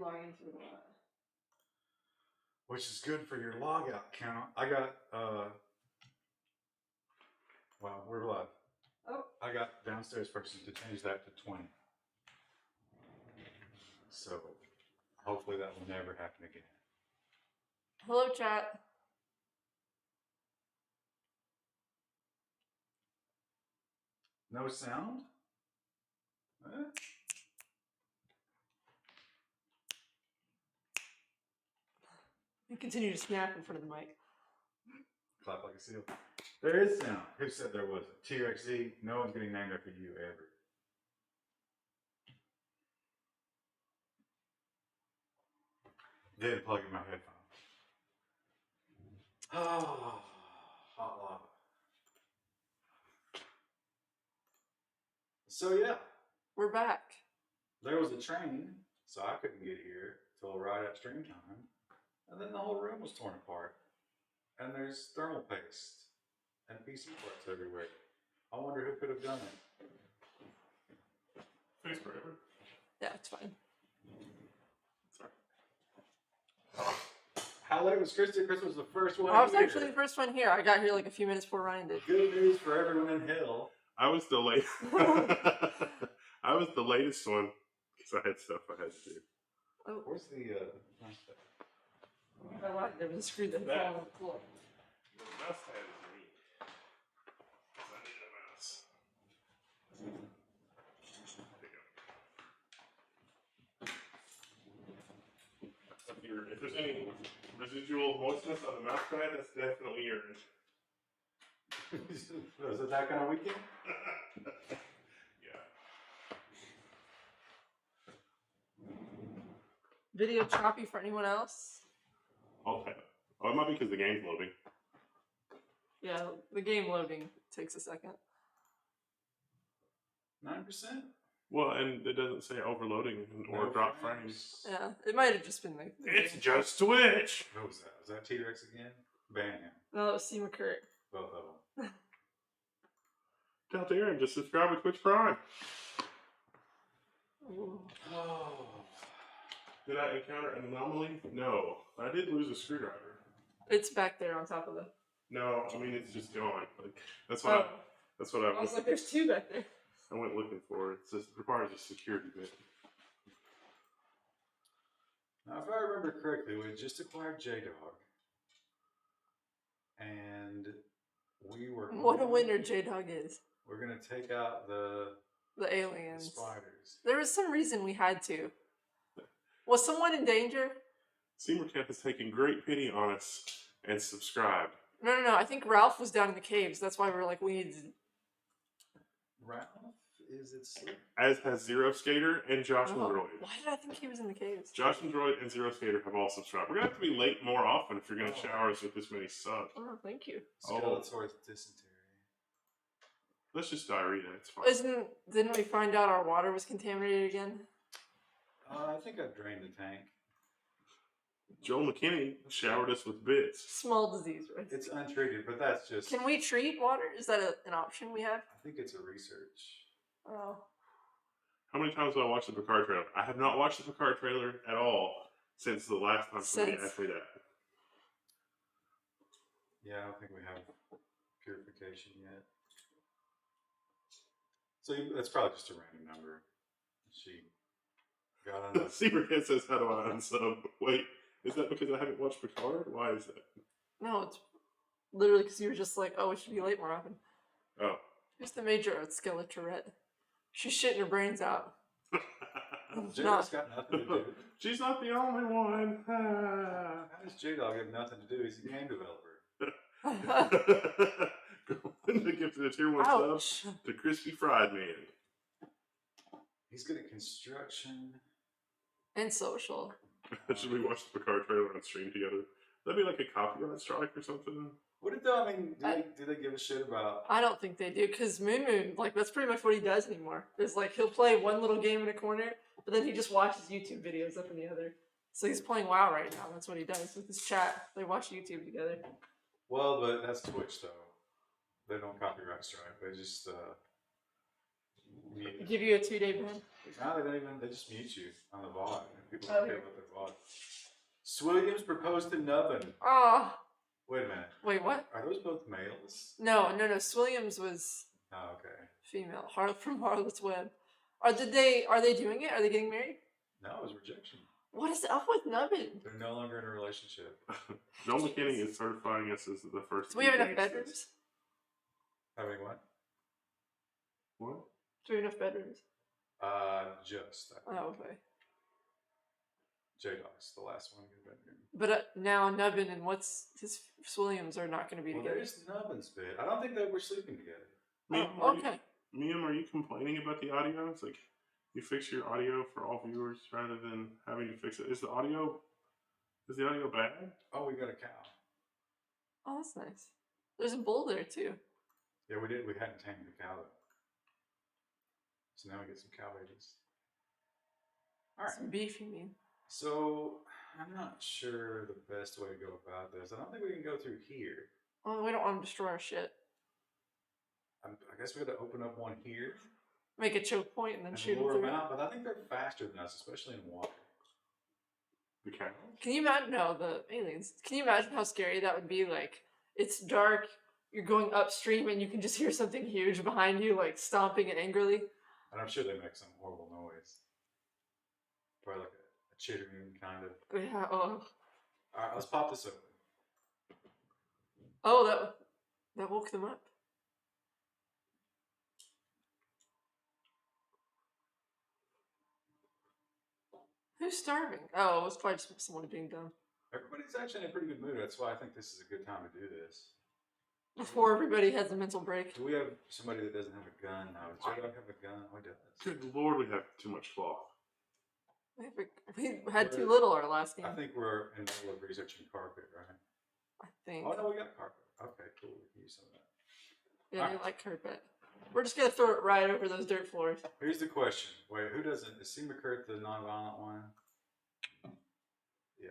log into the bot. Which is good for your logout count. I got, well, we're live. Oh. I got downstairs person to change that to 20. So hopefully that will never happen again. Hello, chat. No sound? You continue to snap in front of the mic. Clap like a seal. There is sound. Who said there wasn't? TRXZ, no one's getting named after you ever. Then plug in my headphones. Oh, hot lava. So yeah. We're back. There was a train, so I couldn't get here till right at stream time. And then the whole room was torn apart. And there's thermal paste and PC parts everywhere. I wonder who could have done it. Face forever. Yeah, it's fine. Sorry. How late was Christy? Chris was the first one I was here. actually the first one here. I got here like a few minutes before Ryan did. Good news for everyone in hell. I was the late. I was the latest one because I had stuff I had to do. Oh, Where's the nice stuff? I lied. There was a screw that fell on the floor. The mouse pad is neat. Because I need a mouse. There you go. If there's any residual moistness on the mouse pad, that's definitely urine. Was it that kind of weekend? Yeah. Video choppy for anyone else? I'll type it. Oh, it might be because the game's loading. Yeah, the game loading takes a second. 9%? Well, and it doesn't say overloading or No drop frames. frames. Yeah, it might have just been the It's game. just Twitch! What was that? Was that T-Rex again? Bam. No, that was C. McCurt. Both of them. Tell Darren to subscribe to Twitch Prime. Ooh. Oh. Did I encounter an anomaly? No. I did lose a screwdriver. It's back there on top of the... No, I mean it's just gone. Like that's what that's what I was like, there's two back there. I went looking for. It just requires a security bit. Now, if I remember correctly, we had just acquired J-Dog. And we were... What a winner J-Dog is. We're going to take out the aliens. spiders. There was some reason we had to. Was someone in danger? Seamercat has taken great pity on us and subscribed. No. I think Ralph was down in the caves. That's why we're like, we need to... Ralph? Is it sleep? As has Zero Skater and Josh and Droid. Why did I think he was in the caves? Josh and Droid and Zero Skater have all subscribed. We're going to have to be late more often if you're going to shower us with this many subs. Oh, thank you. Skeletor's dysentery. Let's just diarrhea. It's fine. Didn't we find out our water was contaminated again? I think I drained the tank. Joel McKinney showered us with bits. Small disease, right? It's untreated, but that's just... Can we treat water? Is that an option we have? I think it's a research. Oh. How many times have I watched the Picard trailer? I have not watched the Picard trailer at all since the last time somebody asked me that. Yeah, I don't think we have purification yet. So that's probably just a random number. She got on. Seamercat says, how do I unsub? Wait, is that because I haven't watched Picard? Why is that? No, it's literally because you were just like, oh, we should be late more often. Oh. Who's the major art Skeletorette? She's shitting her brains out. J-Dog's got nothing to do. She's not the only one. How does J-Dog have nothing to do? He's a game developer. The gift of the tier 1 sub to Crispy Fried Man. He's good at construction. And social. Should we watch the Picard trailer on stream together? That'd be like a copyright strike or something. Would it though? I mean, do they give a shit about... I don't think they do, because Moon, like, that's pretty much what he does anymore. It's like, he'll play one little game in a corner, but then he just watches YouTube videos up in the other. So he's playing WoW right now, that's what he does with his chat. They watch YouTube together. Well, but that's Twitch, though. They don't copyright strike. They just, give you a 2-day ban? Now they don't even, they just mute you on the VOD. And people Oh, don't care here. about their VOD. Swilliams proposed to Nubbin. Oh, Wait a minute. wait, what? Are those both males? No. Swilliams was Oh, okay. female. From Harlot's Web. Are they doing it? Are they getting married? No, it was rejection. What is up with Nubbin? They're no longer in a relationship. Joel McKinney is certifying us as the first. Do we have enough gangsters. bedrooms? Having what? What? Do we have enough bedrooms? Just. Oh, okay. J-Docs, the last one. In bedroom. But now Nubbin and what's his Williams are not going to be Well, together. there's Nubbin's bit. I don't think they were sleeping together. Oh, okay. Miam, are you complaining about the audio? It's like you fix your audio for all viewers rather than having to fix it. Is the audio bad? Oh, we got a cow. Oh, that's nice. There's a bull there too. Yeah, we did. We hadn't tamed the cow though. So now we get some cow babies. All right. Some beef, you mean? So I'm not sure the best way to go about this. I don't think we can go through here. Well, we don't want to destroy our shit. I guess we got to open up one here Make a choke point and then and shoot them lure through. them out. But I think they're faster than us, especially in water. The cow? Can you imagine? No, the aliens. Can you imagine how scary that would be? Like, it's dark, you're going upstream, and you can just hear something huge behind you, like stomping it angrily. And I'm sure they make some horrible noise. Probably like a chittering kind of. Yeah. Oh. All right, let's pop this open. Oh, that woke them up. Who's starving? Oh, it was probably just someone being dumb. Everybody's actually in a pretty good mood. That's why I think this is a good time to do this. Before everybody has a mental break. Do we have somebody that doesn't have a gun? No, does J-Dog have a gun? Oh, he does. Good lord, we have too much cloth. We had too little our last game. I think we're in the middle of researching carpet, right? I think. Oh, no, we got carpet. Okay, cool. We can use some of that. Yeah, they Alright. like carpet. We're just gonna throw it right over those dirt floors. Here's the question. Wait, who doesn't? Is C. McCurt the nonviolent one? Yeah.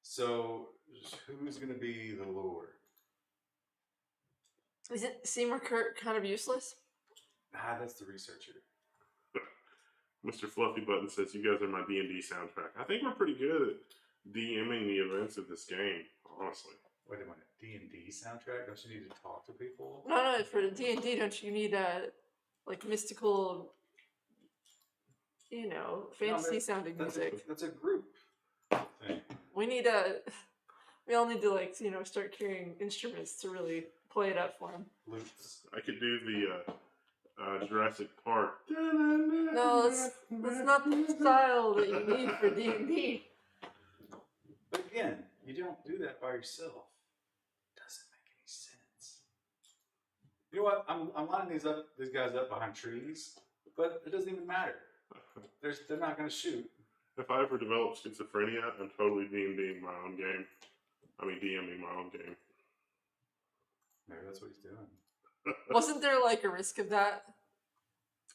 So, who's going to be the lure? Isn't Seymour Kurt kind of useless? Ah, that's the researcher. Mr. Fluffy Button says you guys are my D&D soundtrack. I think we're pretty good at DMing the events of this game, honestly. Wait a minute. D&D soundtrack? Don't you need to talk to people? No, for D&D, don't you need like mystical, fantasy sounding music? That's a group thing. We need we all need to start carrying instruments to really play it up for them. Loops. I could do the Jurassic Park. No, that's not the style that you need for D&D. But again, you don't do that by yourself. It doesn't make any sense. You know what? I'm lining these guys up behind trees, but it doesn't even matter. They're not going to shoot. If I ever develop schizophrenia, I'm totally D&Ding my own game. I mean, DMing my own game. Maybe that's what he's doing. Wasn't there like a risk of that,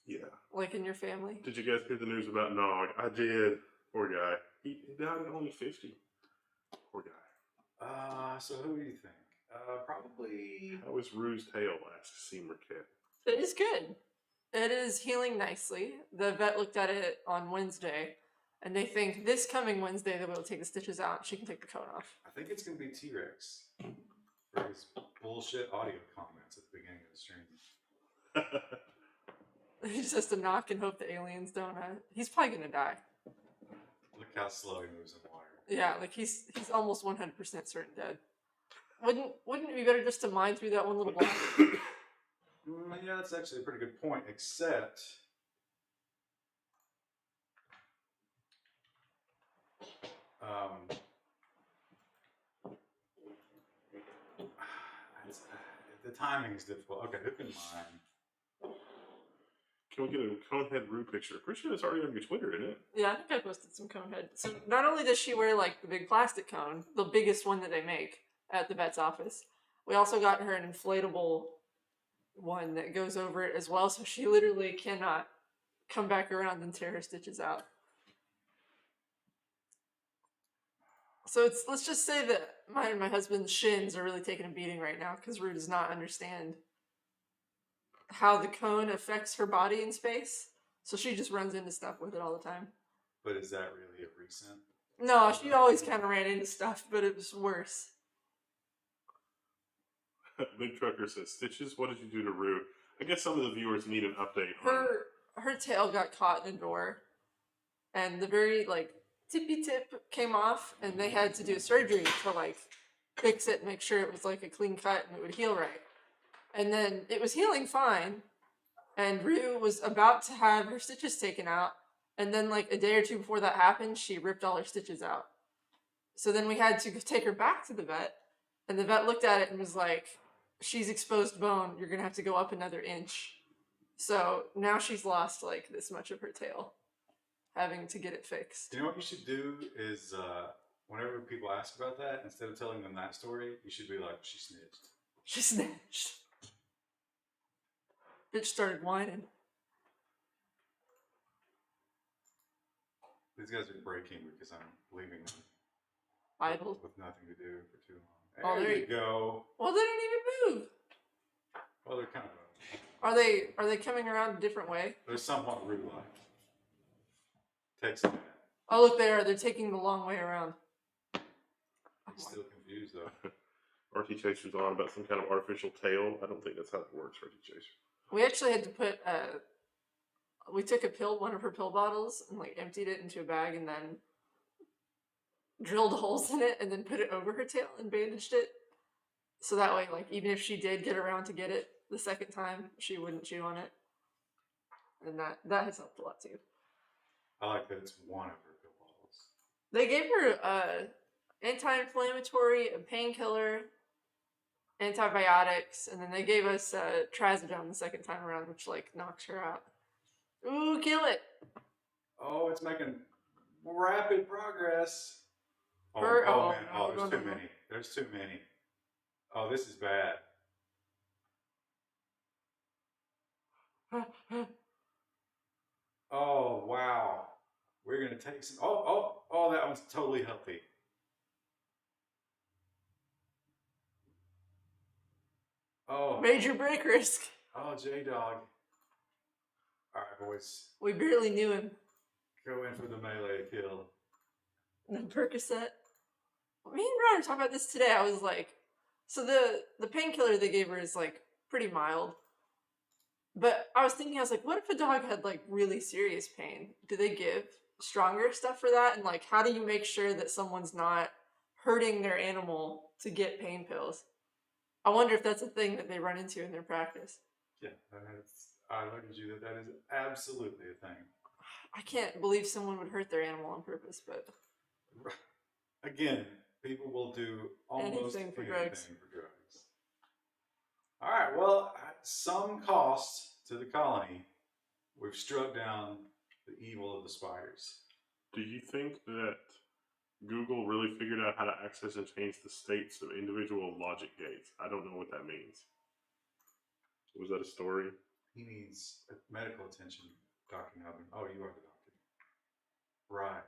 Yeah. like in your family? Did you guys hear the news about Nog? I did. Poor guy. He died at only 50. Poor guy. So who do you think? Probably. How was Rue's tail last Seymour Kit? It is good. It is healing nicely. The vet looked at it on Wednesday, and they think this coming Wednesday they'll be able to take the stitches out and she can take the coat off. I think it's going to be T-Rex for his bullshit audio comments at the beginning of the stream. He just has to knock and hope the aliens don't. He's probably gonna die. Look how slow he moves in water. Yeah, like he's almost 100% certain dead. Wouldn't it be better just to mine through that one little block? Yeah, that's actually a pretty good point, except the timing is difficult. Okay, who can mine? Can we get a Conehead Rue picture? Pretty sure it's already on your Twitter, isn't it? Yeah, I think I posted some cone head. So not only does she wear like the big plastic cone, the biggest one that they make at the vet's office, we also got her an inflatable one that goes over it as well, so she literally cannot come back around and tear her stitches out. So let's just say that mine and my husband's shins are really taking a beating right now because Rue does not understand how the cone affects her body in space. So she just runs into stuff with it all the time. But is that really a recent? No, she always kind of ran into stuff, but it was worse. Big Trucker says, Stitches, what did you do to Rue? I guess some of the viewers need an update. Her tail got caught in a door, and the very like tippy tip came off, and they had to do surgery to like fix it, and make sure it was like a clean cut and it would heal right. And then it was healing fine, and Rue was about to have her stitches taken out, and then like a day or two before that happened, she ripped all her stitches out. So then we had to take her back to the vet, and the vet looked at it and was like, she's exposed bone, you're gonna have to go up another inch. So now she's lost like this much of her tail, having to get it fixed. You know what you should do is, whenever people ask about that, instead of telling them that story, you should be like, she snitched. She snatched. Bitch started whining. These guys are breaking because I'm leaving them Idle. with nothing to do for too long. Oh, There there you you- go. Well, they don't even move. Well, they're kind of Are they coming around a different way? they're somewhat root-like. Takes a minute. Oh, look there. They're taking the long way around. I'm still confused though. RT Chaser's on about some kind of artificial tail. I don't think that's how that works, RT Chaser. We actually had to put we took one of her pill bottles, and like emptied it into a bag, and then drilled holes in it, and then put it over her tail and bandaged it. So that way, like, even if she did get around to get it the second time, she wouldn't chew on it. And that has helped a lot too. I like that it's one of her pill bottles. They gave her anti-inflammatory, a painkiller, antibiotics, and then they gave us trazodone the second time around, which like knocks her out. Ooh, kill it! Oh, it's making rapid progress. Oh, Her- oh, oh, man. Oh, no, there's no, too no. many. There's too many. Oh, this is bad. Oh, wow. We're going to take some. Oh, that one's totally healthy. Oh. Major break risk. Oh, J-Dog. All right, boys. We barely knew him. Go in for the melee kill. And the Percocet. Me and Ron were talking about this today. I was like, so the painkiller they gave her is like pretty mild. But I was thinking, I was like, what if a dog had like really serious pain? Do they give stronger stuff for that? And like, how do you make sure that someone's not hurting their animal to get pain pills? I wonder if that's a thing that they run into in their practice. Yeah, I look at you that is absolutely a thing. I can't believe someone would hurt their animal on purpose, but Again, people will do almost Anything for anything drugs. for drugs. All right, well, at some cost to the colony, we've struck down the evil of the spiders. Do you think that Google really figured out how to access and change the states of individual logic gates? I don't know what that means. Was that a story? He needs medical attention, Dr. Nubbin. Oh, you are the doctor. Right.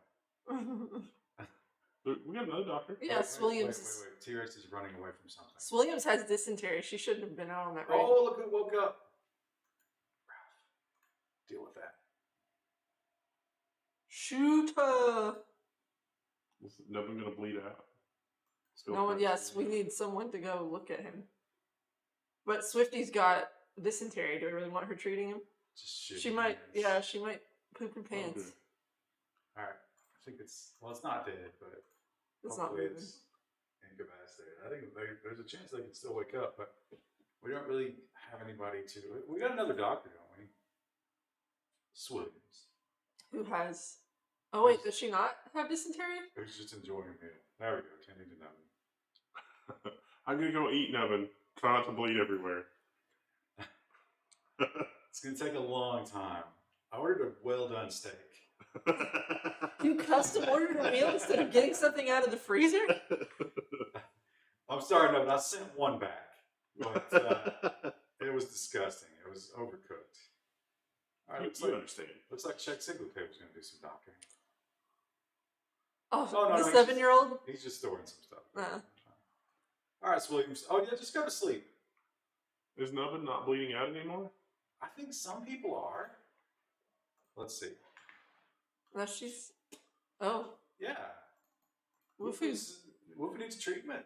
Look, we got another doctor. yes, Williams. Wait. T-Rex is running away from something. Williams has dysentery. She shouldn't have been out on that raid. Oh, look who woke up. Ralph, deal with that. Shoot her! Is Nubbin gonna bleed out? Still No one. first. Yes, we need someone to go look at him. But Swifty's got dysentery. Do I really want her treating him? Just shit. She might. Yeah, she might poop her pants. Okay. All right. I think it's not dead, but It's not hopefully moving. it's incapacitated. I think there's a chance they can still wake up, but we don't really have anybody to. We got another doctor, don't we? Williams. Who has? Oh wait, does she not have dysentery? Who's just enjoying a meal. There we go. Tending to nothing. I'm gonna go eat Nubbin. Try not to bleed everywhere. It's gonna take a long time. I ordered a well done steak. You custom ordered a meal instead of getting something out of the freezer? I'm sorry, no, but I sent one back. But it was disgusting. It was overcooked. All right, You understand. looks like Chuck Singletary was going to do some doctoring. Oh, Oh, no, the no, 7-year-old? He's just storing some stuff. Uh-uh. All right, so Williams. Oh, yeah, just go to sleep. Is Nubbin not bleeding out anymore? I think some people are. Let's see. Now she's. Oh, Yeah. Woofie's. Woofie needs treatment.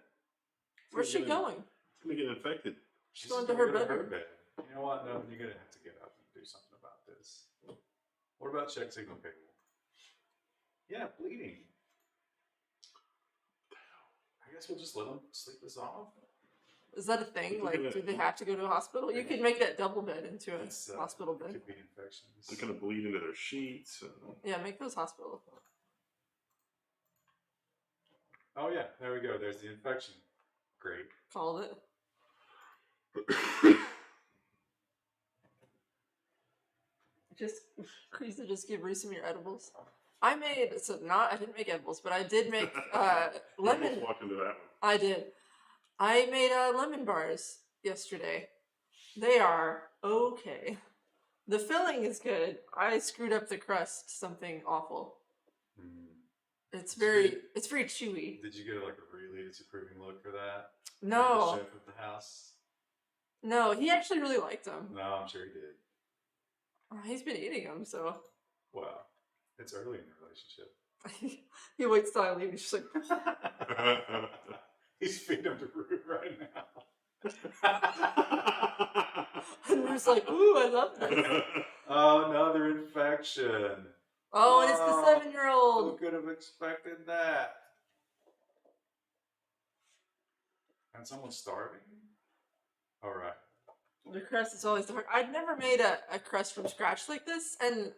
Where's she going? She's gonna get infected. She's Just going to gonna her go bedroom. bed. You know what? No, you're gonna have to get up and do something about this. What about check signal cable? Yeah, bleeding. I guess we'll just let them sleep this off. Is that a thing? Look Like, at do it. they have to go to a hospital? You could make that double bed into a It's, hospital bed. Could be infections. They're gonna bleed into their sheets. Yeah, make those hospital. Oh yeah, there we go. There's the infection. Great. Called it. Just Creasy, just give Reese some of your edibles. I didn't make edibles, but I did make lemon. Walk into that one. I did. I made lemon bars yesterday. They are okay. The filling is good. I screwed up the crust, something awful. It's very chewy. Did you get like a really disapproving look for that? No. From the chef of the house? No, he actually really liked them. No, I'm sure he did. He's been eating them, so. Well, it's early in the relationship. He waits till I leave. He's just like, He's feeding him to Root right now. and Ruth's like, ooh, I love this. Oh, another infection. Oh, and it's the Who 7-year-old. could have expected that? And someone's starving? All right. The crust is always the hard. I'd never made a crust from scratch like this, and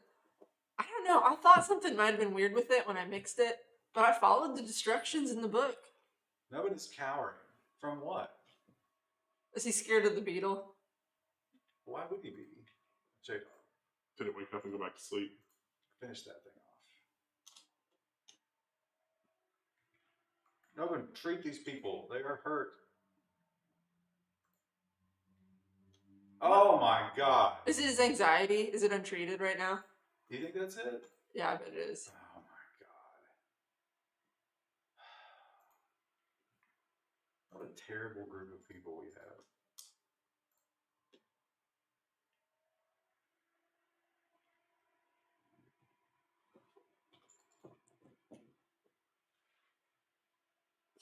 I don't know. I thought something might have been weird with it when I mixed it, but I followed the instructions in the book. Nobody's cowering. From what? Is he scared of the beetle? Why would he be? Jake, Did it wake up and go back to sleep? finish that thing off. No one treat these people. They are hurt. Oh my god. Is it his anxiety? Is it untreated right now? You think that's it? Yeah, I bet it is. Oh my god. What a terrible group of people we have.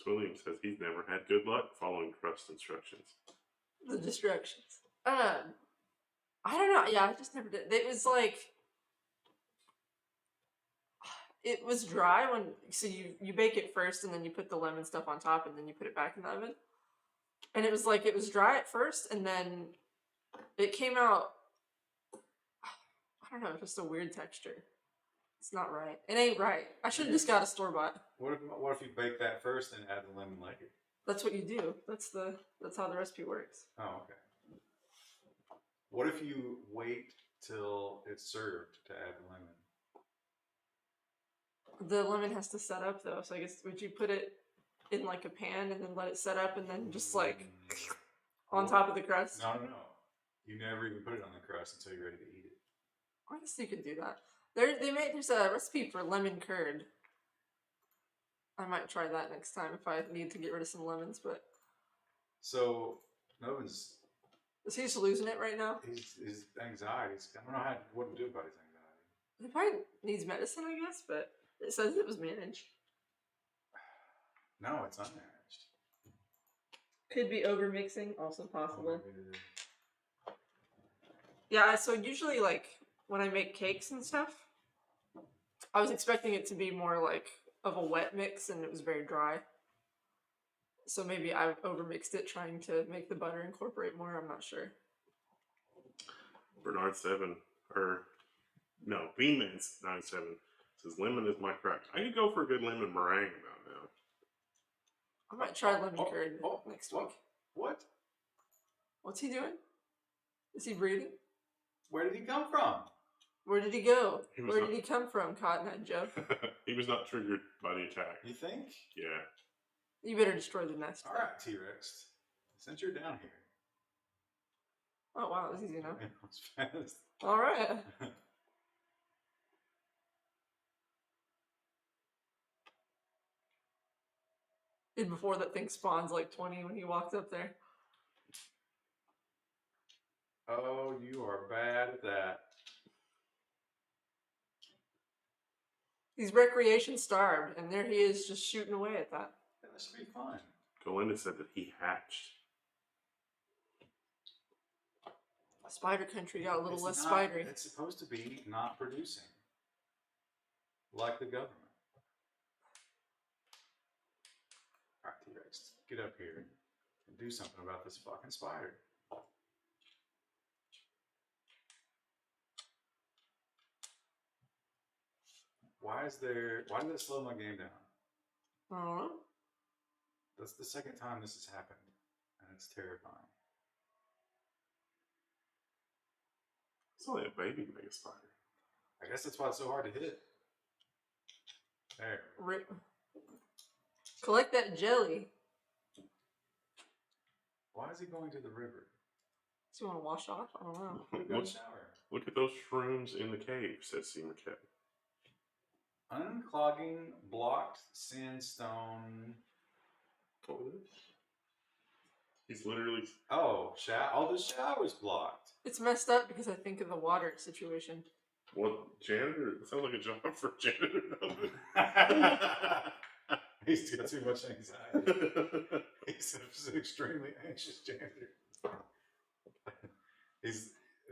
William says he's never had good luck following crust instructions. The distractions. I don't know. Yeah, I just never did. It was like, it was dry when, so you bake it first and then you put the lemon stuff on top and then you put it back in the oven. And it was like, it was dry at first and then it came out, I don't know, just a weird texture. It's not right. It ain't right. I should have just got a store-bought. What if you bake that first and add the lemon later? That's what you do. That's how the recipe works. Oh, okay. What if you wait till it's served to add the lemon? The lemon has to set up though, so I guess would you put it in like a pan and then let it set up and then just like on top of the crust? No. You never even put it on the crust until you're ready to eat it. I guess you could do that. There's a recipe for lemon curd. I might try that next time if I need to get rid of some lemons, but So, Novin's is he just losing it right now? his anxiety. I don't know what to do about his anxiety. He probably needs medicine, I guess, but it says it was managed. No, it's unmanaged. Could be over mixing, also possible. Oh, maybe it is. Yeah, so usually like when I make cakes and stuff, I was expecting it to be more like of a wet mix and it was very dry. So maybe I overmixed it trying to make the butter incorporate more, I'm not sure. Bernard7, Beanman97 says lemon is my crack. I could go for a good lemon meringue about now. I might try lemon curd next week. What? What's he doing? Is he breathing? Where did he come from? Where did he go? He was Where not- did he come from, Cottonhead Joe? He was not triggered by the attack. You think? Yeah. You better destroy the nest. All right, T-Rex. Since you're down here. Oh wow, that was easy enough. It was fast. All right. And before that thing spawns like 20 when he walked up there. Oh, you are bad at that. He's recreation starved, and there he is just shooting away at that. Yeah, that should be fun. Galinda said that he hatched. Spider Country got a little It's less not- spidery. It's supposed to be not producing. Like the government. Alright, T-Rex, get up here and do something about this fucking spider. Why did it slow my game down? I don't know. That's the second time this has happened, and it's terrifying. It's only a baby mega spider. I guess that's why it's so hard to hit. There. Collect that jelly. Why is he going to the river? Does he want to wash off? I don't know. Go shower. Look at those shrooms in the cave, says Seymour Cat. Unclogging blocked sandstone. What was this? He's literally. Oh, the shower's blocked. It's messed up because I think of the water situation. What, janitor? It sounds like a job for janitor. He's got too much anxiety. He's an extremely anxious janitor.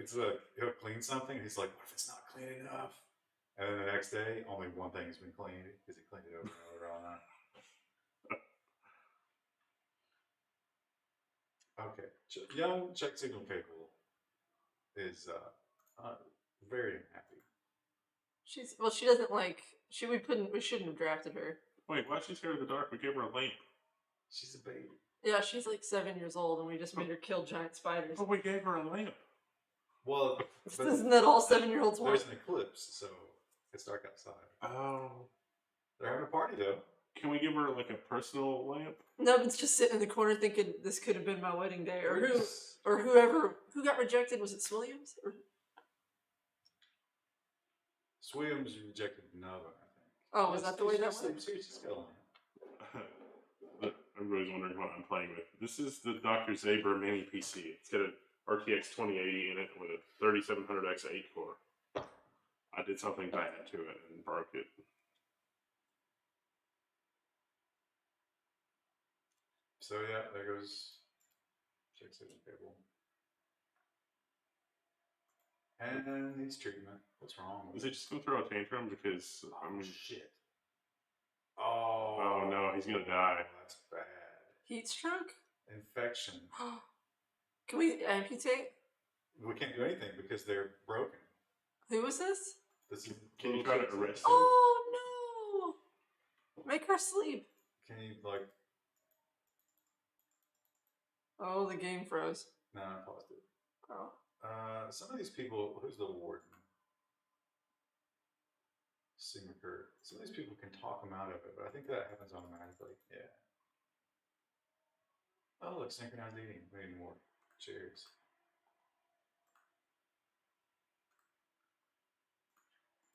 He'll clean something. He's like, what if it's not clean enough? And then the next day, only one thing has been cleaned because he cleaned it over and over all night. Okay, young check signal cable is very unhappy. She doesn't like. We shouldn't have drafted her. Wait, why is she scared of the dark? We gave her a lamp. She's a baby. Yeah, she's like 7 years old, and we just made her kill giant spiders. Oh, we gave her a lamp. Well, but Isn't that all 7-year-olds want? there's an eclipse, so it's dark outside. Oh. They're having a party though. Can we give her like a personal lamp? Nubbin's just sitting in the corner thinking this could have been my wedding day, or whoever got rejected. Was it Swilliams? Or Swilliams rejected Nova, I think. oh, was that the way that went? She's got a lamp. Everybody's wondering what I'm playing with. This is the Dr. Zaber mini PC. It's got a RTX 2080 in it with a 3700X 8 core. I did something bad to it and broke it. So yeah, there goes check signal cable. And needs treatment. What's wrong? Is it just gonna throw a tantrum because I'm shit. Oh. Oh no, he's gonna die. That's bad. Heat stroke? Infection. Can we amputate? We can't do anything because they're broken. Who was this? Can you try to arrest him? Oh no! Make her sleep. Can you like? Oh, the game froze. No, I paused it. Oh. Some of these people. Who's the warden? Singmaker. Some of these people can talk them out of it, but I think that happens automatically. Yeah. Oh, look, synchronized eating. We need more chairs.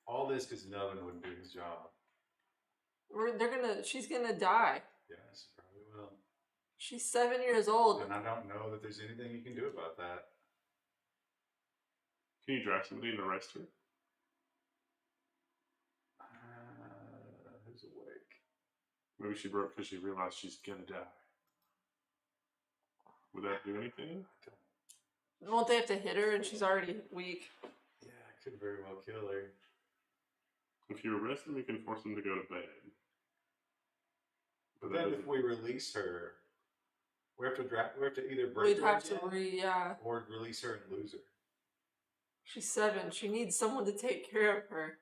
All this because Nubbin wouldn't do his job. She's gonna die. Yes, probably will. She's 7 years old. And I don't know that there's anything you can do about that. Can you drive somebody and arrest her? Who's awake? Maybe she broke because she realized she's gonna die. Would that do anything? Won't they have to hit her and she's already weak? Yeah, I could very well kill her. If you arrest them, you can force them to go to bed. But then if we release her, we have to either break We'd her have to again or release her and lose her. She's 7. She needs someone to take care of her.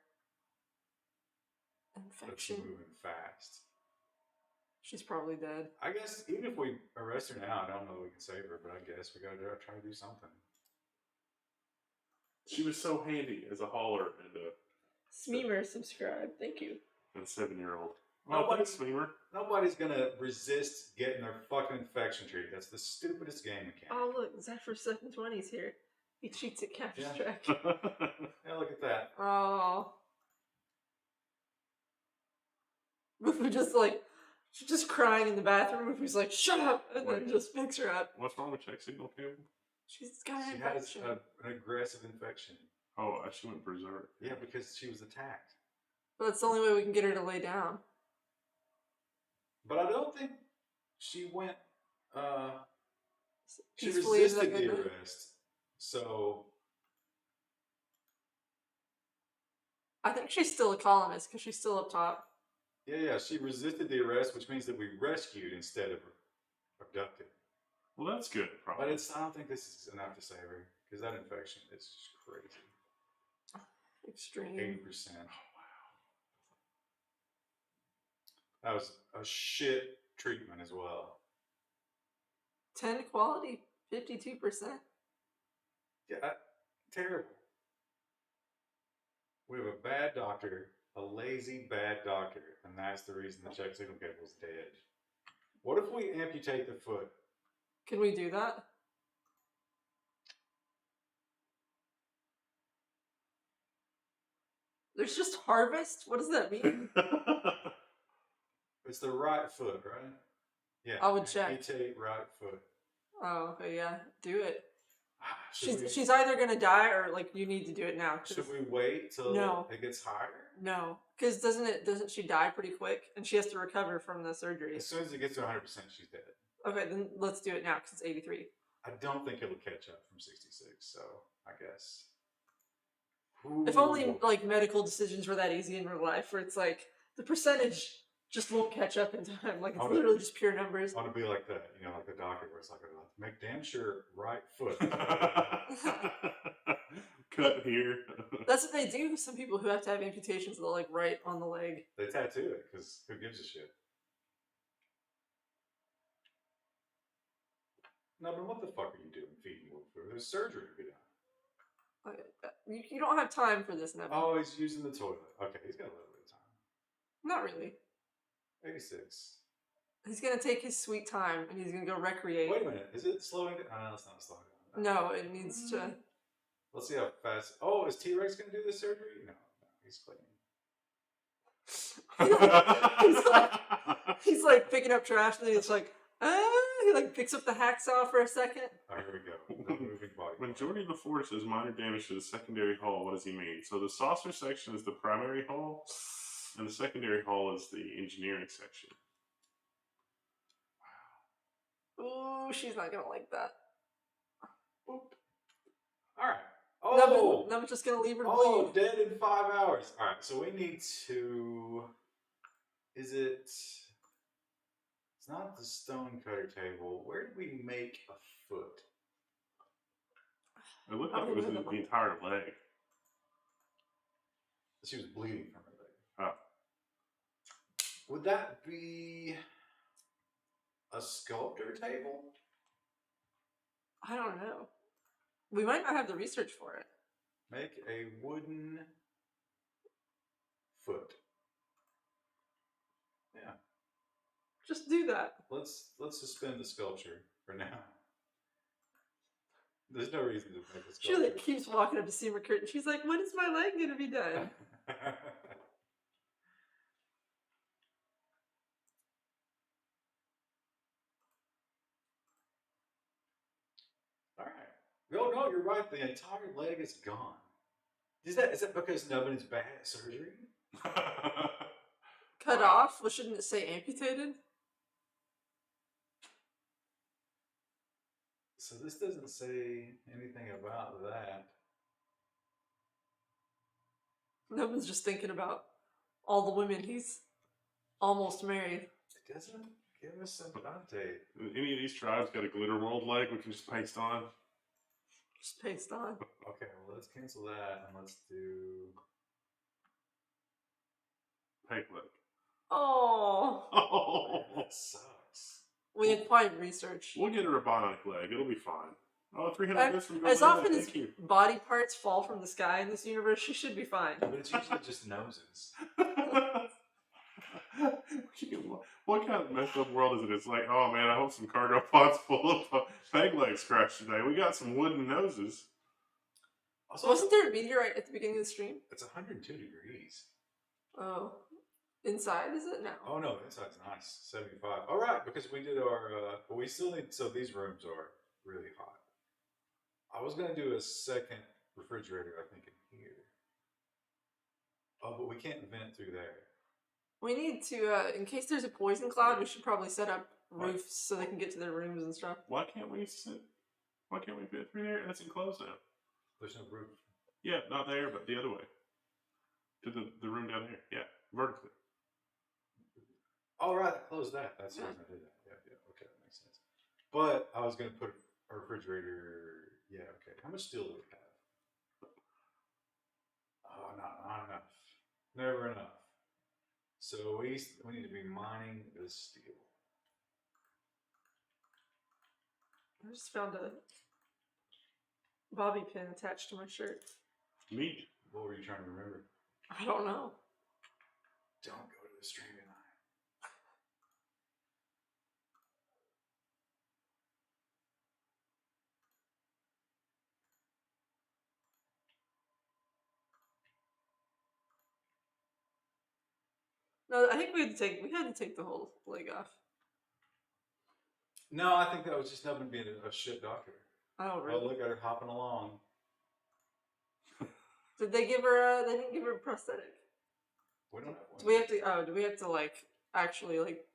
But she's Infection. moving fast. She's probably dead. I guess even if we arrest her now, I don't know that we can save her, but I guess we gotta try to do something. She was so handy as a hauler and a Smeemer, subscribe. Thank you. 7-year-old. Nobody- Oh, thanks, Smeemer. Nobody's gonna resist getting their fucking infection treated. That's the stupidest game mechanic. Oh, look. Zephyr 720's here. He cheats at Counter-Strike. Yeah, look at that. Oh. Mufu she's just crying in the bathroom. Mufu's like, shut up! And then just picks her up. What's wrong with check signal cable? She's got an She has infection. an aggressive infection. Oh, she went berserk. Yeah, because she was attacked. But that's the only way we can get her to lay down. But I don't think she went. She Peacefully into that resisted the good night. arrest. So I think she's still a colonist because she's still up top. yeah, she resisted the arrest, which means that we rescued instead of abducted. Well, that's good. Probably. But I don't think this is enough to save her because that infection is just crazy. Extreme. 80%. Oh wow. That was a shit treatment as well. 10 quality, 52%. Yeah, terrible. We have a bad doctor, a lazy bad doctor, and that's the reason the check signal cable is dead. What if we amputate the foot? Can we do that? There's just harvest? What does that mean? It's the right foot, right? Yeah. I would check. Amputate right foot. Oh, okay, yeah. Do it. Should She's either gonna die or like you need to do it now. should we wait till No. it gets higher? No, because doesn't she die pretty quick and she has to recover from the surgery? As soon as it gets to 100%, she's dead. Okay, then let's do it now because it's 83. I don't think it'll catch up from 66, so I guess. If only like medical decisions were that easy in real life, where it's like the percentage just won't catch up in time. Like it's literally just pure numbers. I want to be like that, like the doctor, where it's like, make damn sure right foot. Cut here. That's what they do. Some people who have to have amputations, they'll like write on the leg. They tattoo it because who gives a shit? No, but what the fuck are you doing feeding wolf food? There's surgery to be done. You don't have time for this, Nevin. Oh, he's using the toilet. Okay, he's got a little bit of time. Not really. 86. He's gonna take his sweet time and he's gonna go recreate. Wait a minute. Is it slowing down? Oh, no, it's not slowing down. No, it needs to. Let's see how fast. Oh, is T-Rex going to do this surgery? No, he's cleaning. he's like picking up trash and it's like, he like picks up the hacksaw for a second. Oh, here we go. The moving body. When Jordy LaForce says minor damage to the secondary hull, what does he mean? So the saucer section is the primary hull, and the secondary hull is the engineering section. Wow. Ooh, she's not gonna like that. Boop. All right. Oh, Nevin's just gonna leave her bleed. Oh, dead in 5 hours. All right, so we need to. Is it? It's not the stone cutter table. Where did we make a foot? It looked like it was the entire leg. She was bleeding from her leg. Oh. Would that be a sculptor table? I don't know. We might not have the research for it. Make a wooden foot. Yeah. Just do that. Let's suspend the sculpture for now. There's no reason to make a She sculpture. like keeps walking up to Seymour Curtin. She's like, when is my leg gonna be done? All right. No, you're right. The entire leg is gone. Is that because Nubbin's bad at surgery? Cut off? Well, shouldn't it say amputated? So this doesn't say anything about that. Nubbin's just thinking about all the women he's almost married. It doesn't give us an update. Any of these tribes got a glitter world leg we can just paste on? Just paste on. Okay, well, let's cancel that and let's do Peg leg. Oh. Oh. that sucks. We had quite research. We'll get her a bionic leg. It'll be fine. Oh, 300 bits from As Godzilla. often as Thank you. body parts fall from the sky in this universe, she should be fine. But it's usually just noses. What kind of messed up world is it? It's like, oh man, I hope some cargo pods full of peg legs crash today. We got some wooden noses. Also, Wasn't there a meteorite at the beginning of the stream? it's 102 degrees. Oh. Inside, is it? No. Oh no, inside's nice. 75. All right, because we did our. But we still need. So these rooms are really hot. I was gonna do a second refrigerator, I think, in here. Oh, but we can't vent through there. We need to, in case there's a poison cloud, we should probably set up roofs so they can get to their rooms and stuff. Why can't we fit through there? That's enclosed now. There's no roof. Yeah, not there, but the other way. To the room down there. Yeah, vertically. Oh, right, I closed that. That's the reason I did that. Yeah, okay, that makes sense. But I was going to put a refrigerator. Yeah, okay. How much steel do we have? Oh, not enough. Never enough. So we need to be mining this steel. I just found a bobby pin attached to my shirt. Neat. What were you trying to remember? I don't know. Don't go to the streaming line. No, I think we had to take the whole leg off. No, I think that was just nothing being a shit doctor. Oh, Oh, really? look at her hopping along. Did they give her they didn't give her a prosthetic. We don't have one. Do we have to like actually like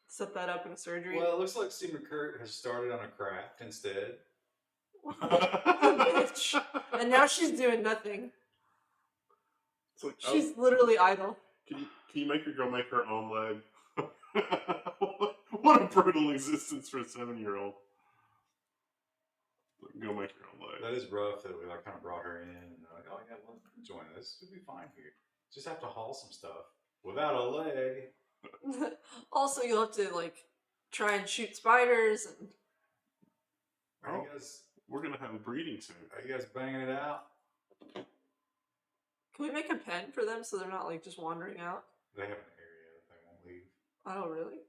set that up in a surgery? Well, it looks like Steve McCurt has started on a craft instead. What a bitch. And now she's doing nothing. It's like, She's literally idle. Can you make your girl make her own leg? What a brutal existence for a 7-year-old. Go make your own leg. That is rough that we like kind of brought her in and they're like, oh yeah, well, join us. We'll be fine here. Just have to haul some stuff without a leg. Also, you'll have to like try and shoot spiders and. Are you guys? We're gonna have a breeding soon. Are you guys banging it out? Can we make a pen for them so they're not like just wandering out? They have an area that they won't leave. Oh, really?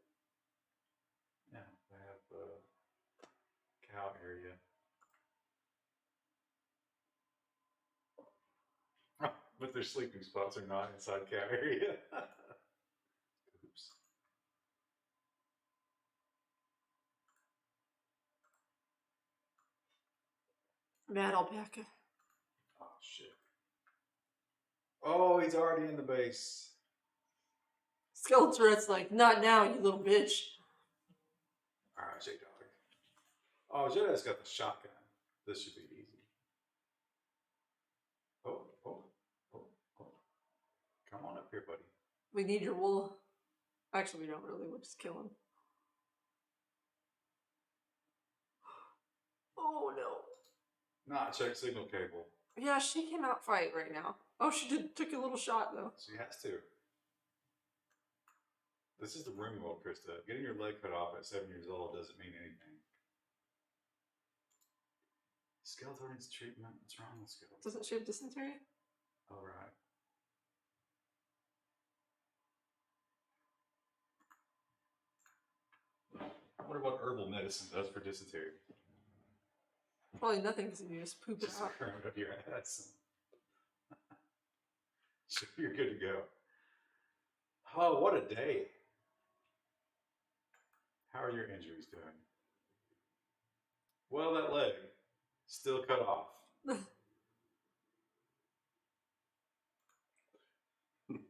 Yeah, they have a cow area. But their sleeping spots are not inside cow area. Oops. Mad alpaca. Oh shit. Oh, he's already in the base. Skeletor's like, not now, you little bitch. Alright, J-Dog. Oh, Jedi's got the shotgun. This should be easy. Oh. Come on up here, buddy. We need your wool. Actually, we don't really. We'll just kill him. Oh, no. Nah, check signal cable. Yeah, she cannot fight right now. Oh, she took a little shot, though. She has to. This is the Rimworld, Krista. Getting your leg cut off at 7 years old doesn't mean anything. Skeletor needs treatment. What's wrong with Skeletor? Doesn't she have dysentery? All right. I wonder what herbal medicine does for dysentery. Probably nothing because you just poop it Just out. cram it up your ass. So you're good to go. Oh, what a day. How are your injuries doing? Well, that leg, still cut off.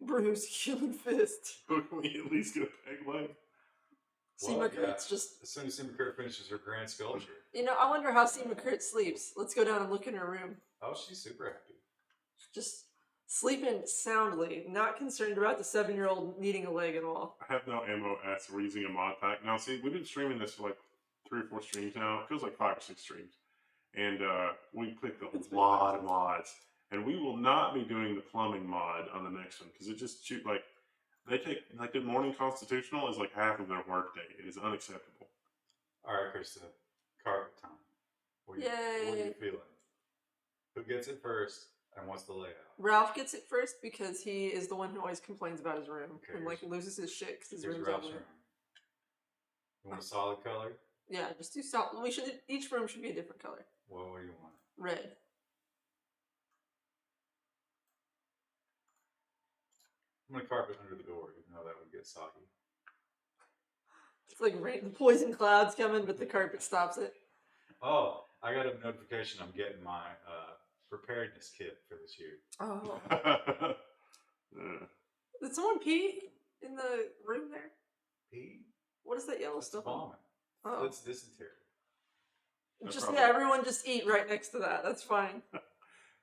Bruce, human fist. Can we at least get a peg leg? Seema Kurt's just. As soon as Seema Kurt finishes her grand sculpture. You know, I wonder how Seema Kurt sleeps. Let's go down and look in her room. Oh, she's super happy. Just sleeping soundly, not concerned about the 7-year-old needing a leg at all. I have no ammo as we're using a mod pack. Now, see, we've been streaming this for like 3 or 4 streams now. It feels like 5 or 6 streams. And we picked a lot of mods. And we will not be doing the plumbing mod on the next one because it just like they take like the morning constitutional is like half of their workday. It is unacceptable. All right, Krista, carpet time. What are you feeling? Who gets it first and what's the layout? Ralph gets it first because he is the one who always complains about his room and like loses his shit because his room's Ralph's ugly. room. You want a solid color? Yeah, just do solid. Each room should be a different color. What do you want? Red. I'm gonna carpet under the door, even though that would get soggy. It's like rain, the poison cloud's coming, but the carpet stops it. Oh, I got a notification. I'm getting my preparedness kit for this year. Oh. Did someone pee in the room there? Pee? What is that yellow That's stuff? vomit. Oh, That's dysentery. That's just probably- yeah, everyone just eat right next to that. That's fine.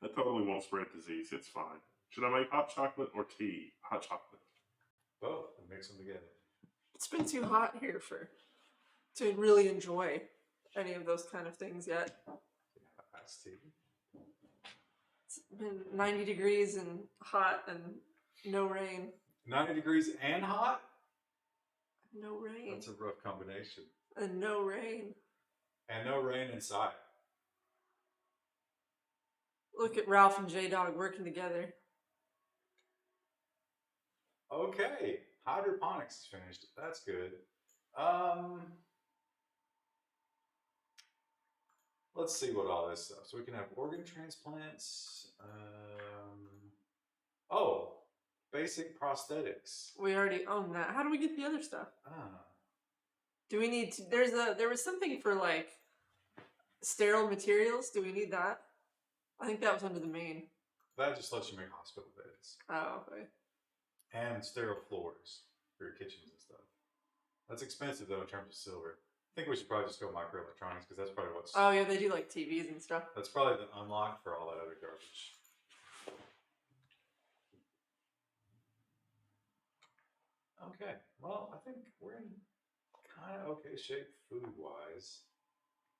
That totally won't spread disease. It's fine. Should I make hot chocolate or tea? Hot chocolate. Both, and mix them together. It's been too hot here to really enjoy any of those kind of things yet. Yeah, iced tea. It's been 90 degrees and hot and no rain. 90 degrees and hot? No rain. That's a rough combination. And no rain. And no rain in sight. Look at Ralph and J Dog working together. Okay, hydroponics is finished. That's good. Let's see what all this stuff. So we can have organ transplants. Oh, basic prosthetics. We already own that. How do we get the other stuff? Ah, Do we need to? There was something for like sterile materials. Do we need that? I think that was under the main. that just lets you make hospital beds Oh, okay. and sterile floors for your kitchens and stuff. That's expensive though in terms of silver. I think we should probably just go microelectronics because that's probably what's. Oh yeah, they do like TVs and stuff. That's probably the unlock for all that other garbage. Okay, well, I think we're in kind of okay shape food-wise.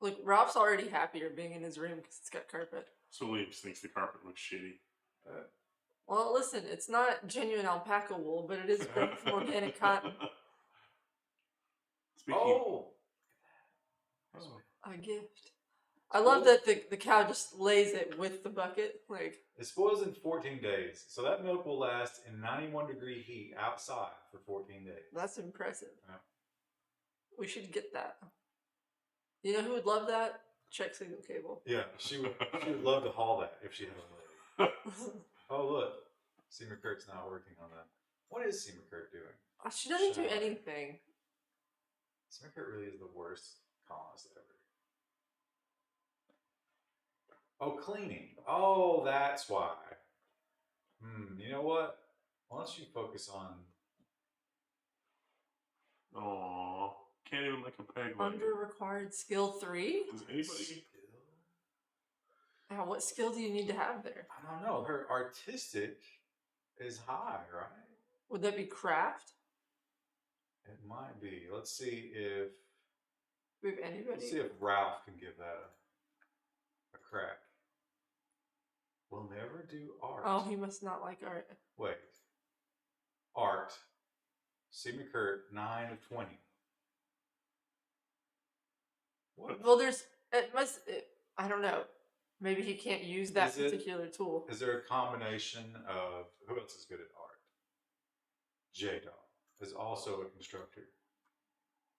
Look, Ralph's already happier being in his room because it's got carpet. So Liam just thinks the carpet looks shitty. Well, listen, it's not genuine alpaca wool, but it is great from organic cotton. Speaking Oh! A gift. I love that the cow just lays it with the bucket. Like, It spoils in 14 days, so that milk will last in 91-degree heat outside for 14 days. that's impressive. Yeah. We should get that. You know who would love that? Check signal cable. Yeah, she would love to haul that if she had a leg. Oh, look. Seymour Kurt's not working on that. What is Seymour Kurt doing? She doesn't do Shower. anything. Seymour Kurt really is the worst colonist ever. Oh, cleaning. Oh, that's why. You know what? Why don't you focus on Aww. Can't even make a peg leg. Under required skill 3? Does anybody? skill? Now, what skill do you need to have there? I don't know. Her artistic is high, right? Would that be craft? It might be. Let's see if Do we have anybody? let's see if Ralph can give that a crack. We'll never do art. Oh, he must not like art. Wait. Art. Seymour Kurt, 9 of 20. What? Well, I don't know. Maybe he can't use that Is it- particular tool. Is there a combination of who else is good at art? J-Dog is also a constructor.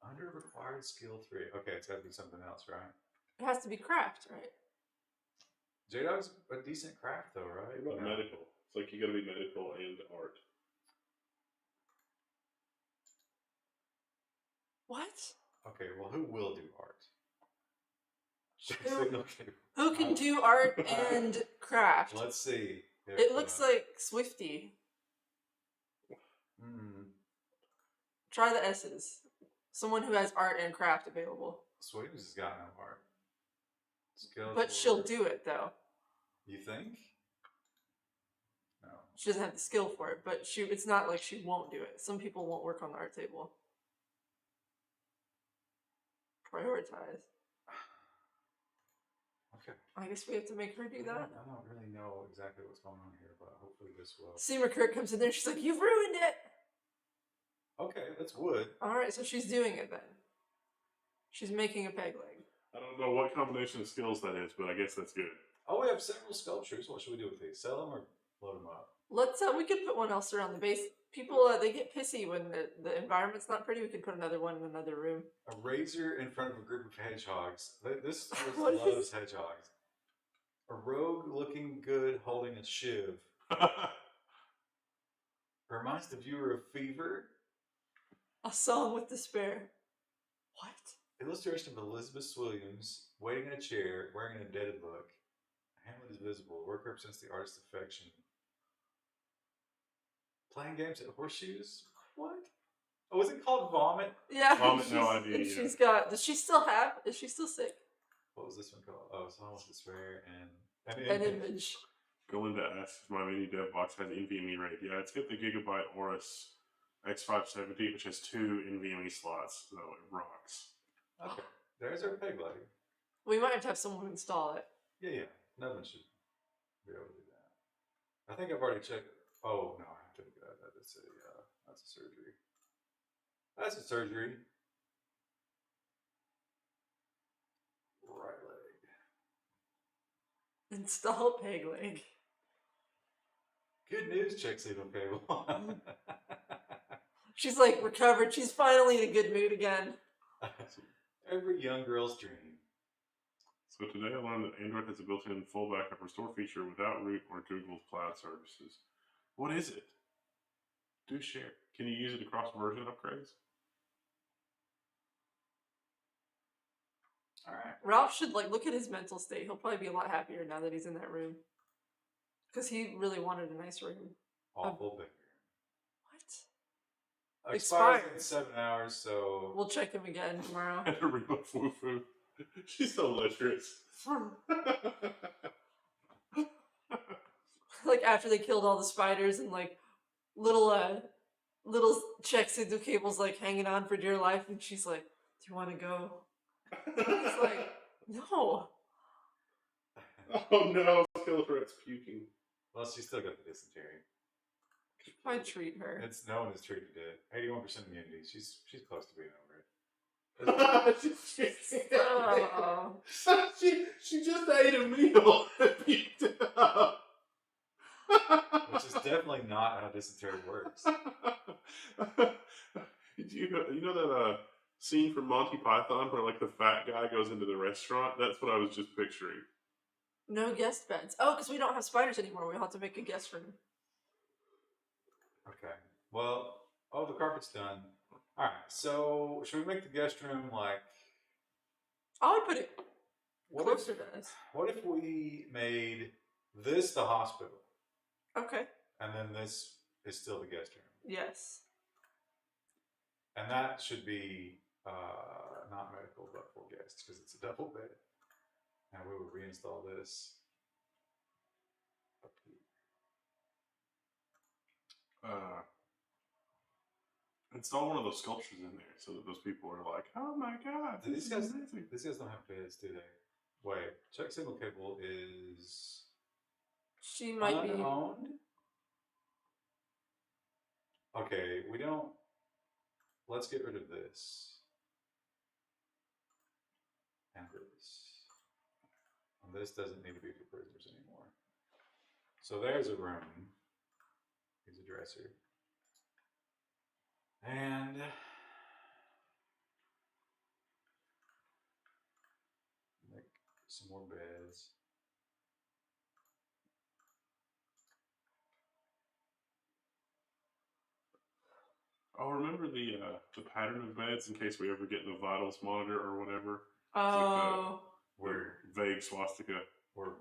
Under required skill 3. Okay, it's got to be something else, right? It has to be craft, right? J-Dog's a decent craft, though, right? What about No. medical? It's like you got to be medical and art. What? Okay, well, who will do art? Who- Signal cable. Who can do art and craft? Let's see. If, It looks like Swifty. Try the S's. Someone who has art and craft available. Sweetens has got no art. Skeletal But she'll work. do it, though. You think? No. She doesn't have the skill for it, but it's not like she won't do it. Some people won't work on the art table. Prioritize. Okay. I guess we have to make her do that. I don't really know exactly what's going on here, but hopefully this will. Seymour Kurt comes in there and she's like, "You've ruined it!" Okay, that's wood. Alright, so she's doing it then. She's making a peg leg. I don't know what combination of skills that is, but I guess that's good. Oh, we have several sculptures. What should we do with these? Sell them or load them up? Let's, we could put one else around the base. People, they get pissy when the environment's not pretty. We could put another one in another room. A razor in front of a group of hedgehogs. This horse What is- loves hedgehogs. A rogue looking good holding a shiv. Reminds the viewer of Fever. A song with despair. What? Illustration of Elizabeth Williams waiting in a chair, wearing an indebted look. Hamlet is visible. Work represents the artist's affection. Playing games at horseshoes? What? Oh, was it called Vomit? Yeah. Vomit, no she's- idea, and yeah. she's got. Does she still have? Is she still sick? What was this one called? Oh, Song with Despair and An image. Galinda asks if my mini dev box has NVMe RAID. Yeah, it's got the Gigabyte Aorus X570, which has 2 NVMe slots, so it rocks. Okay. There's our peg leg. We might have to have someone install it. Yeah. No one should be able to do that. I think I've already checked. Oh, no, I have to look at that. That's a surgery. That's a surgery. Right leg. Install peg leg. Good news, check signal cable. She's like recovered. She's finally in a good mood again. Every young girl's dream. So today I learned that Android has a built-in full backup restore feature without root or Google's cloud services. What is it? Do share. Can you use it across version upgrades? All right. Ralph should like look at his mental state. He'll probably be a lot happier now that he's in that room. Because he really wanted a nice room. Awful big. What? Expires Expired. in 7 hours, so We'll check him again tomorrow. And a real foo-foo. She's so literous. Like after they killed all the spiders and like little check signal cables like hanging on for dear life, and she's like, "Do you want to go?" He's like, "No." Oh no, Skeletor's puking. well, she's still got the dysentery. I treat her. It's known as treated it. 81% immunity. She's close to being over it. Oh. she just ate a meal and puked it up. Which is definitely not how dysentery works. you know that scene from Monty Python where like the fat guy goes into the restaurant? That's what I was just picturing. No guest beds. Oh, because we don't have spiders anymore. We'll have to make a guest room. Okay. Well, the carpet's done. All right. So, should we make the guest room like? I would put it What closer if, to us. what if we made this the hospital, Okay. and then this is still the guest room, Yes. and that should be not medical but for guests because it's a double bed, and we would reinstall this. Install one of those sculptures in there so that those people are like, "Oh my god, Do this these is guys? amazing." These guys don't have beds, do they? Wait, check signal cable is She might be. unowned. Okay, we don't. Let's get rid of this and this. And this doesn't need to be for prisoners anymore. So there's a room. Here's a dresser. And make some more beds. Oh, remember the pattern of beds in case we ever get in the vitals monitor or whatever? Oh. We're Vague swastika. we're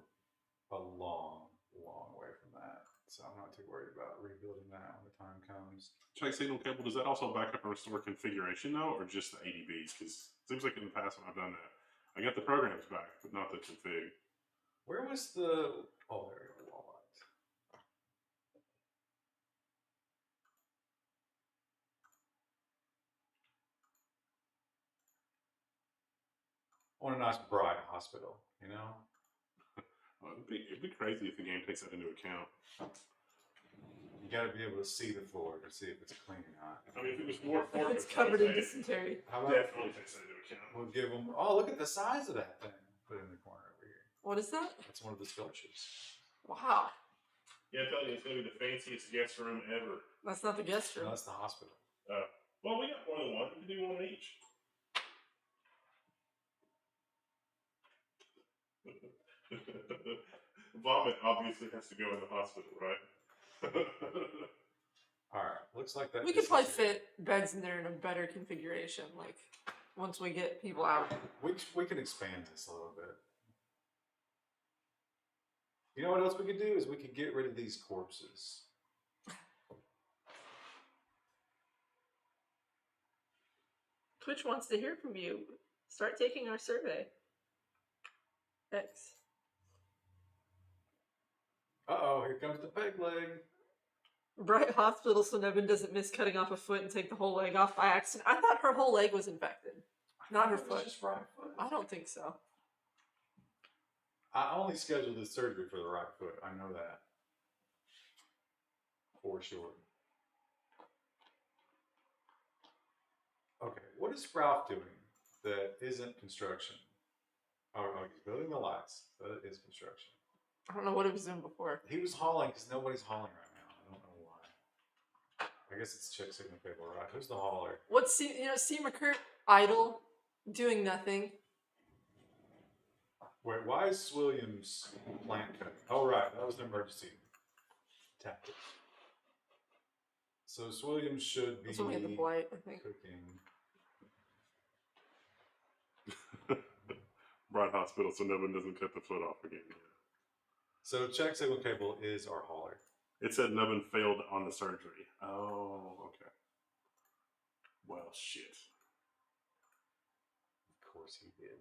a long, long way from that. So I'm not too worried about rebuilding that when the time comes. Check signal cable. Does that also back up and restore configuration though, or just the ADBs? Because it seems like in the past when I've done that, I got the programs back, but not the config. Where was the? Oh, there we go. Wall light. I want a nice bright hospital, you know? It'd be crazy if the game takes that into account. You gotta be able to see the floor to see if it's clean or not. I mean, if it was more If it's covered in dysentery. How about definitely takes that into account. we'll give them, oh, look at the size of that thing. Put it in the corner over here. What is that? That's one of the sculptures. Wow. Yeah, I'm telling you, it's gonna be the fanciest guest room ever. That's not the guest No, room. that's the hospital. Well, we got more than one. We can do one each. Vomit obviously has to go in the hospital, right? Alright, looks like that. We could probably fit beds in there in a better configuration, like once we get people out. We can expand this a little bit. You know what else we could do is we could get rid of these corpses. Twitch wants to hear from you. Start taking our survey. X. Uh-oh, here comes the peg leg. Bright hospital so Nevin doesn't miss cutting off a foot and take the whole leg off by accident. I thought her whole leg was infected, not her It was foot. just right foot. I don't think so. I only scheduled this surgery for the right foot. I know that. For sure. Okay, what is Ralph doing that isn't construction? Oh, he's building the lights. That is construction. I don't know what he was doing before. He was hauling because nobody's hauling right now. I don't know why. I guess it's check signal cable, right? Who's the hauler? What's C. McCurt idle, doing nothing. Wait, why is Williams plant cutting? Oh, right, that was an emergency tactic. So Williams should be That's when we had the blight, I think. cooking. Bright hospital so Nevin doesn't cut the foot off again. Yeah. So check signal cable is our hauler. It said Nevin failed on the surgery. Oh, okay. Well, shit. Of course he did.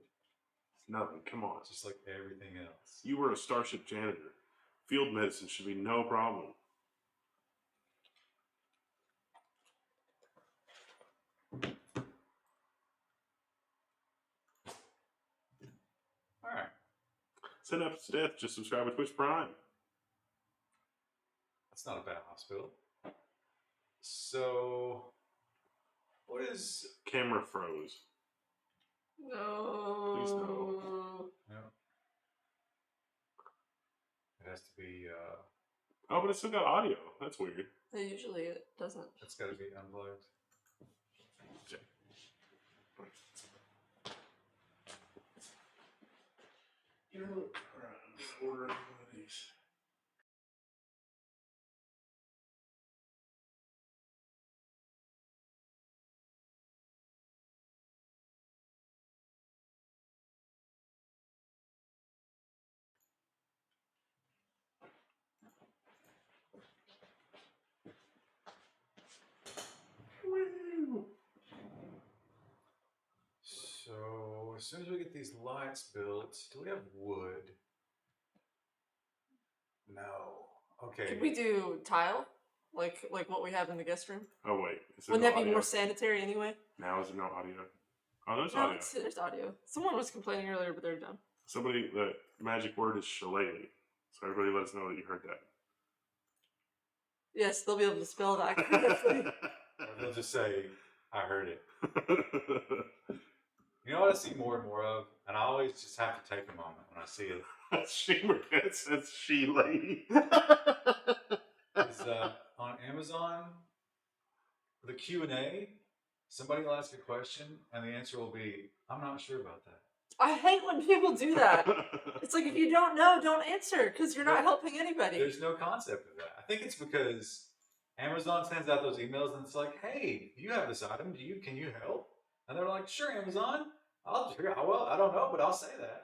Nevin, come on. Just like everything else. You were a Starship janitor. Field medicine should be no problem. Alright. Send up to death. Just subscribe to Twitch Prime. That's not a bad hospital. So, what is... Camera froze. No. Please no. No. It has to be, Oh, but it still got audio. That's weird. Usually it doesn't. it's got to be unplugged. Okay. You know, alright, I'm just ordering one of these. Woo! So, as soon as we get these lights built, do we have wood? No. Okay. Could we do tile? Like what we have in the guest room? Oh wait, is there Wouldn't no that be audio? more sanitary anyway? Now is there no audio? Oh, there's No, audio. there's audio. Someone was complaining earlier, but they're done. Somebody, the magic word is shillelagh. So everybody let us know that you heard that. Yes, they'll be able to spell it accurately. Or they'll just say, I heard it. You know what I see more and more of? And I always just have to take a moment when I see it. It says she lady. Is on Amazon, the Q&A, somebody will ask a question and the answer will be, I'm not sure about that. I hate when people do that. It's like, if you don't know, don't answer, because you're not helping anybody. There's no concept of that. I think it's because Amazon sends out those emails and it's like, hey, you have this item. Can you help? And they're like, sure, Amazon. Well, I don't know, but I'll say that.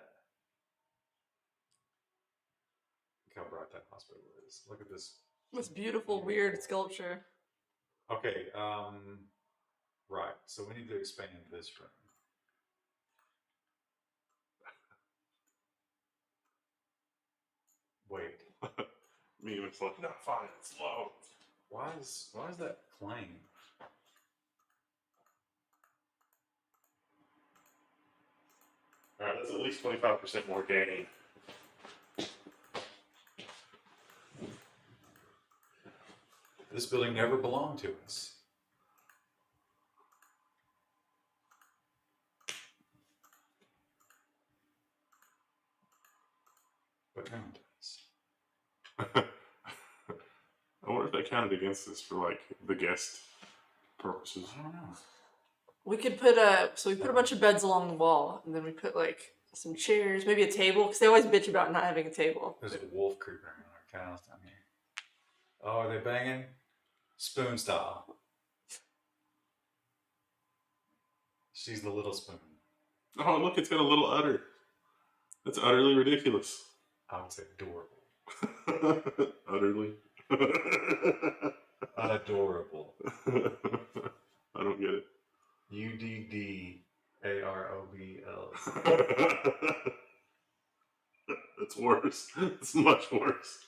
Look how bright that hospital is. Look at this. This beautiful, weird sculpture. Okay, right. So we need to expand this room. Wait, Me was like, no, fine, it's low. why is that playing? Alright, that's at least 25% more gain. This building never belonged to us. But now it does. I wonder if that counted against us for like the guest purposes. I don't know. We could put we put a bunch of beds along the wall, and then we put like some chairs, maybe a table, because they always bitch about not having a table. There's a wolf creeping around our cows down here. Oh, are they banging? Spoon style. She's the little spoon. Oh, look, it's got a little udder. That's utterly ridiculous. I would say adorable. Utterly. Adorable. I don't get it. UDDAROBL. It's worse. It's much worse.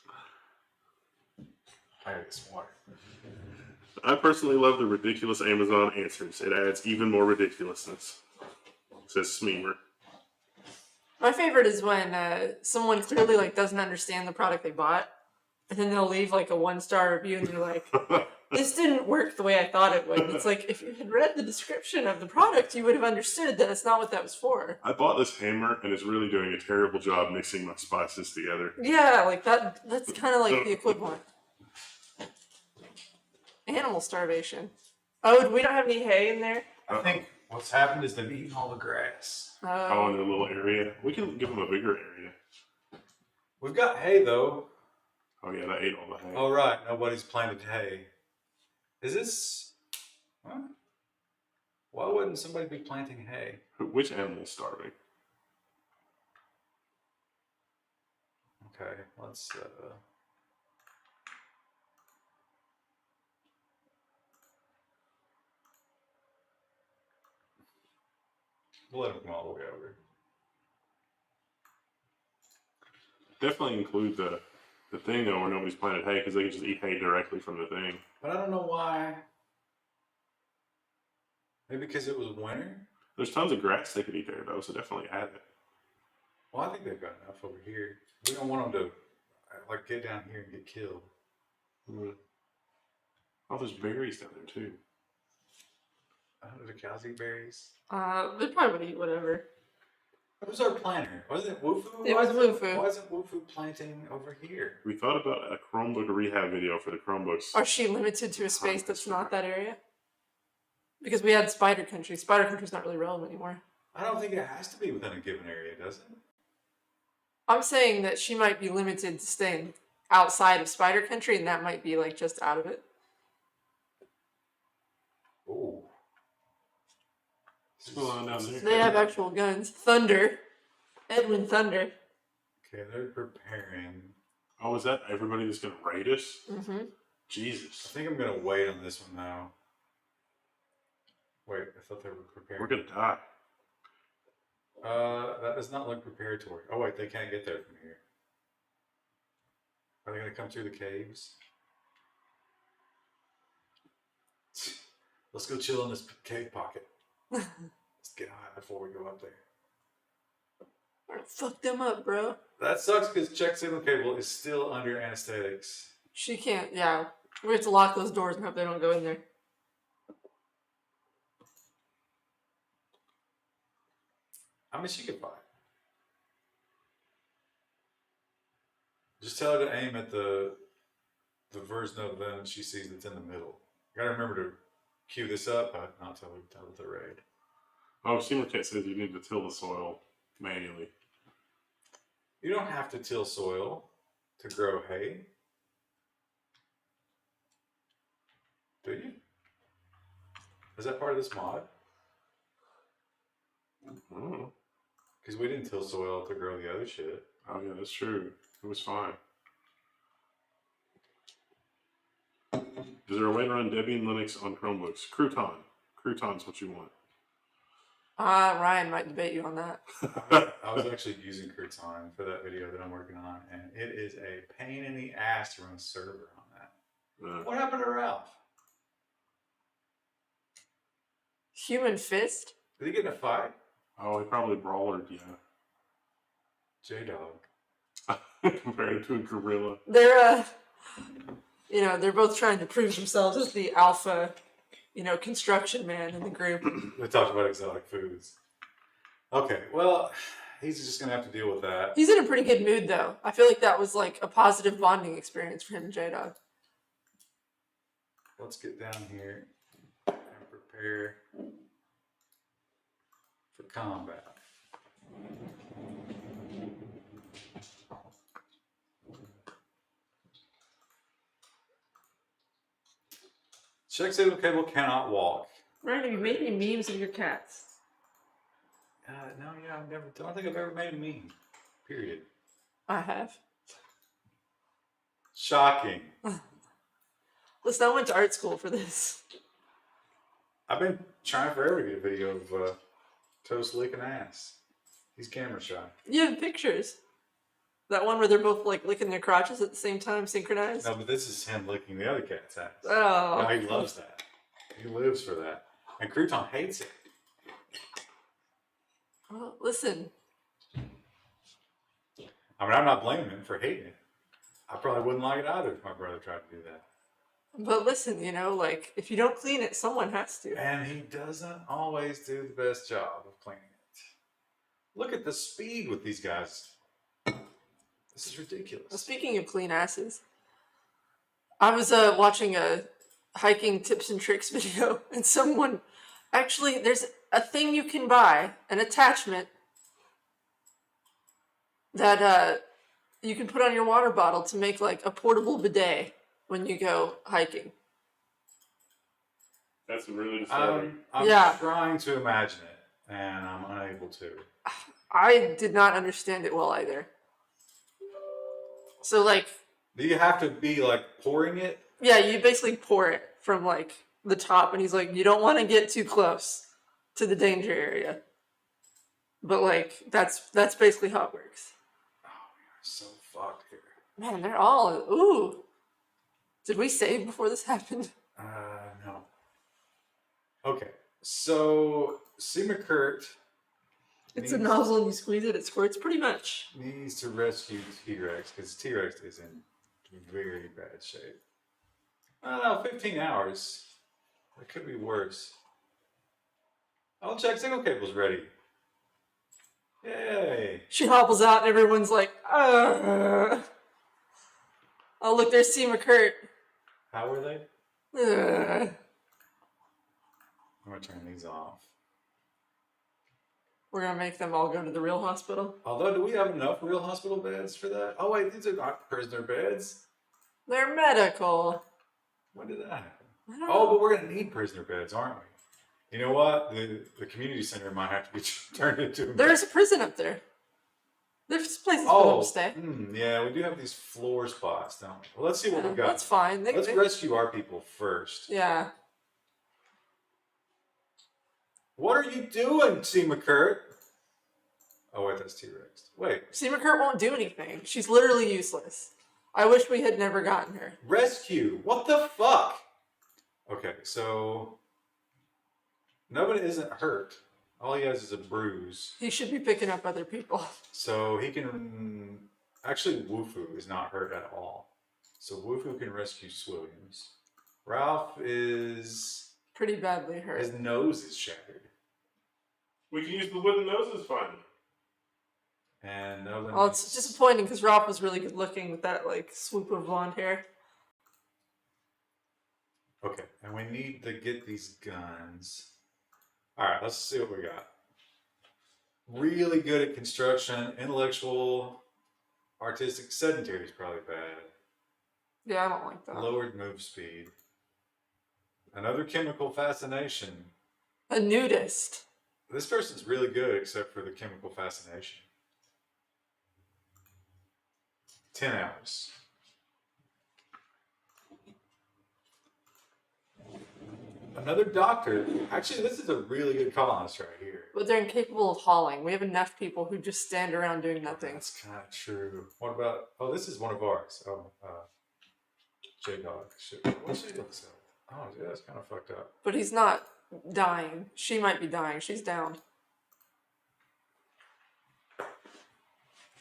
I gotta get smart. I personally love the ridiculous Amazon answers. It adds even more ridiculousness. Says Smeamer. My favorite is when someone clearly like doesn't understand the product they bought, and then they'll leave like a 1-star review, and they're like, "This didn't work the way I thought it would." And it's like if you had read the description of the product, you would have understood that it's not what that was for. I bought this hammer and it's really doing a terrible job mixing my spices together. Yeah, like that. That's kind of like the equivalent. Animal starvation. Oh, we don't have any hay in there. I think what's happened is they've eaten all the grass. Oh, in a little area. We can give them a bigger area. We've got hay though. Oh yeah, that ate all the hay. Oh right, nobody's planted hay. Is this? Huh? Why wouldn't somebody be planting hay? Which animal's starving? Okay, let's. We'll let them come all the way over. Definitely include the thing though where nobody's planted hay because they can just eat hay directly from the thing. But I don't know why. Maybe because it was winter? There's tons of grass they could eat there though, so definitely add it. Well, I think they've got enough over here. We don't want them to like get down here and get killed. Oh, there's berries down there too. Do the cows eat berries? They probably would eat whatever. Who's our planner? Wasn't it Wufu? It was Wufu. Why isn't Wufu planting over here? We thought about a Chromebook rehab video for the Chromebooks. Are she limited to a space that's not that area? Because we had Spider Country. Spider Country's not really relevant anymore. I don't think it has to be within a given area, does it? I'm saying that she might be limited to staying outside of Spider Country, and that might be like just out of it. Ooh. What's going on down there? They have actual guns. Thunder. Edwin Thunder. Okay, they're preparing. Oh, is that everybody that's gonna raid us? Mm-hmm. I Jesus. think I'm gonna wait on this one now. Wait, I thought they were preparing. We're gonna die. That does not look preparatory. Oh wait, they can't get there from here. Are they gonna come through the caves? Let's go chill in this cave pocket. Let's get high before we go up there. Fuck them up, bro. That sucks because check signal cable is still under anesthetics. She can't, yeah. We have to lock those doors and hope they don't go in there. I mean, she could buy. Just tell her to aim at the version of them she sees that's in the middle. You gotta remember to cue this up, but not tell it to raid. Oh, Steamercat says you need to till the soil manually. You don't have to till soil to grow hay. Do you? Is that part of this mod? Oh. Because we didn't till soil to grow the other shit. Oh yeah, that's true. It was fine. Is there a way to run Debian Linux on Chromebooks? Crouton. Crouton's what you want. Ryan might debate you on that. I was actually using Crouton for that video that I'm working on, and it is a pain in the ass to run a server on that. What happened to Ralph? Human Fist? Did he get in a fight? Oh, he probably brawlered, yeah. J-Dog. Compared to a gorilla. They're, they're both trying to prove themselves as the alpha, construction man in the group. We talked about exotic foods. Okay, well, he's just going to have to deal with that. He's in a pretty good mood, though. I feel like that was like a positive bonding experience for him and J-Dog. Let's get down here and prepare for combat. Check signal cable cannot walk. Ryan, have you made any memes of your cats? No, I don't think I've ever made a meme. Period. I have. Shocking. Listen, I went to art school for this. I've been trying forever to get a video of Toast licking ass. He's camera shy. You have pictures. That one where they're both like licking their crotches at the same time, synchronized. No, but this is him licking the other cat's ass. Oh, No, he loves that. He lives for that. And Crouton hates it. Well, listen. I mean, I'm not blaming him for hating it. I probably wouldn't like it either if my brother tried to do that. But listen, like if you don't clean it, someone has to. And he doesn't always do the best job of cleaning it. Look at the speed with these guys. This is ridiculous. Well, speaking of clean asses, I was watching a hiking tips and tricks video, and someone actually there's a thing you can buy, an attachment that you can put on your water bottle to make like a portable bidet when you go hiking. That's really disturbing. I'm Yeah. trying to imagine it, and I'm unable to. I did not understand it well either. So like, Do you have to be like pouring it? yeah, you basically pour it from like the top, and he's like, you don't want to get too close to the danger area. But like, that's basically how it works. Oh, we are so fucked here. Man, they're all ooh. Did we save before this happened? No. Okay, so C. McCurt It's a nozzle and you squeeze it, it squirts pretty much. needs to rescue T-Rex because T-Rex is in very bad shape. I don't know, 15 hours. It could be worse. I'll check signal cable's ready. Yay! She hobbles out and everyone's like, oh look, there's C. McCurt. How were they? Ugh. I'm gonna turn these off. We're gonna make them all go to the real hospital. Although, do we have enough real hospital beds for that? Oh wait, these are not prisoner beds. They're medical. When did that happen? I don't Oh, know. but we're gonna need prisoner beds, aren't we? You know what? The community center might have to be turned into. There's a prison up there. There's places for them to stay. Yeah, we do have these floor spots, don't we? Well, let's see what we got. That's fine. Let's rescue our people first. Yeah. What are you doing, C. McCurt? Oh wait, that's T-Rex. Wait, C. McCurt won't do anything. She's literally useless. I wish we had never gotten her. rescue. What the fuck? Okay, so nobody isn't hurt. All he has is a bruise. He should be picking up other people. So he can actually Wufu is not hurt at all. So Wufu can rescue Williams. Ralph is Pretty badly hurt. his nose is shattered. We can use the wooden noses fund. And Nolan Well, it's disappointing because Ralph was really good looking with that like swoop of blonde hair. Okay, and we need to get these guns. Alright, let's see what we got. Really good at construction, intellectual, artistic, sedentary is probably bad. Yeah, I don't like that. Lowered move speed. Another chemical fascination. A nudist. This person's really good except for the chemical fascination. 10 hours. Another doctor. Actually, this is a really good colonist right here. But they're incapable of hauling. We have enough people who just stand around doing nothing. That's kind of true. What about? Oh, this is one of ours. Oh, J-Dog. Shit. What's she looks like? Oh, yeah, that's kind of fucked up. But he's not dying. She might be dying. She's down.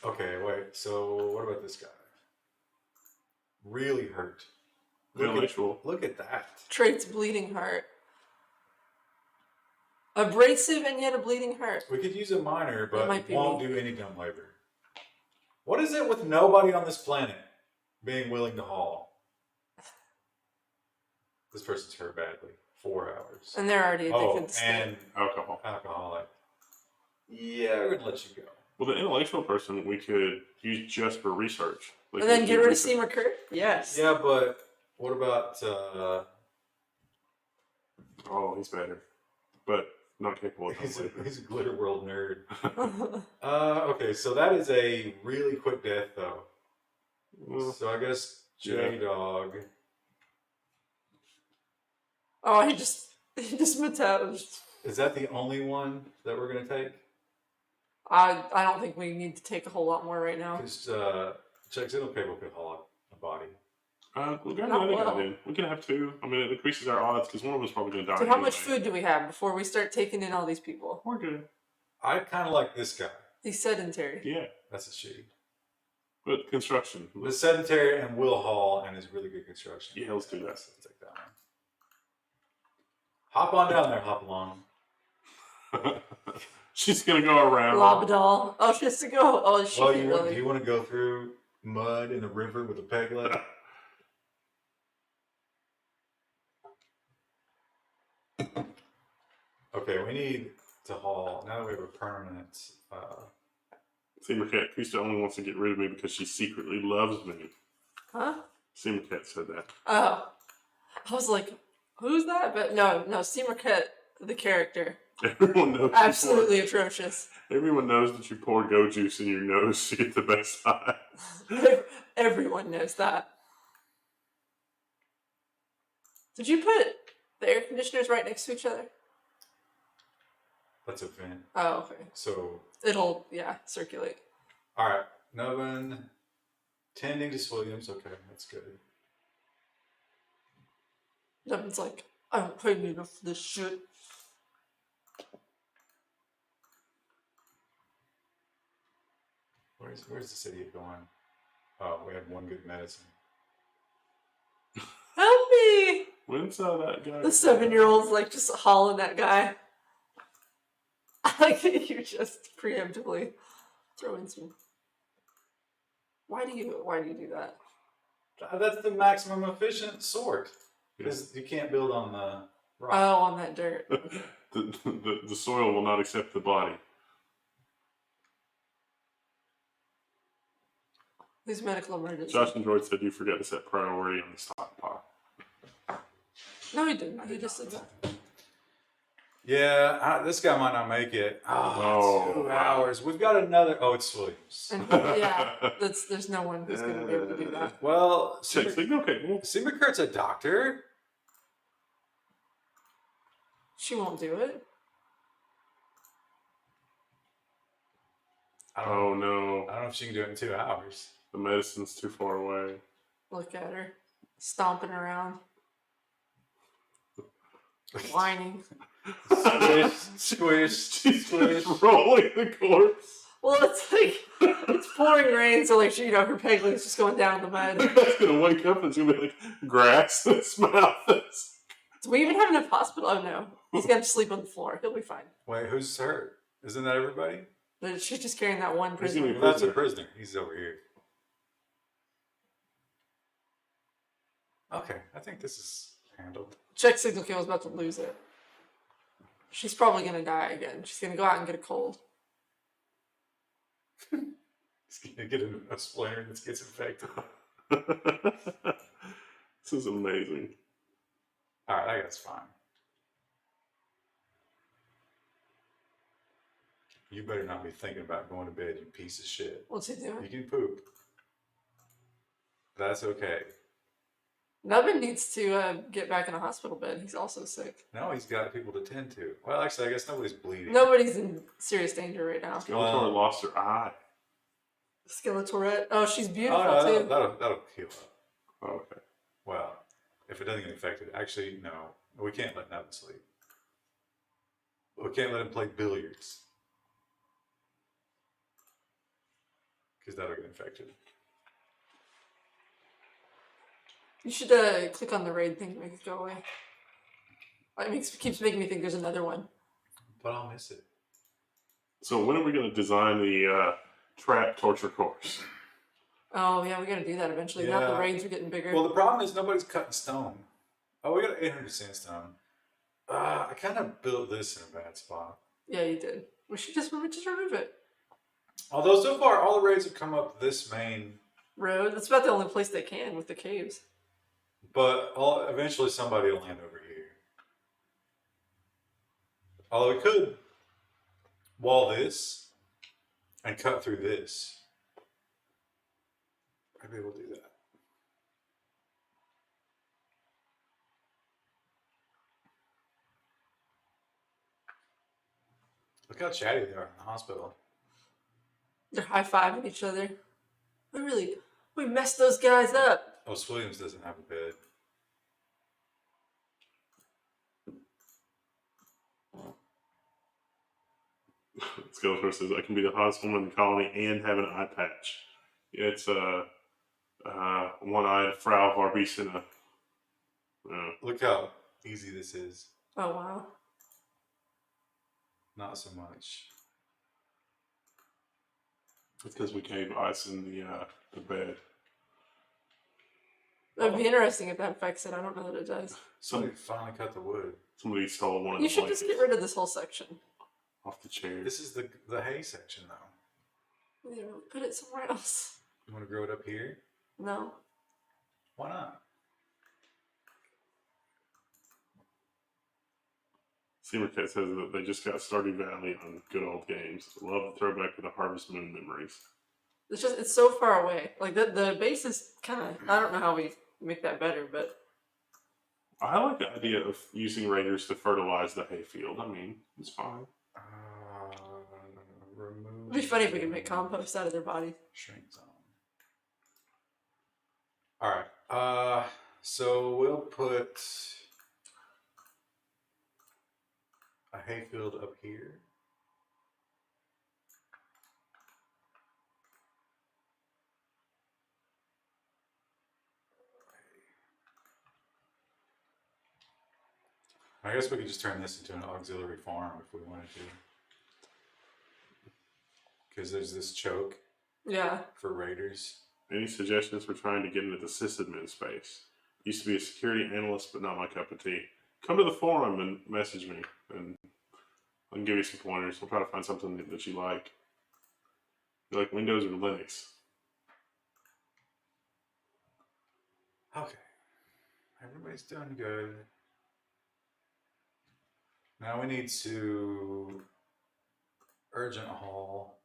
Okay, wait. So, what about this guy? Really hurt. Intellectual. Look at that. Trait's bleeding heart. Abrasive and yet a bleeding heart. We could use a minor, but might be won't me. do any gun labor. What is it with nobody on this planet being willing to haul? This person's hurt badly. 4 hours. And they're already addicted Oh, to steak. and Alcohol. alcoholic. Yeah, we're gonna let you go. Well, the intellectual person we could use just for research. Like, And then we get do rid of research. C. McCurt? Yes. Yeah, but what about Oh, he's better, but not capable of he's labor. a glitter world nerd. Okay, so that is a really quick death though. Well, So I guess J-Dog. Oh, he just Just Mattel. Is that the only one that we're gonna take? I don't think we need to take a whole lot more right now. Because Jacksonville Cable could haul a body. We got Not another guy well. then. We can have two. I mean, it increases our odds because one of us probably going to die. Dude, how anyway. much food do we have before we start taking in all these people? We're good. I kind of like this guy. He's sedentary. Yeah. That's a she. But construction. The sedentary and will haul and is really good construction. Yeah, let's do that. Let's take that one. Hop on down there, hop along. She's going to go around. Labadal. Oh, she has to go. Oh, she Well, can't do really. you want to go through mud in the river with a peg leg? Okay, we need to haul. Now that we have a permanent. Seymour Cat Krista only wants to get rid of me because she secretly loves me. Huh? Seymour Cat said that. Oh. I was like, who's that? But no, Seymour Cat, the character. Everyone knows. Absolutely atrocious. Everyone knows that you pour go juice in your nose to get the best side. Everyone knows that. Did you put the air conditioners right next to each other? That's a vent. Oh, okay. So, It'll, circulate. all right. Nubbin tending to Williams. Okay, that's good. Devin's like, I don't pay me enough for this shit. Where's this idiot going? Oh, we have one good medicine. Help me! When's that guy? The 7-year-old's like just hauling that guy. I like that you just preemptively throw in some. Why do you do that? That's the maximum efficient sort. Because you can't build on the rock. Oh, on that dirt. the soil will not accept the body. These medical emergencies. Josh and George said you forgot to set priority on the stockpile. No, he didn't. He just said that. Yeah, this guy might not make it. Oh, 2 wow. hours. We've got another. Oh, it's Williams. And there's no one who's going to be able to do that. Well, Check signal cable. Seymour Kurt's a doctor. She won't do it. Oh no. I don't know if she can do it in 2 hours. The medicine's too far away. Look at her. Stomping around. Whining. Squish, squish, She's squish. rolling the corpse. Well, it's like, it's pouring rain, so like, her peg leg's just going down the mud. It's gonna wake up and it's gonna be like grass in its mouth. Do we even have enough hospital? Oh no. He's got to sleep on the floor. He'll be fine. Wait, who's hurt? Isn't that everybody? But she's just carrying that one He's prisoner. gonna Well, that's a prisoner. He's over here. Okay, I think this is handled. Check signal kill is about to lose it. She's probably going to die again. She's going to go out and get a cold. He's gonna get a splinter that gets infected. This is amazing. All right, I guess fine. You better not be thinking about going to bed, you piece of shit. What's he doing? You can poop. That's okay. Nubbin needs to get back in a hospital bed. He's also sick. No, he's got people to tend to. Well, actually, I guess nobody's bleeding. Nobody's in serious danger right now. Skeletor lost her eye. Skeletorette. Oh, she's beautiful Oh, no, too. that'll heal up. Oh, okay. Well, if it doesn't get infected, actually, no. We can't let Nubbin sleep. We can't let him play billiards. Because that'll get infected. You should click on the raid thing to make it go away. It keeps making me think there's another one. But I'll miss it. So when are we going to design the trap torture course? Oh yeah, we got to do that eventually. Now the Yeah. raids are getting bigger. Well, the problem is nobody's cutting stone. Oh, we got 800 sandstone. I kind of built this in a bad spot. Yeah, you did. We should just remove it. Although so far all the raids have come up this main, Road. That's about the only place they can with the caves. but eventually somebody will land over here. Although we could wall this and cut through this. Maybe we'll do that. Look how chatty they are in the hospital. They're high-fiving each other. We messed those guys up. Oh, Williams doesn't have a bed. Skeletor says, I can be the hottest woman in the colony and have an eye patch. It's one-eyed Frau Varbisina. Look how easy this is. Oh, wow. Not so much. It's because we gave ice in the bed. It'd be interesting if that affects it. I don't know that it does. Somebody finally cut the wood. Somebody stole one of You the should blankets just get rid of this whole section. off the chair. This is the hay section, though. You know, put it somewhere else. You want to grow it up here? No. Why not? Seamercat says that they just got Stardew Valley on good old games. Love the throwback to the Harvest Moon memories. It's so far away. Like the base is kind of. I don't know how we make that better, but I like the idea of using raiders to fertilize the hayfield. I mean, it's fine. Remove. it'd be funny if we could make compost out of their body. Shrink zone. All right. So we'll put a hayfield up here. I guess we could just turn this into an auxiliary farm if we wanted to. Because there's this choke Yeah. for raiders. Any suggestions for trying to get into the sysadmin space? Used to be a security analyst, but not my cup of tea. Come to the forum and message me, and I can give you some pointers. I'll try to find something that you like. You like Windows or Linux? Okay. Everybody's doing good. Now we need to urgent haul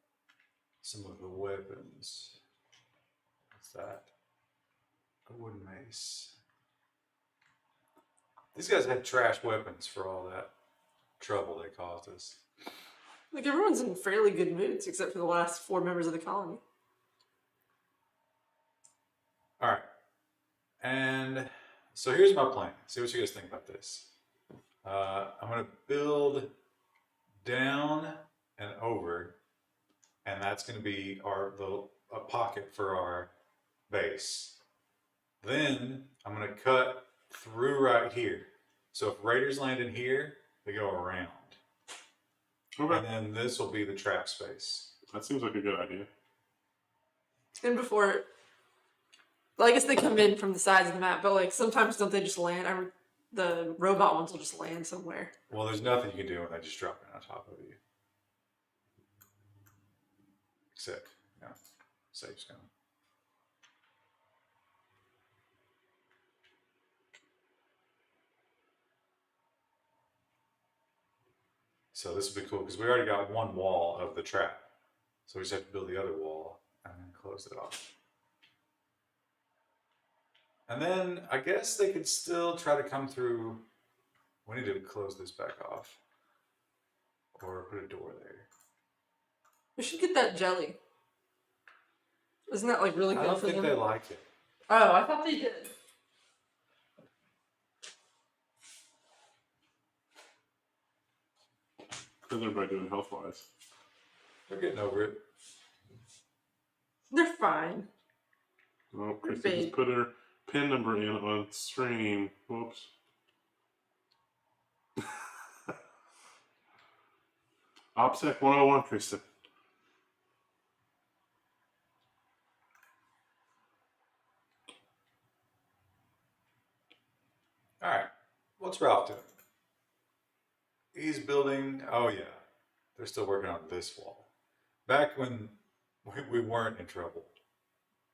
some of the weapons. What's that? A wooden mace. These guys had trash weapons for all that trouble they caused us. Like everyone's in fairly good moods except for the last 4 members of the colony. All right. And so here's my plan. See what you guys think about this. I'm going to build down and over, and that's going to be a pocket for our base. Then I'm going to cut through right here. So if raiders land in here, they go around. Okay. And then this will be the trap space. That seems like a good idea. And before, well, I guess they come in from the sides of the map, but like sometimes don't they just land? The robot ones will just land somewhere. Well, there's nothing you can do when they just drop it on top of you. Except, safe zone. So this would be cool because we already got one wall of the trap. So we just have to build the other wall and then close it off. And then I guess they could still try to come through. We need to close this back off. Or put a door there. We should get that jelly. Isn't that like really good I don't for think them? they like it. Oh, I thought they did. How's everybody doing health-wise? They're getting over it. They're fine. Well, Kristen big. just put her PIN number in on stream. Whoops. OPSEC 101, Kristen. All right. What's Ralph doing? He's building. Oh, yeah. They're still working on this wall. Back when we weren't in trouble,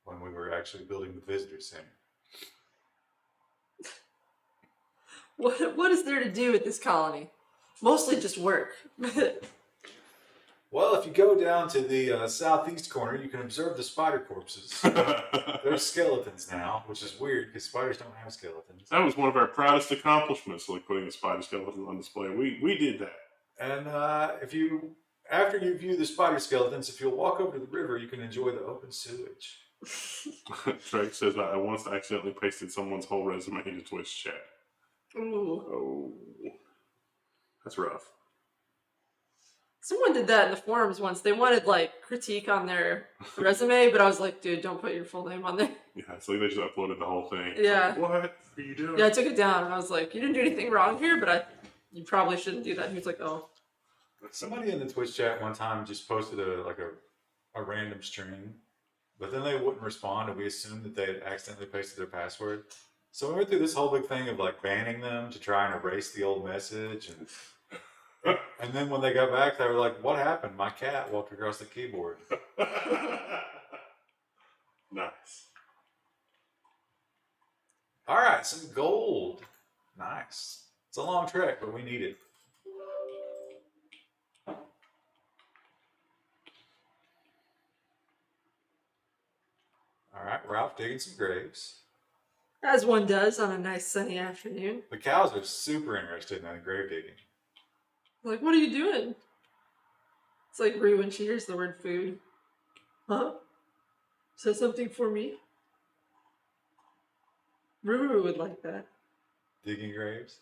when we were actually building the visitor center. What is there to do at this colony? Mostly just work. Well, if you go down to the southeast corner, you can observe the spider corpses. They're skeletons now, which is weird because spiders don't have skeletons. That was one of our proudest accomplishments, like putting the spider skeleton on display. We did that. And if you After you view the spider skeletons, if you'll walk over to the river, you can enjoy the open sewage. Drake says I once accidentally pasted someone's whole resume into Twitch chat. Ooh. Oh, that's rough. Someone did that in the forums once. They wanted like critique on their resume, but I was like, dude, don't put your full name on there. Yeah, it's like they just uploaded the whole thing. Yeah. Like, what are you doing? Yeah, I took it down and I was like, you didn't do anything wrong here, but you probably shouldn't do that. And he was like, oh. Somebody in the Twitch chat one time just posted a random stream, but then they wouldn't respond, and we assumed that they had accidentally pasted their password. So we went through this whole big thing of like banning them to try and erase the old message, and then when they got back, they were like, "What happened? My cat walked across the keyboard." Nice. All right, some gold. Nice. It's a long trek, but we need it. All right, we're out digging some graves. As one does on a nice sunny afternoon. The cows are super interested in that grave digging. Like, what are you doing? It's like Rue when she hears the word food. Huh? Say something for me? Ruru would like that. Digging graves?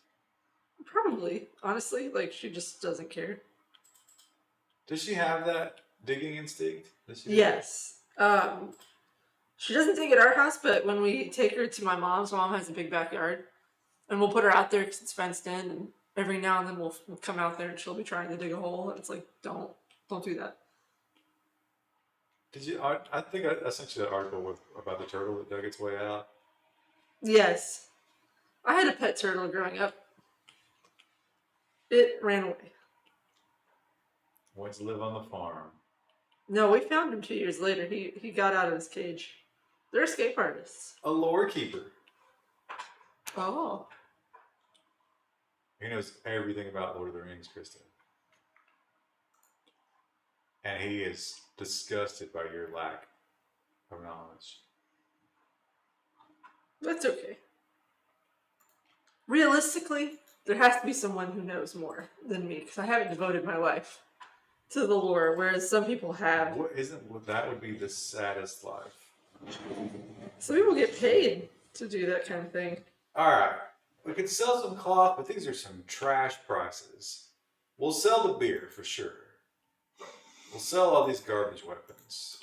Probably. Honestly, like, she just doesn't care. Does she have that digging instinct? Does she Yes. She doesn't dig at our house, but when we take her to my mom's has a big backyard. And we'll put her out there because it's fenced in. And every now and then we'll come out there and she'll be trying to dig a hole. And it's like, don't do that. Did you? I think I sent you that article about the turtle that dug its way out. Yes. I had a pet turtle growing up. It ran away. Went to live on the farm. No, we found him 2 years later. He got out of his cage. They're escape artists. A lore keeper. Oh. He knows everything about Lord of the Rings, Krista. And he is disgusted by your lack of knowledge. That's okay. Realistically, there has to be someone who knows more than me because I haven't devoted my life to the lore, whereas some people have. That would be the saddest life. Some people get paid to do that kind of thing. All right. We could sell some cloth, but these are some trash prices. We'll sell the beer for sure. We'll sell all these garbage weapons.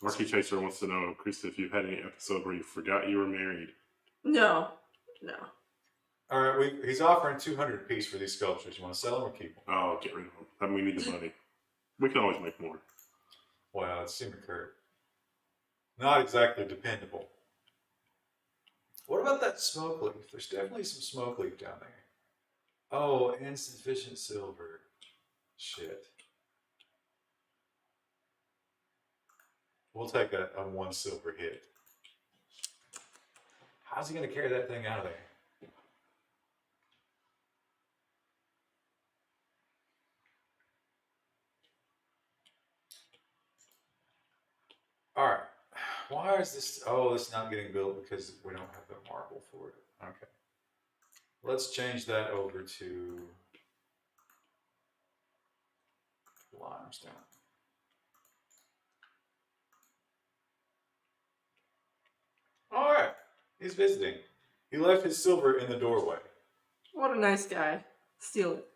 Marky Chaser wants to know, Krista, if you've had any episode where you forgot you were married. No. All right, he's offering 200 apiece for these sculptures. You want to sell them or keep them? Oh, get rid of them. I mean, we need the money. We can always make more. Wow, it seemed to Kurt. Not exactly dependable. What about that smoke leaf? There's definitely some smoke leaf down there. Oh, insufficient silver. Shit. We'll take a 1 silver hit. How's he going to carry that thing out of there? All right. Why is this? Oh, it's not getting built because we don't have the marble for it. Okay. Let's change that over to limestone. All right. He's visiting. He left his silver in the doorway. What a nice guy. Steal it.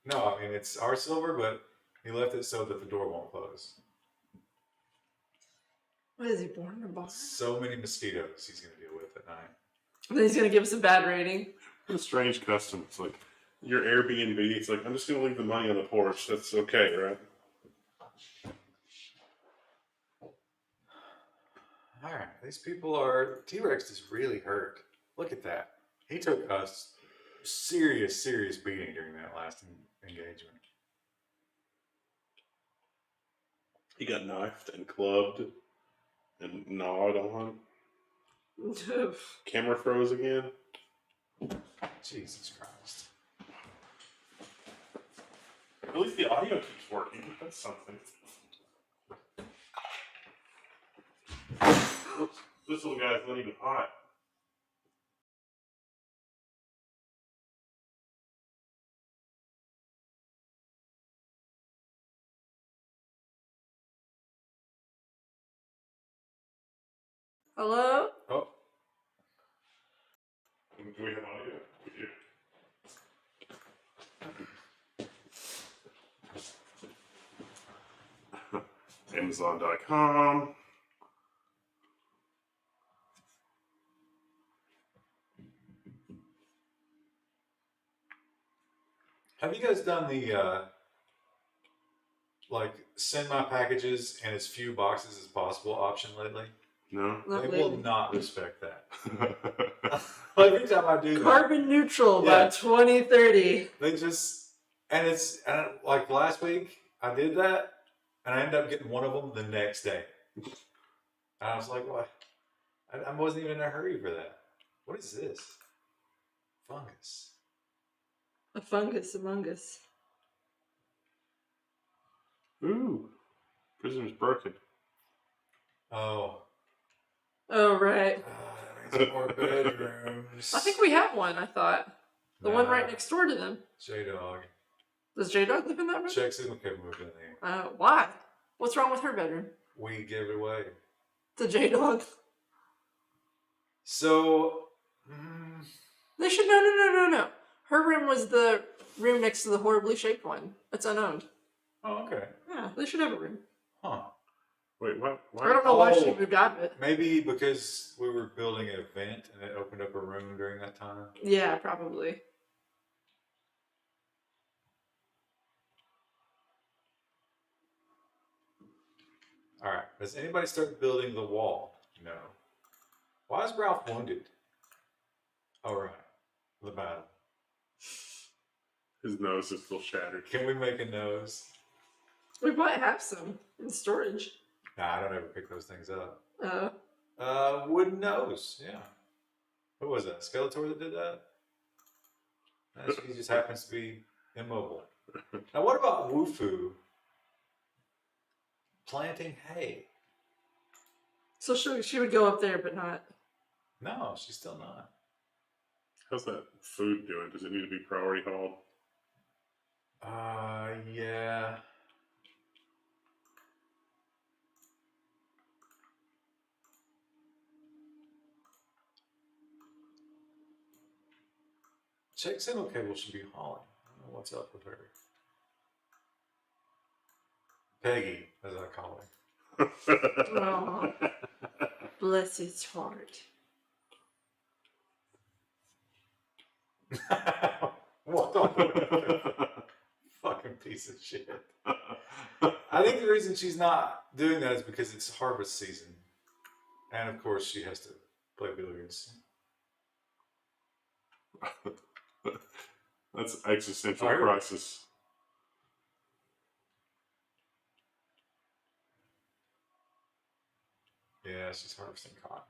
No, I mean, it's our silver, but he left it so that the door won't close. What is he, born in a barn? So many mosquitoes he's going to deal with at night. And then he's going to give us a bad rating. What a strange custom. It's like your Airbnb. It's like, I'm just going to leave the money on the porch. That's okay, right? All right. These people are... T-Rex is really hurt. Look at that. He took a serious beating during that last engagement. He got knifed and clubbed and gnawed on. Camera froze again. Jesus Christ. At least the audio keeps working. That's something. This little guy's not even hot. Hello? Oh, Do we have audio? We do. Amazon.com. have you guys done the like send my packages in as few boxes as possible option lately? No. Not They lately. will not respect that. Every time I do that, Carbon neutral by Yeah. 2030. they just and like last week I did that and I ended up getting one of them the next day. And I was like, what? I wasn't even in a hurry for that. What is this? Fungus. A fungus among us. Ooh. Prisoner's broken. Oh. Oh, right. That means more bedrooms. I think we have one, I thought. The one right Nah. next door to them. J-Dog. Does J-Dog live in that room? Check signal cable moved in there. Why? What's wrong with her bedroom? We gave it away. To J-Dog? So, They should, no. Her room was the room next to the horribly shaped one. It's unowned. oh, okay. Yeah, they should have a room. Huh. Wait, what? I don't know why she Oh. moved out of it. Maybe because we were building an event and it opened up a room during that time. Yeah, probably. All right. Has anybody started building the wall? No. Why is Ralph wounded? All right. The battle. His nose is still shattered. Can we make a nose? We might have some in storage. Nah, I don't ever pick those things up. Uh, Wooden nose. Yeah. Who was that? Skeletor that did that? He just happens to be immobile. Now, what about Wufu planting hay? so she would go up there, but not. No, she's still not. How's that food doing? Does it need to be priority hauled? Yeah. Check signal cable should be hauling. I don't know what's up with her. Peggy, as I call her. Oh, bless his heart. What the fucking piece of shit. I think the reason she's not doing that is because it's harvest season. And of course, she has to play billiards. That's existential All right. crisis. Yeah, she's harvesting cotton.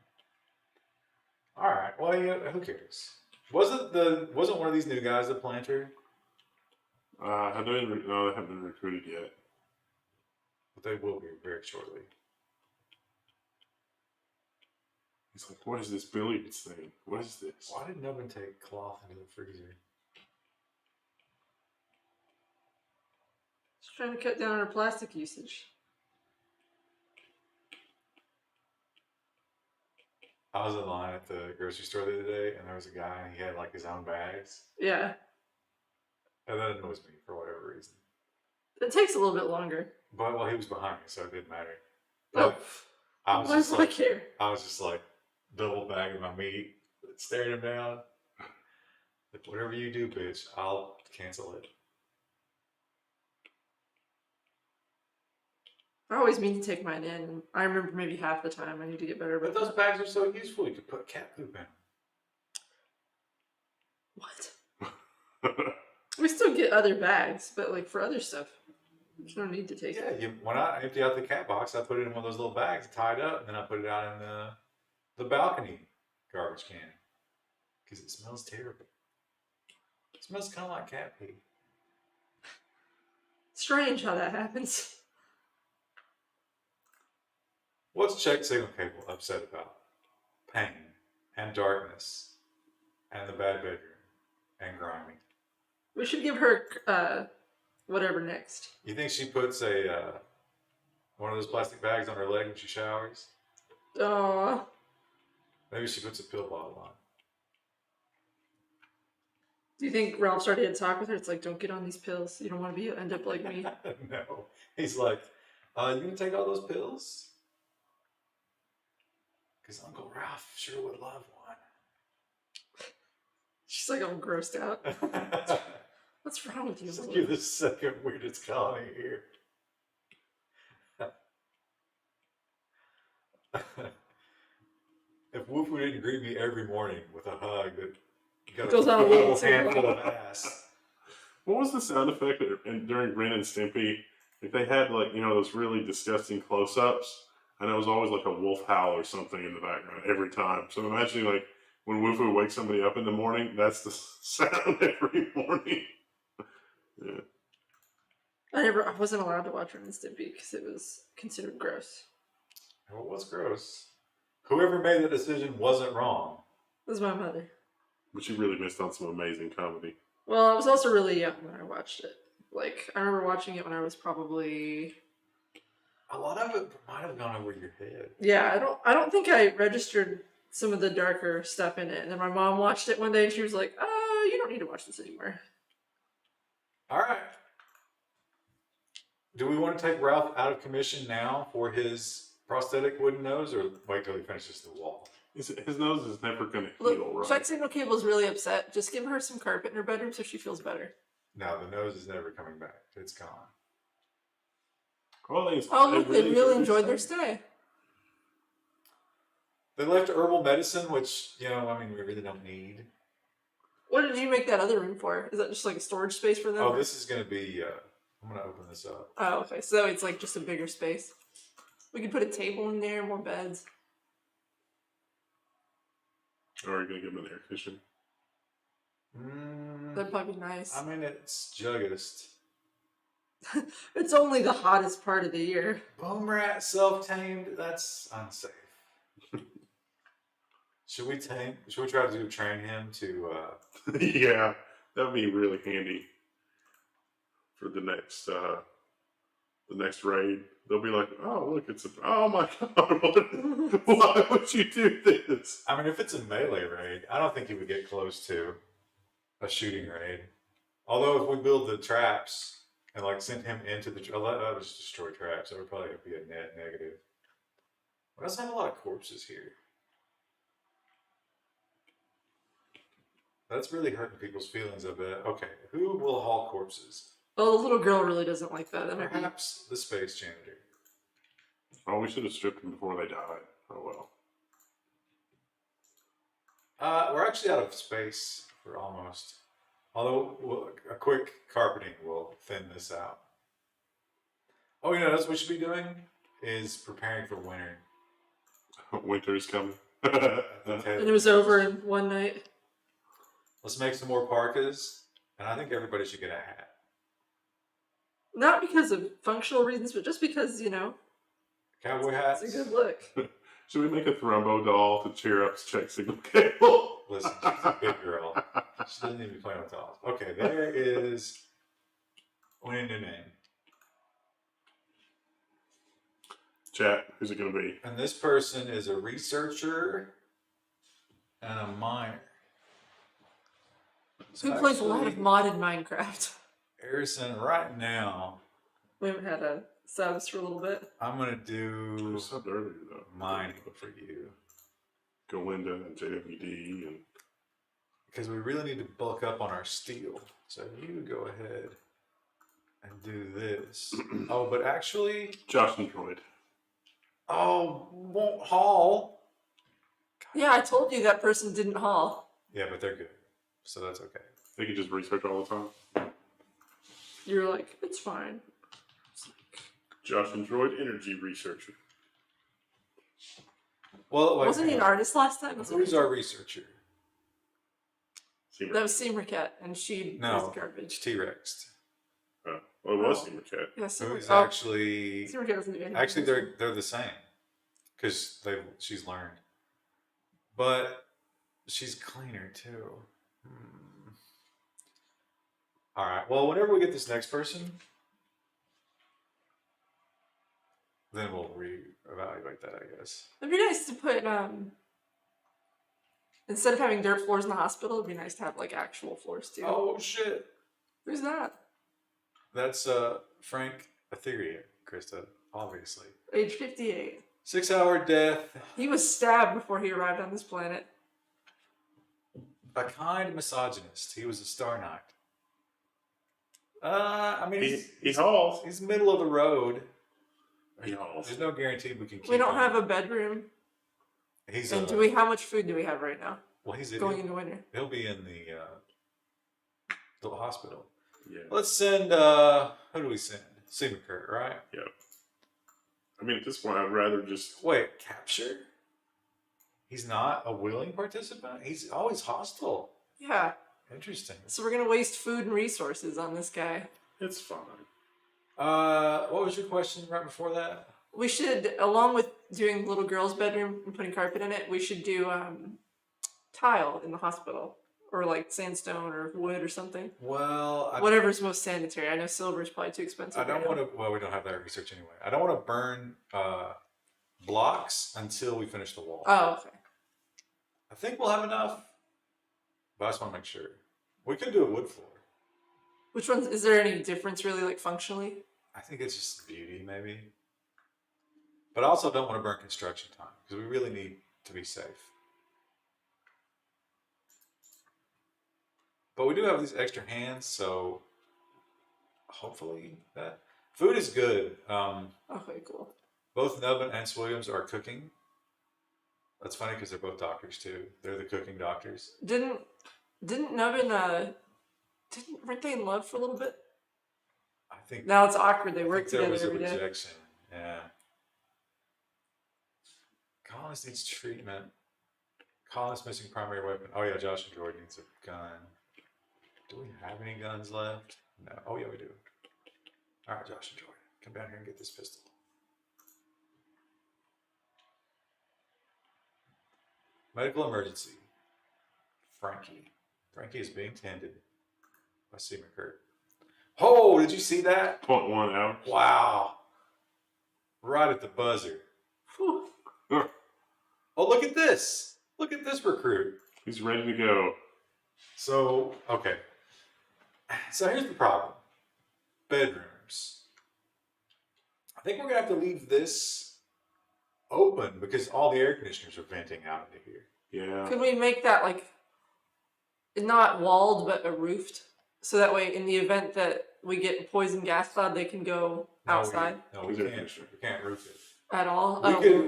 All right. Well, who cares? Wasn't one of these new guys a planter? Have they been no, they haven't been recruited yet. But they will be very shortly. He's like, what is this billiards thing? What is this? Why did Nubbin take cloth into the freezer? She's trying to cut down on her plastic usage. I was in line at the grocery store the other day, and there was a guy, and he had like his own bags, Yeah, and that annoys me for whatever reason. it takes a little bit longer. But well, he was behind me, so it didn't matter. Oh, But I was why just would like, I care? I was just like double bagging my meat, staring him down. Like, whatever you do, bitch, I'll cancel it. I always mean to take mine in, and I remember maybe half the time. I need to get better But about those that. bags are so useful. You could put cat poop in them. What? We still get other bags, but like for other stuff, there's no need to take it. Yeah, when I empty out the cat box, I put it in one of those little bags, tied up, and then I put it out in the balcony garbage can because it smells terrible. It smells kind of like cat pee. Strange how that happens. What's check signal cable upset about? Pain and darkness and the bad bedroom and grimy. We should give her whatever next. You think she puts a one of those plastic bags on her leg when she showers? Oh, Maybe she puts a pill bottle on. Do you think Ralph's already had a talk with her? It's like, don't get on these pills. You don't want to end up like me. No. He's like, you gonna take all those pills? Because Uncle Ralph sure would love She's like all grossed out. one. What's wrong with you? It's like you're the second weirdest colony here. If Wufu didn't greet me every morning with a hug that got Goes a on a full little handful of ass. What was the sound effect during Ren and Stimpy? If they had like those really disgusting close-ups, and it was always like a wolf howl or something in the background every time. So imagine like when Wufu wakes somebody up in the morning, that's the sound every morning. Yeah. I wasn't allowed to watch Ren and Stimpy because it was considered gross. Well, it was gross. Whoever made the decision wasn't wrong. It was my mother. But you really missed on some amazing comedy. Well, I was also really young when I watched it. Like, I remember watching it when I was probably... A lot of it might have gone over your head. Yeah, I don't think I registered some of the darker stuff in it. And then my mom watched it one day and she was like, you don't need to watch this anymore. All right. Do we want to take Ralph out of commission now for his prosthetic wooden nose, or wait till he finishes the wall? His nose is never going to Look, heal, right? Check Signal Cable's really upset. Just give her some carpet in her bedroom so she feels better. No, the nose is never coming back. It's gone. Well, Look, they really enjoyed their stay. They left herbal medicine, which, we really don't need. What did you make that other room for? Is that just like a storage space for them? Oh, this is going to be, I'm going to open this up. Oh, okay. So it's like just a bigger space. We could put a table in there, more beds. Or are you going to give him an air conditioner? That'd probably be nice. I mean, it's Juggist. It's only the hottest part of the year. Boom rat, self-tamed, that's unsafe. Should we try to train him to, Yeah, that would be really handy for the next raid. They'll be like, oh, look, oh my god, why would you do this? I mean, if it's a melee raid, I don't think he would get close to a shooting raid. Although if we build the traps and send him into the, I'll just destroy traps, that would probably be a net negative. We also have a lot of corpses here. That's really hurting people's feelings, I bet. Okay, who will haul corpses? Well, the little girl really doesn't like that. That might be... Perhaps the space janitor. Oh, we should have stripped them before they died. Oh We're well. actually out of space for almost. Although a quick carpeting will thin this out. Oh, that's what we should be doing? Is preparing for winter. Winter's coming. And it was over in one night. Let's make some more parkas, and I think everybody should get a hat. Not because of functional reasons, but just because, Cowboy hats. it's a good look. Should we make a Thrumbo doll to cheer up Check Signal Cable? Listen, she's a big girl. She doesn't even play with dolls. Okay, there is winning the name. Chat, who's it going to be? And this person is a researcher and a miner. Who plays a lot of modded Minecraft? Harrison, right now, We haven't had a subs for a little bit. I'm going to do I subbed earlier, though. mining for you. Galinda and JWD and... Because we really need to bulk up on our steel. So you go ahead and do this. Oh, but actually... Josh and Droid. Oh, won't haul. Yeah, I told you that person didn't haul. Yeah, but they're good. So that's okay. They can just research all the time. You were like, it's fine. Josh and Droid, energy researcher. Well, wait, Wasn't he an artist last time? Who's our researcher? That was Seymour Cat, and she was garbage. It's T-Rexed. Well, it was Seymour Cat. Yeah, Seymour Who's Cat. actually... Seymour Cat doesn't do anything. Actually, they're the same. Because she's learned. But she's cleaner, too. Alright, well, whenever we get this next person, then we'll reevaluate that, I guess. It'd be nice to put Instead of having dirt floors in the hospital, it'd be nice to have like actual floors too. Oh shit! Who's that? That's Frank Etheria, Krista. Obviously, Age 58. 6-hour death. He was stabbed before he arrived on this planet. A kind misogynist. He was a Star Knight. I mean, He hauls. he's middle of the road. He hauls. There's no guarantee we can keep We don't him. have a bedroom. He's And how much food do we have right now? well, he's Going into winter. He'll be in the hospital. Yeah. Let's send who do we send? Seamakurt, right? Yep. I mean, at this point, I'd rather just. Wait, capture? He's not a willing participant? He's always hostile. Yeah. Interesting. So we're gonna waste food and resources on this guy. It's fine. What was your question right before that? We should, along with doing the little girl's bedroom and putting carpet in it, we should do tile in the hospital. Or like sandstone or wood or something. Well, Whatever's most sanitary. I know silver is probably too expensive. I don't want to. Well, we don't have that research anyway. I don't want to burn blocks until we finish the wall. Oh, okay. I think we'll have enough, but I just want to make sure. We could do a wood floor. Which ones? Is there any difference really, like functionally? I think it's just beauty, maybe. But I also don't want to burn construction time because we really need to be safe. But we do have these extra hands, so hopefully that food is good. Okay, cool. Both Nubbin and Williams are cooking. That's funny because they're both doctors too. They're the cooking doctors. Didn't Nubbin weren't they in love for a little bit? I think Now it's awkward. They I work think there together was a every day. rejection. Yeah. Collis needs treatment. Collis missing primary weapon. Oh yeah, Josh and Jordan needs a gun. Do we have any guns left? No. Oh yeah, we do. All right, Josh and Jordan, come down here and get this pistol. Medical emergency. Frankie. Frankie is being tended by Seamakurt. Oh, did you see that? 0.1 hours. Wow. Right at the buzzer. Whew. Oh, look at this. Look at this recruit. He's ready to go. So, okay. So here's the problem. Bedrooms. I think we're going to have to leave this open because all the air conditioners are venting out into here. Yeah. Could we make that like not walled but a roofed, so that way in the event that we get a poison gas cloud, they can go outside We can't roof it. at all?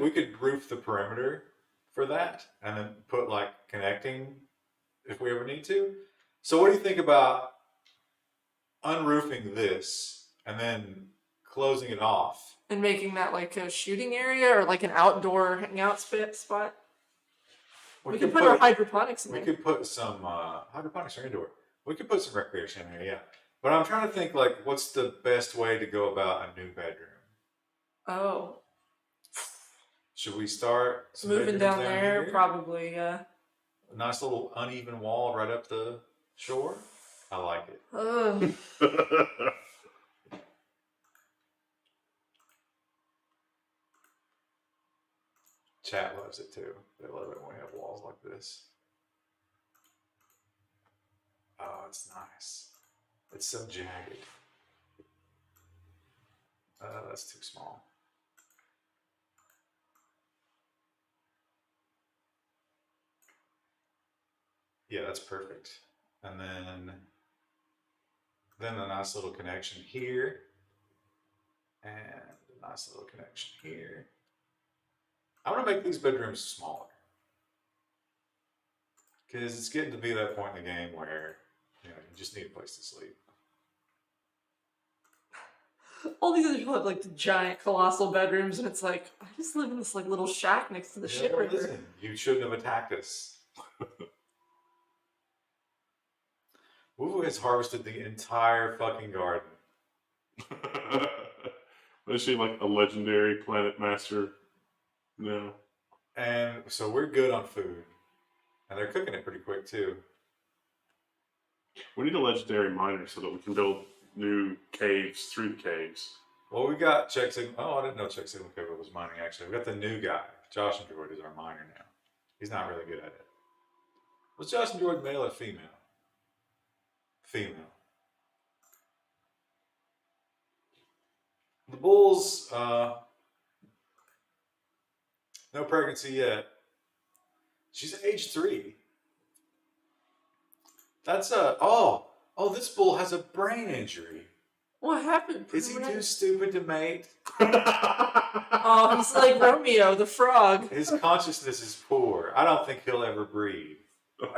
We could roof the perimeter for that and then put like connecting if we ever need to. So what do you think about unroofing this and then closing it off? And making that like a shooting area or like an outdoor hangout spot. We could put our hydroponics in We there. could put some hydroponics are indoor. We could put some recreation in there, yeah. But I'm trying to think like what's the best way to go about a new bedroom? Oh, Should we start some moving bedrooms down there, here? probably. A nice little uneven wall right up the shore. I like it. Ugh. Chat loves it too. They love it when we have walls like this. Oh, it's nice. It's so jagged. That's too small. Yeah, that's perfect. And then a nice little connection here. And a nice little connection here. I want to make these bedrooms smaller. Because it's getting to be that point in the game where, you just need a place to sleep. All these other people have like the giant, colossal bedrooms, and it's like I just live in this like little shack next to the shit river. Listen, you shouldn't have attacked us. Woo has harvested the entire fucking garden. Is she like a legendary planet master? No. And so we're good on food. And they're cooking it pretty quick too. We need a legendary miner so that we can build new caves through the caves. Well, we got Check Signal. Oh, I didn't know Check Signal Cable was mining actually. We got the new guy. Josh and Jordan is our miner now. He's not really good at it. Was Joshua Jordan male or female? Female. The Bulls, no pregnancy yet. She's age 3. That's this bull has a brain injury. What happened? Is he too stupid to mate? Oh, he's like Romeo the frog. His consciousness is poor. I don't think he'll ever breathe.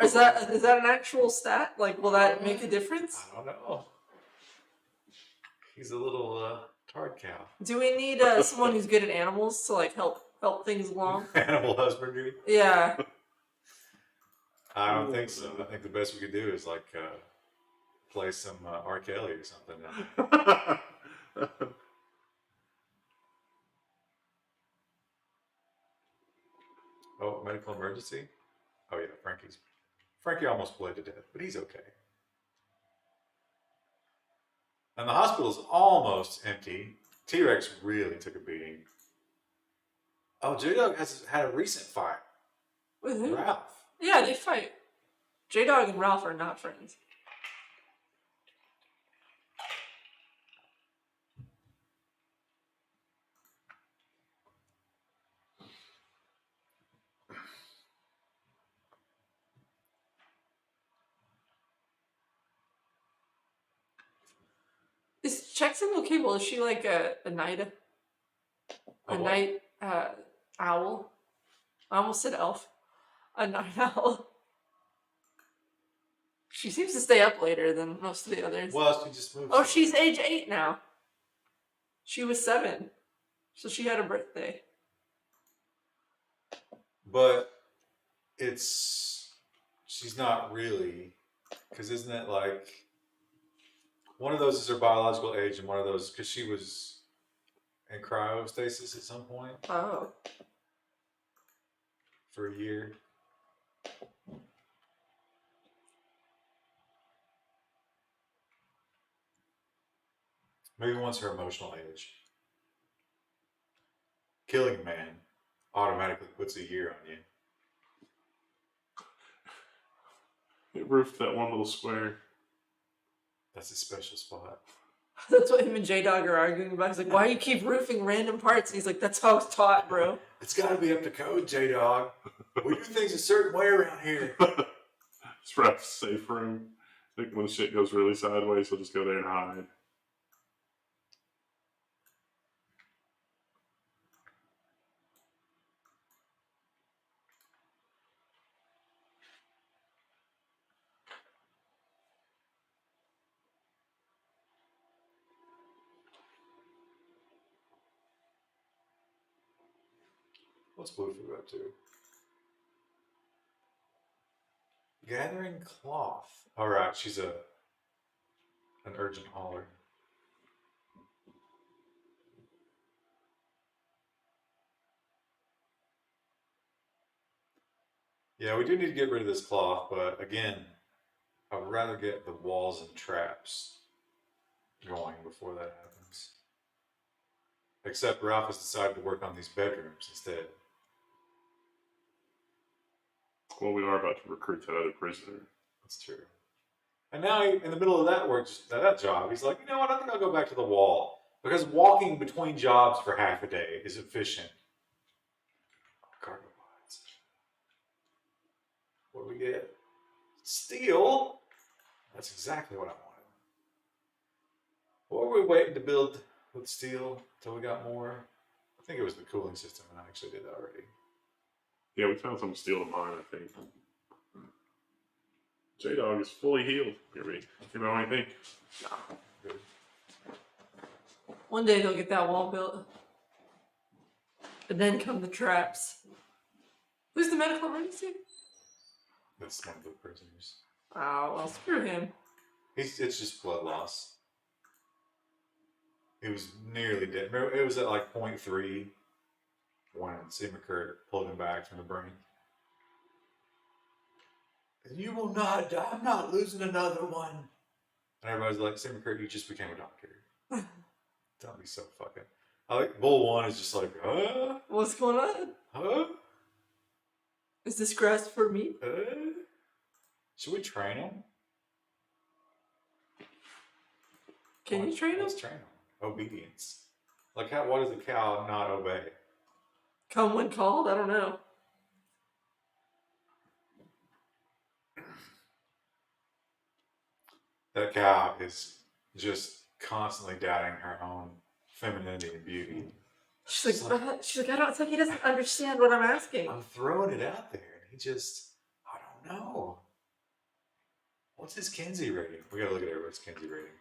Is that an actual stat? Like, will that make a difference? I don't know. He's a little tard cow. Do we need someone who's good at animals to like help things along? Animal husbandry? Yeah. I don't think so. I think the best we could do is like play some R. Kelly or something. Oh, medical emergency? Oh yeah, Frankie almost bled to death, but he's okay. And the hospital's almost empty. T-Rex really took a beating. Oh, J-Dog has had a recent fight. With who? Ralph. Yeah, they fight. J-Dog and Ralph are not friends. Is Jackson okay? Well, is she like a night owl? I almost said elf. A night owl. She seems to stay up later than most of the others. Well, she just moved. Oh, she's age 8 now. She was 7. So she had a birthday. But she's not really, because isn't it like, one of those is her biological age and one of those, because she was in cryostasis at some point Oh. for a year. Maybe once her emotional age. Killing a man automatically puts a year on you. It roofed that one little square. That's a special spot. That's what him and J-Dog are arguing about. He's like, why do you keep roofing random parts? And he's like, that's how I was taught, bro. It's got to be up to code, J-Dog. We do things a certain way around here. It's Ralph's safe room. Like when shit goes really sideways, he'll just go there and hide. What's Bluefoot up to? Gathering cloth. All right, she's an urgent hauler. Yeah, we do need to get rid of this cloth, but again, I would rather get the walls and traps going before that happens. Except Ralph has decided to work on these bedrooms instead. Well, we are about to recruit that other prisoner. That's true. And now, in the middle of that job, he's like, you know what? I think I'll go back to the wall because walking between jobs for half a day is efficient. Cargo pods. What do we get? Steel. That's exactly what I wanted. What were we waiting to build with steel until we got more? I think it was the cooling system, and I actually did that already. Yeah, we found some steel to mine, I think. J-Dog is fully healed. You know anything? No. Good. One day they'll get that wall built. And then come the traps. Who's the medical emergency? That's one of the prisoners. Oh, well, screw him. It's just blood loss. He was nearly dead. Remember, it was at like 0.3 when Seymour pulled him back from the brain. You will not die. I'm not losing another one. And everybody's like, Seymour, you just became a doctor. Don't be so fucking. I like Bull 1 is just like, huh? What's going on? Huh? Is this grass for me? Should we train him? Can you train him? Let's train him. Obedience. Like how? What does a cow not obey? Come when called? I don't know. That cow is just constantly doubting her own femininity and beauty. She's like, I don't think he doesn't understand what I'm asking. I'm throwing it out there, and he just, I don't know. What's his Kinsey rating? We gotta look at everybody's Kinsey rating.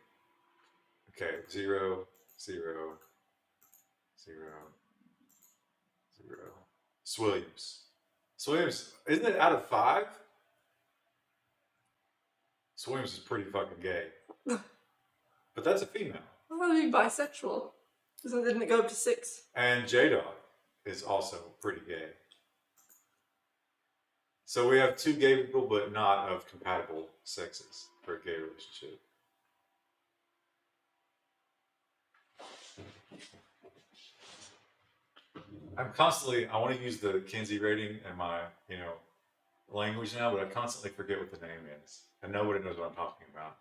Okay, 0, 0, 0, 0. Swilliams. Swilliams, isn't it out of 5? Swilliams is pretty fucking gay. But that's a female. I want to be bisexual. Didn't it go up to 6? And J-Dog is also pretty gay. So we have 2 gay people, but not of compatible sexes for a gay relationship. I want to use the Kinsey rating in my, language now, but I constantly forget what the name is. And nobody knows what I'm talking about.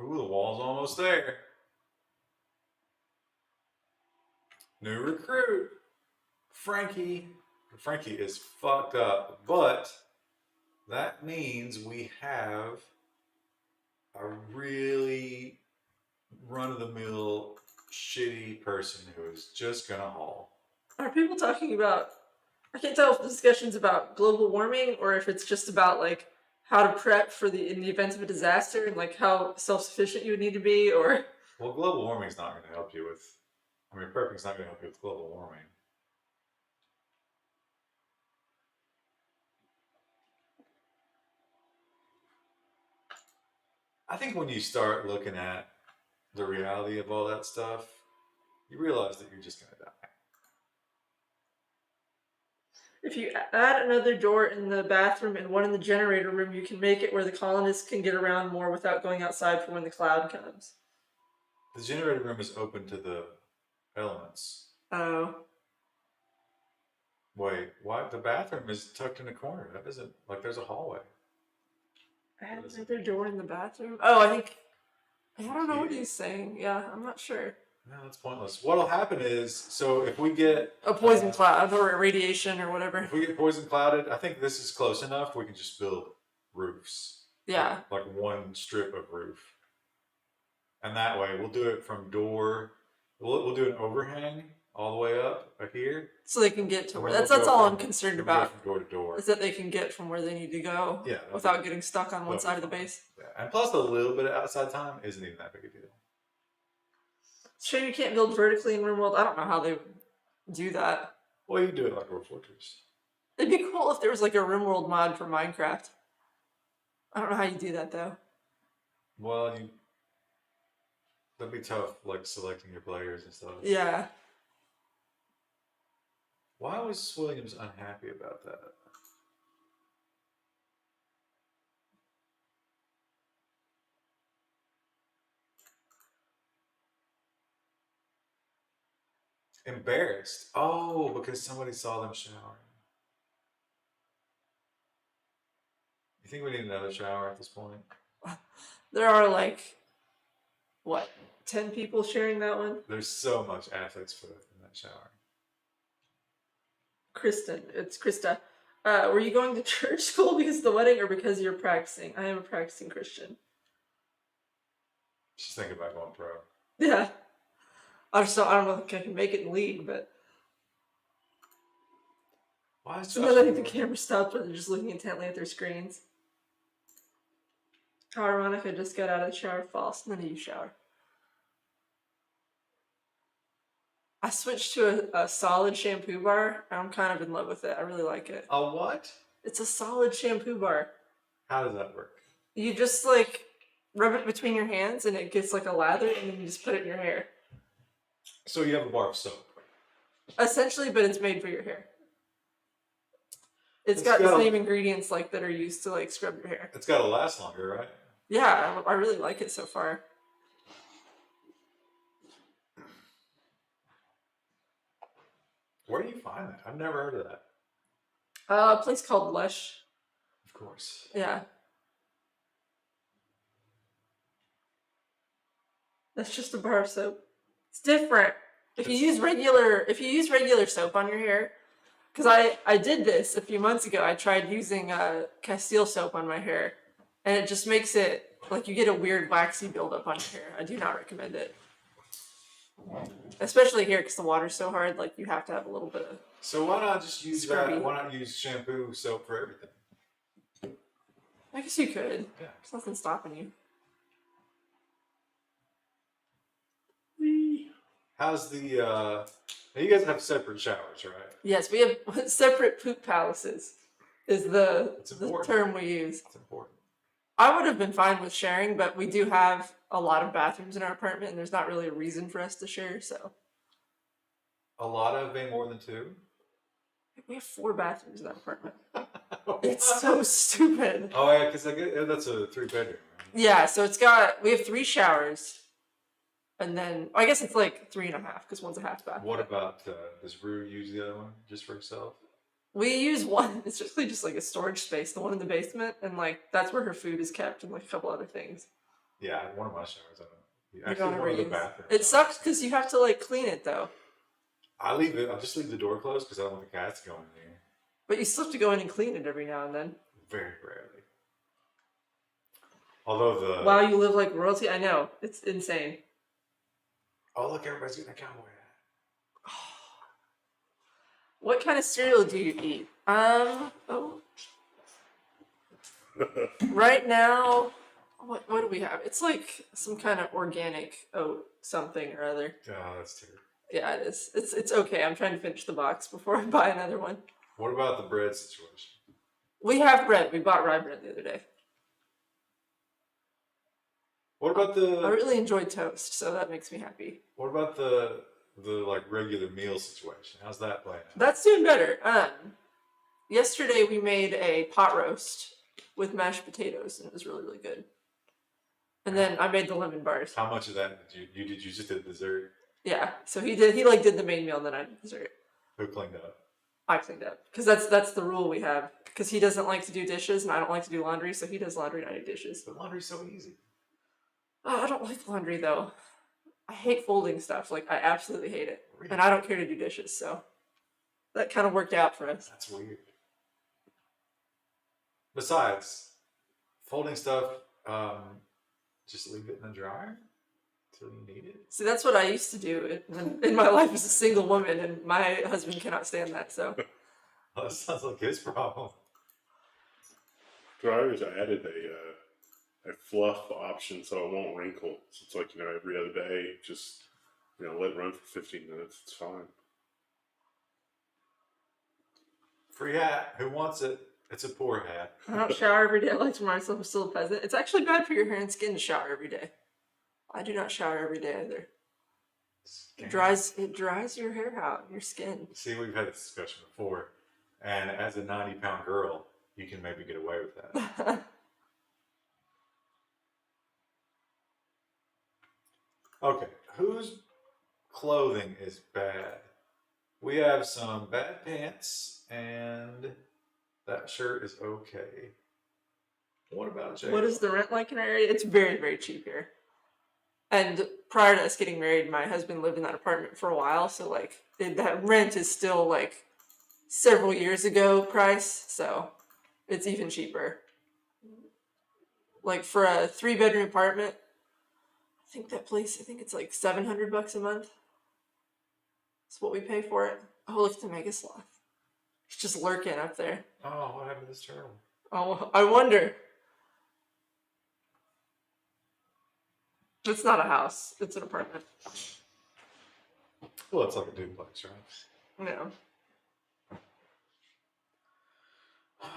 Ooh, the wall's almost there. New recruit. Frankie. Frankie is fucked up, but that means we have a really run-of-the-mill shitty person who is just gonna haul. Are people talking about... I can't tell if the discussion's about global warming or if it's just about, like, how to prep for in the event of a disaster and, like, how self-sufficient you would need to be, or... Well, global warming is not going to help you with... prepping's not going to help you with global warming. I think when you start looking at the reality of all that stuff, you realize that you're just going to die. If you add another door in the bathroom and one in the generator room, you can make it where the colonists can get around more without going outside for when the cloud comes. The generator room is open to the elements. Oh. Wait, why? The bathroom is tucked in a corner. That doesn't... there's a hallway. Add another door in the bathroom? Oh, I don't know what he's saying. Yeah, I'm not sure. No, that's pointless. What'll happen is, so if we get... A poison cloud or radiation or whatever. If we get poison clouded, I think this is close enough. We can just build roofs. Yeah. Like one strip of roof. And that way, we'll do it from door... We'll do an overhang all the way up here. So they can get to where... We'll That's all I'm from concerned about. From door to door. Is that they can get from where they need to go without getting stuck on one side of the base. Yeah. And plus a little bit of outside time isn't even that big a deal. Sure, you can't build vertically in Rimworld. I don't know how they do that. Well, you do it like a fortress. It'd be cool if there was like a Rimworld mod for Minecraft. I don't know how you do that though. Well, that'd be tough, like selecting your players and stuff. Yeah. Why was Williams unhappy about that? Embarrassed. Oh, because somebody saw them showering. You think we need another shower at this point? There are like, what, 10 people sharing that one? There's so much athlete's foot in that shower. Kristen, it's Krista. Were you going to church school because of the wedding or because you're practicing? I am a practicing Christian. She's thinking about going pro. Yeah. I don't know if I can make it in league, but... Why is Sometimes I think the camera stops when they're just looking intently at their screens. How ironic, I just got out of the shower. False. None of you shower. I switched to a solid shampoo bar. I'm kind of in love with it. I really like it. A what? It's a solid shampoo bar. How does that work? You just like rub it between your hands and it gets like a lather and then you just put it in your hair. So you have a bar of soap. Essentially, but it's made for your hair. It's got the same ingredients like that are used to like scrub your hair. It's got to last longer, right? Yeah, I really like it so far. Where do you find that? I've never heard of that. A place called Lush. Of course. Yeah. That's just a bar of soap. It's different. If you use regular soap on your hair, because I did this a few months ago. I tried using Castile soap on my hair, and it just makes it like you get a weird waxy buildup on your hair. I do not recommend it, especially here because the water's so hard. Like you have to have a little bit of. So why not just use Scrubby. that? Why not use shampoo, soap for everything? I guess you could. Yeah. There's nothing stopping you. How's the? Now you guys have separate showers, right? Yes, we have separate poop palaces. Is the important. term we use. It's important. I would have been fine with sharing, but we do have a lot of bathrooms in our apartment, and there's not really a reason for us to share. So A lot of being more than two. we have 4 bathrooms in our apartment. It's so stupid. Oh yeah, because that's a 3-bedroom. Right? Yeah, so we have 3 showers, and then I guess it's like 3.5 because one's a half bath. What about does Rue use the other one just for herself? We use one. It's just like a storage space, the one in the basement, and like that's where her food is kept and like a couple other things. Yeah, one of my showers. I don't. You Actually, don't one ever of the use. bathrooms. It sucks because you have to like clean it though. I just leave the door closed because I don't want the cats going in there. But you still have to go in and clean it every now and then. Very rarely. Although the Wow, you live like royalty. I know, it's insane. oh look, everybody's getting a cowboy hat. What kind of cereal do you eat? Right now, what do we have? It's like some kind of organic oat something or other. Oh, that's terrible. Yeah, it is. It's okay. I'm trying to finish the box before I buy another one. What about the bread situation? We have bread. We bought rye bread the other day. What about the? I really enjoy toast, so that makes me happy. What about the like regular meal situation? How's that playing out? That's doing better. Yesterday we made a pot roast with mashed potatoes, and it was really, really good. And then I made the lemon bars. How much of that did you just did dessert? Yeah, so he did the main meal, and then I did dessert. Who cleaned up? I cleaned up because that's the rule we have. Because he doesn't like to do dishes, and I don't like to do laundry, so he does laundry and I do dishes. But laundry's so easy. Oh, I don't like laundry though. I hate folding stuff. Like I absolutely hate it, Really? and I don't care to do dishes. So that kind of worked out for us. That's weird. Besides, folding stuff, just leave it in the dryer until you need it. See, that's what I used to do in my life as a single woman, and my husband cannot stand that. So Well, that sounds like his problem. Dryers, I added a fluff option so it won't wrinkle. So it's like, every other day, just, let it run for 15 minutes. It's fine. Free hat. Who wants it? It's a poor hat. I don't shower every day. I like to remind myself I'm still a peasant. It's actually bad for your hair and skin to shower every day. I do not shower every day either. It dries your hair out, your skin. See, we've had this discussion before, and as a 90-pound girl, you can maybe get away with that. Okay, whose clothing is bad? We have some bad pants, and that shirt is okay. What about Jay? What is the rent like in our area? It's very, very cheap here. And prior to us getting married, my husband lived in that apartment for a while, so like that rent is still like several years ago price, so it's even cheaper. Like for a 3-bedroom apartment, I think it's like $700 a month. That's what we pay for it. Oh, look at the mega sloth. He's just lurking up there. Oh, what happened to this turtle? Oh, I wonder. It's not a house. It's an apartment. Well, it's like a duplex, right? No.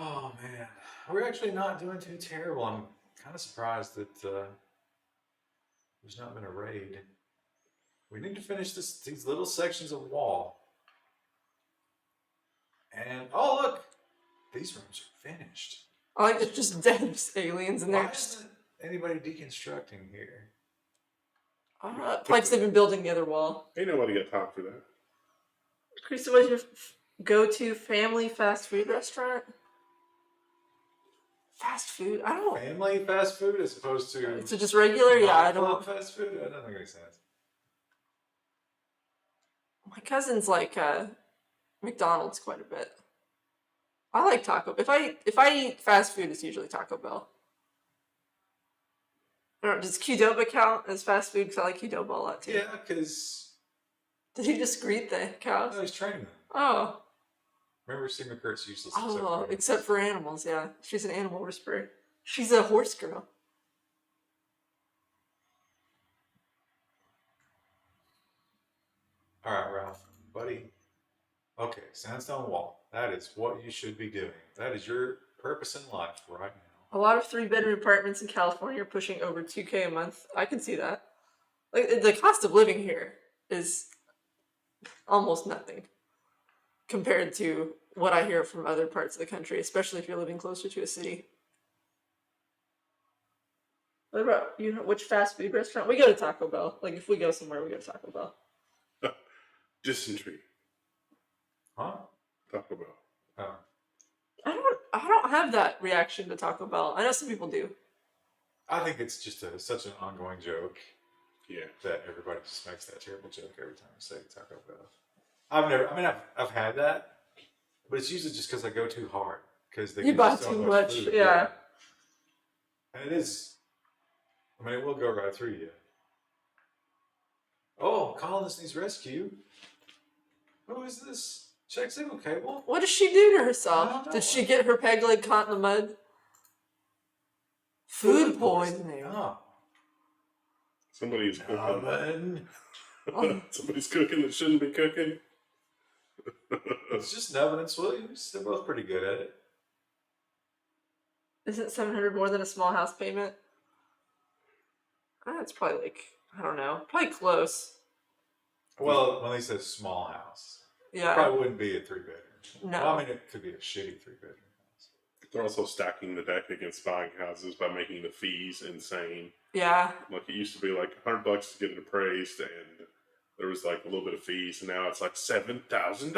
Oh, man. We're actually not doing too terrible. I'm kind of surprised that there's not been a raid. We need to finish these little sections of wall. And, oh, look! These rooms are finished. I like it's just dead aliens in there. Why isn't anybody deconstructing here? Like they've been building the other wall. Ain't nobody got time for that. Krista, what's your go-to family fast food restaurant? Fast food? I don't. Family fast food as opposed to It's just regular. Yeah, I club don't. fast food. That doesn't make any sense. My cousin's like McDonald's quite a bit. I like Taco. If I eat fast food, it's usually Taco Bell. I don't know, does Qdoba count as fast food? Because I like Qdoba a lot too. Yeah, because Did he just greet the cows? I was training them. Oh. Remember, Steve McCurt's useless Oh, except except for animals, yeah. She's an animal whisperer. She's a horse girl. All right, Ralph, buddy. Okay, sandstone wall. That is what you should be doing. That is your purpose in life right now. A lot of 3-bedroom apartments in California are pushing over $2K a month. I can see that. Like the cost of living here is almost nothing compared to what I hear from other parts of the country, especially if you're living closer to a city. What about you? Know which fast food restaurant? We go to Taco Bell. Like if we go somewhere, we go to Taco Bell. Dysentery. Huh? Taco Bell. Oh. I don't have that reaction to Taco Bell. I know some people do. I think it's just such an ongoing joke. Yeah. That everybody just makes that terrible joke every time I say Taco Bell. I've had that, but it's usually just because I go too hard. Because they You give buy so too much, food. yeah. And it is. I mean, it will go right through you. Oh, Collins needs rescue. Who is this? Check signal cable. What does she do to I herself? don't know. Did she get her peg leg caught in the mud? Food poisoning. Oh. Somebody's cooking. Oven. Somebody's cooking that shouldn't be cooking. It's just Nevin and Williams. They're both pretty good at it. Isn't 700 more than a small house payment? It's probably like, I don't know, probably close. Well, when they say small house, Yeah. it probably wouldn't be a 3-bedroom. No. Well, I mean, it could be a shitty 3-bedroom house. They're also stacking the deck against buying houses by making the fees insane. Yeah. Like it used to be like $100 to get it appraised, and there was like a little bit of fees, and now it's like $7,000.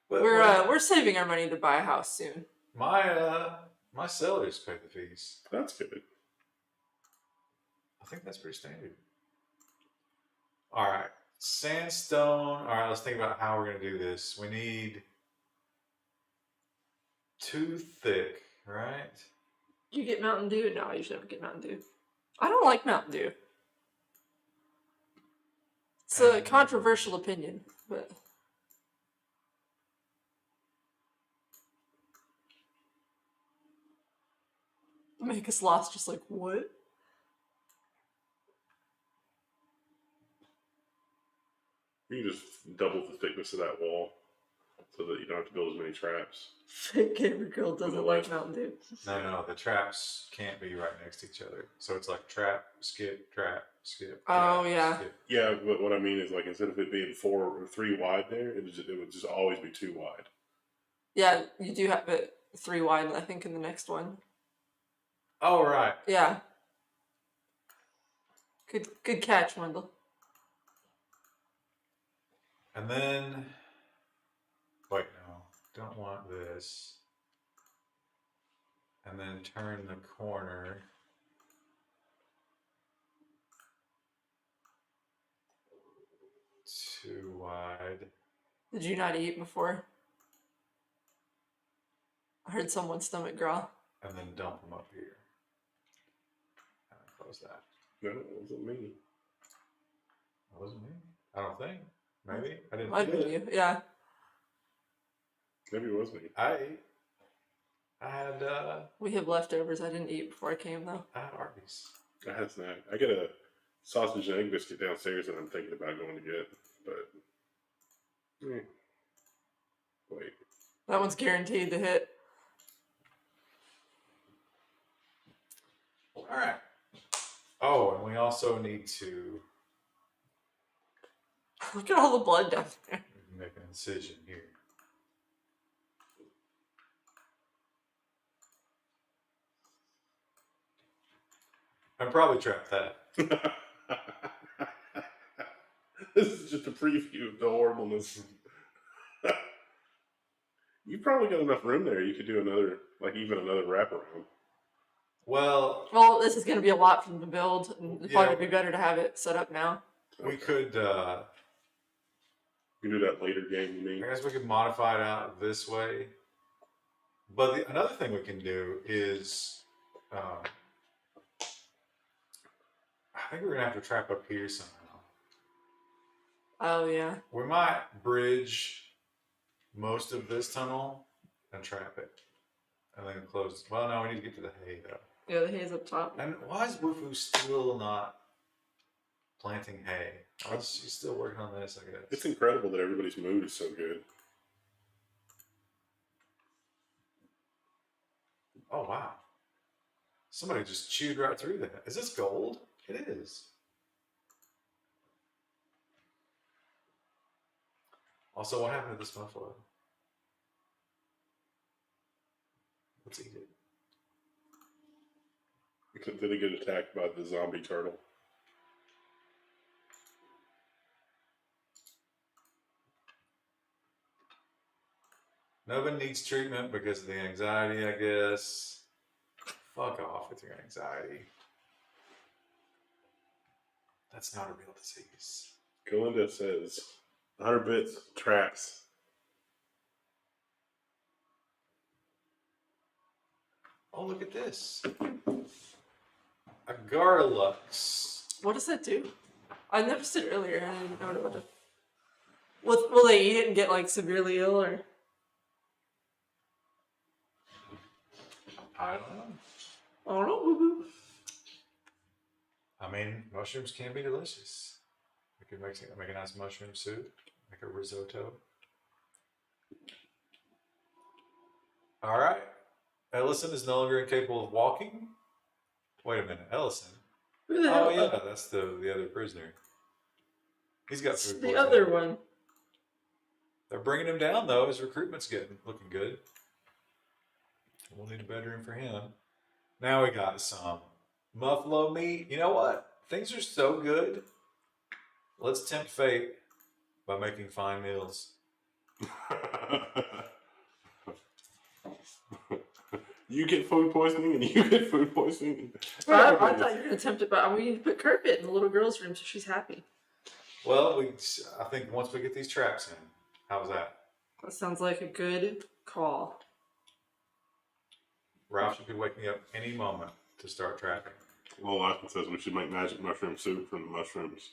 But We're saving our money to buy a house soon. my sellers pay the fees. That's good. I think that's pretty standard. All right, sandstone. All right, let's think about how we're gonna do this. We need 2 thick, right? You get Mountain Dew? No, I usually never get Mountain Dew. I don't like Mountain Dew. It's a controversial opinion, but make us lost. Just like what? You can just double the thickness of that wall so that you don't have to build as many traps. Fake gamer girl doesn't like Mountain Dew. No, the traps can't be right next to each other. So it's like trap, skip, trap, skip. Oh, trap, yeah. skip. Yeah, but what I mean is like instead of it being 4 or 3 wide there, it would just always be 2 wide. Yeah, you do have it 3 wide, I think, in the next one. Oh, right. Yeah. Good catch, Wendell. And then, wait, no, don't want this. And then turn the corner. Too wide. Did you not eat before? I heard someone's stomach growl. And then dump them up here. And close that. No, it wasn't me. That wasn't me. I don't think. Maybe. I didn't Might have feel been it. you, yeah. Maybe it was me. I ate. I had We have leftovers. I didn't eat before I came, though. Arby's. I had a snack. I got a sausage and egg biscuit downstairs that I'm thinking about going to get, but wait. That one's guaranteed to hit. All right. Oh, and we also need to Look at all the blood down there. make an incision here. And probably trap that. This is just a preview of the horribleness. You probably got enough room there. You could do another, like even another wraparound. Well, Well, this is going to be a lot for them to build, and it's Yeah. probably be better to have it set up now. we could. You can do that later game, you mean? I guess we could modify it out this way. But another thing we can do is, I think we're gonna have to trap up here somehow. Oh yeah. We might bridge most of this tunnel and trap it, and then close. Well, no, we need to get to the hay though. Yeah, the hay's up top. And why is Wufu still not planting hay? Oh, she's still working on this, I guess. It's incredible that everybody's mood is so good. Oh wow! Somebody just chewed right through that. Is this gold? It is. Also, what happened to this buffalo? Let's eat it. Except that they get attacked by the zombie turtle. No one needs treatment because of the anxiety, I guess. Fuck off with your anxiety. That's not a real disease. Galinda says 100 bits traps. Oh, look at this. A Garlux. What does that do? I noticed it earlier, and I didn't know what it would. Will they eat it and get like severely ill, or? I don't know. I don't know. Boo-boo. I mean, mushrooms can be delicious. We could make a nice mushroom soup, make a risotto. All right. Ellison is no longer incapable of walking. Wait a minute, Ellison. Who the Oh hell? yeah, that's the other prisoner. He's got It's food the poisoning. other one. They're bringing him down though. His recruitment's looking good. We'll need a bedroom for him. Now we got some muffalo meat. You know what? Things are so good. Let's tempt fate by making fine meals. You get food poisoning and you get food poisoning. I thought you were gonna tempt it, but we need to put carpet in the little girl's room so she's happy. Well, I think once we get these traps in, how's that? That sounds like a good call. Ralph should be waking up any moment to start trapping. Well, Laughlin says we should make magic mushroom soup from the mushrooms.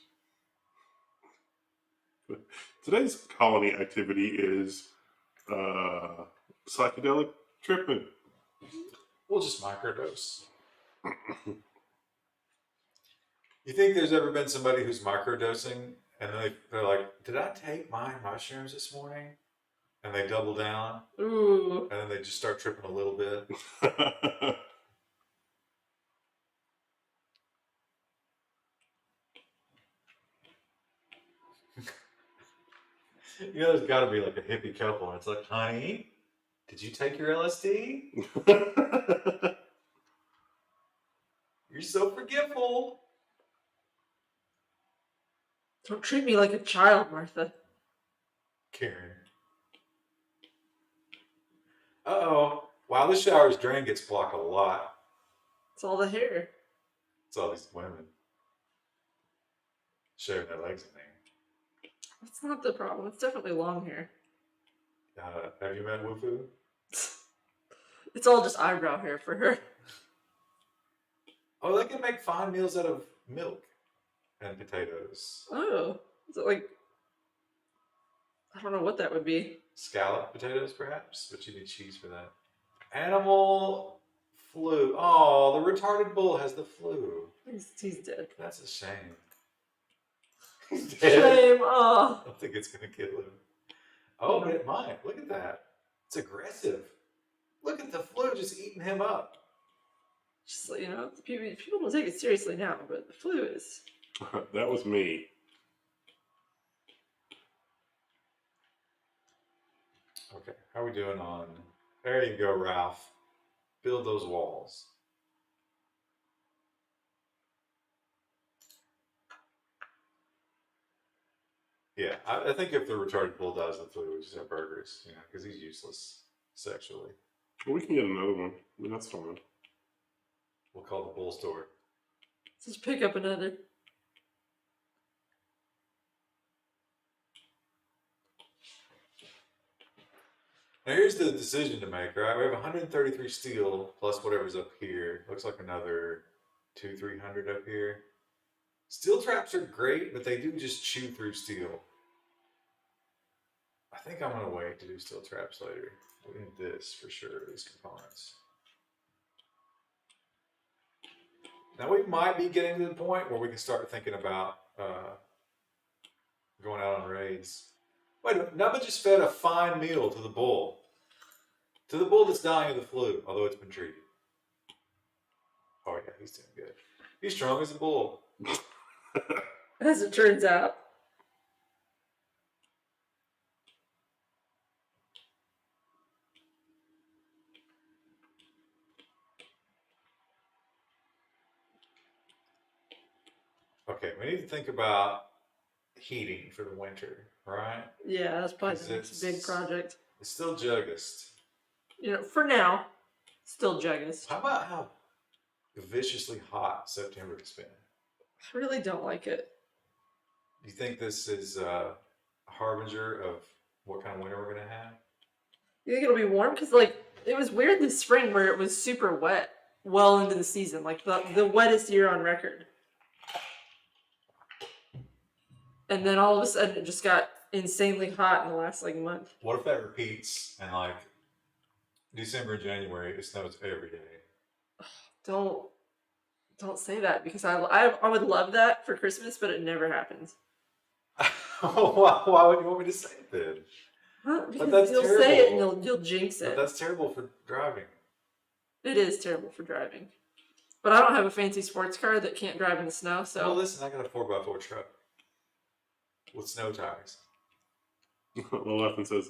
Today's colony activity is psychedelic tripping. We'll just microdose. You think there's ever been somebody who's microdosing and they're like, did I take my mushrooms this morning? And they double down. Ooh. And then they just start tripping a little bit. You know, there's got to be like a hippie couple. And it's like, honey, did you take your LSD? You're so forgetful. Don't treat me like a child, Martha. Karen. Uh-oh. Wow, this shower's drain gets blocked a lot. It's all the hair. It's all these women shaving their legs in there. That's not the problem. It's definitely long hair. Have you met Wufu? It's all just eyebrow hair for her. Oh, they can make fine meals out of milk and potatoes. Oh. Is it like... I don't know what that would be. Scalloped potatoes, perhaps? But you need cheese for that. Animal flu. Oh, the retarded bull has the flu. He's dead. That's a shame. He's dead. Shame. Oh. I don't think it's going to kill him. Oh, but it might. Look at that. It's aggressive. Look at the flu just eating him up. Just like, you know, people don't take it seriously now, but the flu is. That was me. Okay, how are we doing on... There you go, Ralph. Build those walls. Yeah, I think if the retarded bull dies, that's what we just have burgers, you know, because he's useless sexually. Well, we can get another one. I mean, that's fine. We'll call the bull store. Just pick up another. Now here's the decision to make, right? We have 133 steel plus whatever's up here. Looks like another 300 up here. Steel traps are great, but they do just chew through steel. I think I'm gonna wait to do steel traps later. We need this for sure, these components. Now we might be getting to the point where we can start thinking about going out on raids. Wait a minute, Nubba just fed a fine meal to the bull. To the bull that's dying of the flu, although it's been treated. Oh yeah, he's doing good. He's strong as a bull. As it turns out. Okay, we need to think about heating for the winter, right? Yeah, that's probably 'Cause the next big project. It's still Juggist. You know, for now, still Juggist. How about how viciously hot September has been? I really don't like it. Do you think this is a harbinger of what kind of winter we're gonna have? You think it'll be warm? Because, like, it was weird this spring where it was super wet well into the season. Like, the wettest year on record. And then all of a sudden it just got insanely hot in the last, like, month. What if that repeats and like December and January it snows every day? Don't say that because I would love that for Christmas, but it never happens. Why would you want me to say it then? Huh? Because that's you'll say it terrible. and you'll jinx But it. that's terrible for driving. It is terrible for driving. But I don't have a fancy sports car that can't drive in the snow, so. Well, listen, I got a 4x4 truck with snow tires. Well, Leffin says,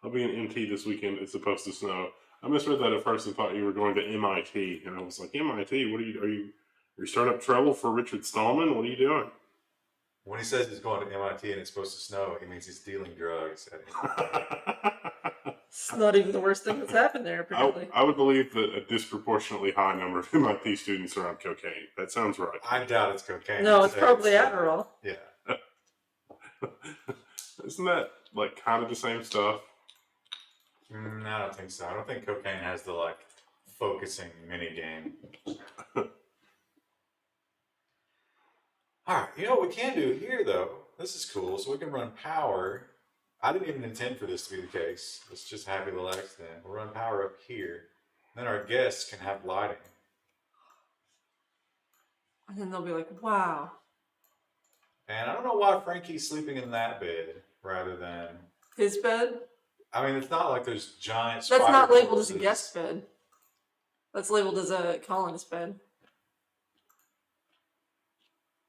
I'll be in MT this weekend. It's supposed to snow. I misread that at first and thought you were going to MIT. And I was like, MIT? What are you starting up trouble for Richard Stallman? What are you doing? When he says he's going to MIT and it's supposed to snow, he means he's dealing drugs at MIT. It's not even the worst thing that's happened there, apparently. I would believe that a disproportionately high number of MIT students are on cocaine. That sounds right. I doubt it's cocaine. No, it's probably Adderall. Yeah. Isn't that like kind of the same stuff? I don't think so. I don't think cocaine has the like focusing mini game. Alright, you know what we can do here though? This is cool. So we can run power. I didn't even intend for this to be the case. It's just happy little accident. We'll run power up here. Then our guests can have lighting. And then they'll be like, wow. And I don't know why Frankie's sleeping in that bed rather than. His bed? I mean, it's not like there's giant. That's spider not labeled as a corpses. guest bed. That's labeled as a colonist bed.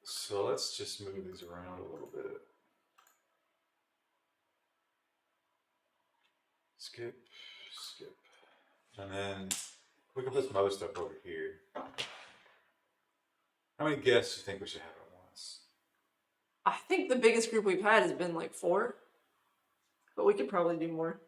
So let's just move these around a little bit. Skip. And then we can put some other stuff over here. How many guests do you think we should have at once? I think the biggest group we've had has been like 4. But we could probably do more.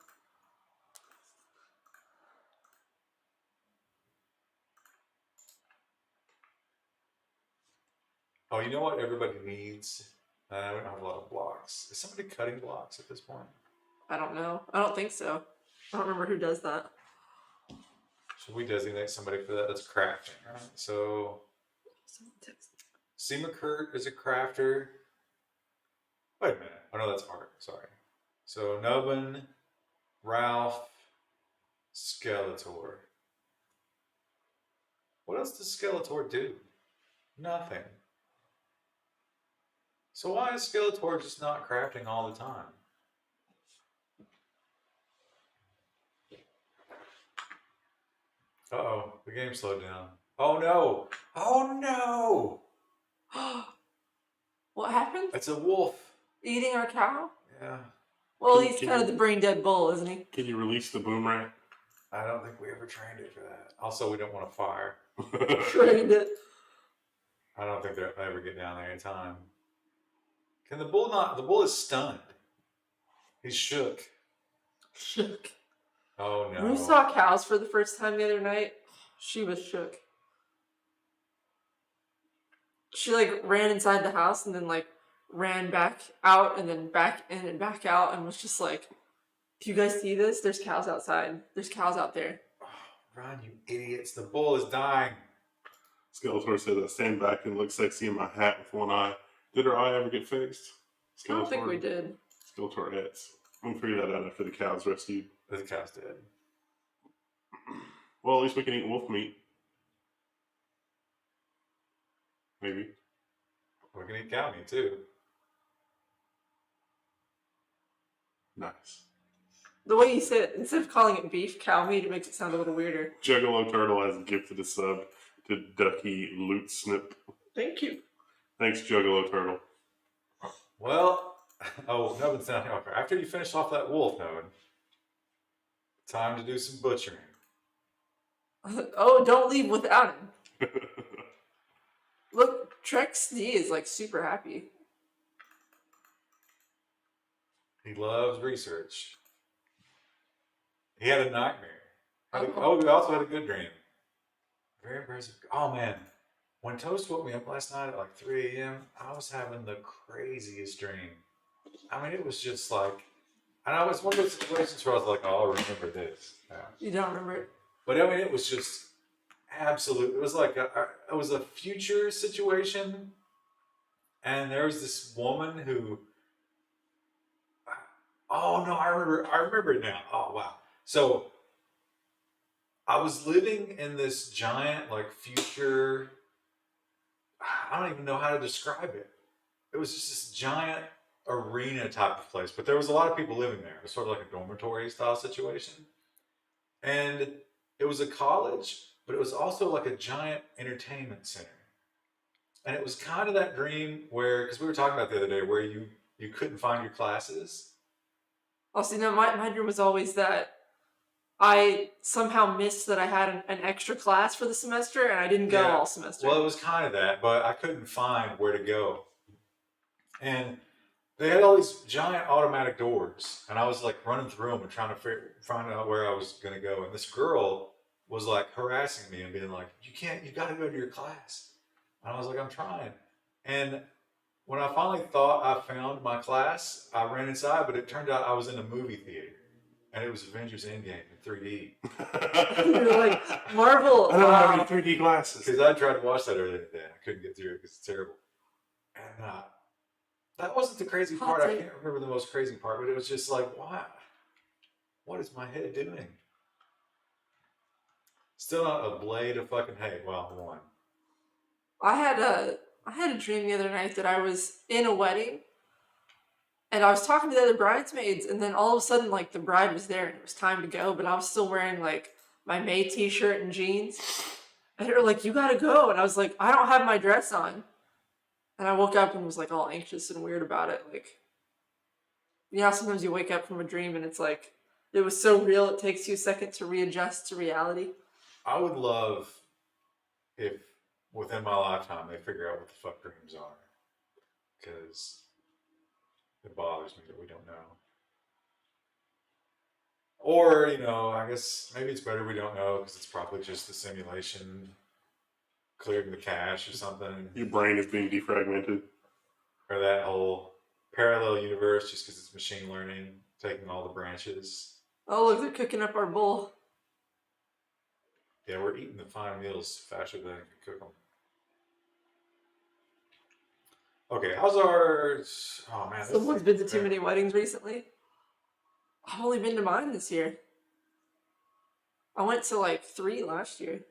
Oh, you know what everybody needs? We don't have a lot of blocks. Is somebody cutting blocks at this point? I don't know. I don't think so. I don't remember who does that. Should we designate somebody for that? That's crafting, right? So, Seema Kurt is a crafter. Wait a minute. Oh no, that's art. Sorry. So Nubbin, Ralph, Skeletor. What else does Skeletor do? Nothing. So why is Skeletor just not crafting all the time? Uh-oh, the game slowed down. Oh no! Oh no! What happened? It's a wolf. Eating our cow? Yeah. Well, Can- he's can kind of you- the brain dead bull, isn't he? Can you release the boom rat? I don't think we ever trained it for that. Also, we don't want to fire. Trained it. I don't think they'll ever get down there in time. Can the bull not? The bull is stunned. He's shook. Shook. Oh no. Ruth saw cows for the first time the other night. She was shook. She like ran inside the house and then like ran back out and then back in and back out and was just like, "Do you guys see this? There's cows outside. There's cows out there." Oh, run, you idiots! The bull is dying. Skeletor said, "I stand back and look sexy in my hat with one eye." Did her eye ever get fixed? I don't think we did. Skeletor hits. I'm gonna figure that out after the cow's rescued. The cow's dead. Well, at least we can eat wolf meat. Maybe. We can eat cow meat too. Nice. The way you say it, instead of calling it beef cow meat, it makes it sound a little weirder. Juggalo Turtle has gifted a sub to Ducky Loot Snip. Thank you. Thanks, Juggalo Turtle. Well, oh, Nubbin's down here. After you finish off that wolf, Nubbin, time to do some butchering. Oh, don't leave without him. Look, Trex D is like super happy. He loves research. He had a nightmare. Oh. Oh, we also had a good dream. Very impressive. Oh man, when Toast woke me up last night at like 3 a.m., I was having the craziest dream. I mean, it was just like, and I was one of those situations where I was like, "Oh, I'll remember this." Yeah. You don't remember it? But I mean, it was just absolute. It was like it was a future situation, and there was this woman who. Oh no, I remember. I remember it now. Oh wow. So I was living in this giant, like, future. I don't even know how to describe it. It was just this giant arena type of place, but there was a lot of people living there. It was sort of like a dormitory style situation, and it was a college, but it was also like a giant entertainment center. And it was kind of that dream where, because we were talking about the other day, where you couldn't find your classes. Oh, see, no, my dream was always that I somehow missed that I had an extra class for the semester and I didn't go Yeah. all semester. Well, it was kind of that, but I couldn't find where to go. And they had all these giant automatic doors, and I was like running through them and trying to find out where I was going to go. And this girl was like harassing me and being like, you got to go to your class. And I was like, I'm trying. And when I finally thought I found my class, I ran inside, but it turned out I was in a movie theater. And it was Avengers Endgame in 3D. You're like, Marvel. I don't have any 3D glasses. Because I tried to watch that earlier today. I couldn't get through it because it's terrible. And that wasn't the crazy part. I can't remember the most crazy part, but it was just like, what is my head doing? Still not a blade of fucking hate. Well, one. I had a dream the other night that I was in a wedding and I was talking to the other bridesmaids, and then all of a sudden, like, the bride was there and it was time to go, but I was still wearing like my May t-shirt and jeans. And they were like, "You gotta go." And I was like, "I don't have my dress on." And I woke up and was like all anxious and weird about it. Like, sometimes you wake up from a dream and it's like, it was so real it takes you a second to readjust to reality. I would love if within my lifetime they figure out what the fuck dreams are. Because it bothers me that we don't know. Or, I guess maybe it's better we don't know because it's probably just the simulation clearing the cache or something. Your brain is being defragmented. Or that whole parallel universe just because it's machine learning, taking all the branches. Oh, look, they're cooking up our bowl. Yeah, we're eating the fine meals faster than I can cook them. Okay, how's our... Oh, man. Someone's been to too many weddings recently. I've only been to mine this year. I went to like 3 last year.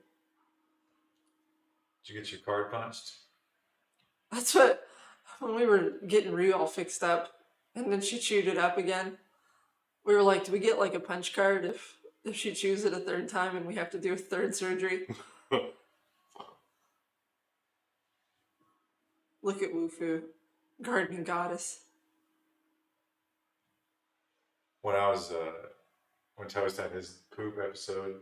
Did you get your card punched? That's what... When we were getting Rue all fixed up, and then she chewed it up again, we were like, do we get like a punch card if she chews it a 3rd time and we have to do a 3rd surgery? Look at Wufu, gardening goddess. When I was, when Toast had his poop episode,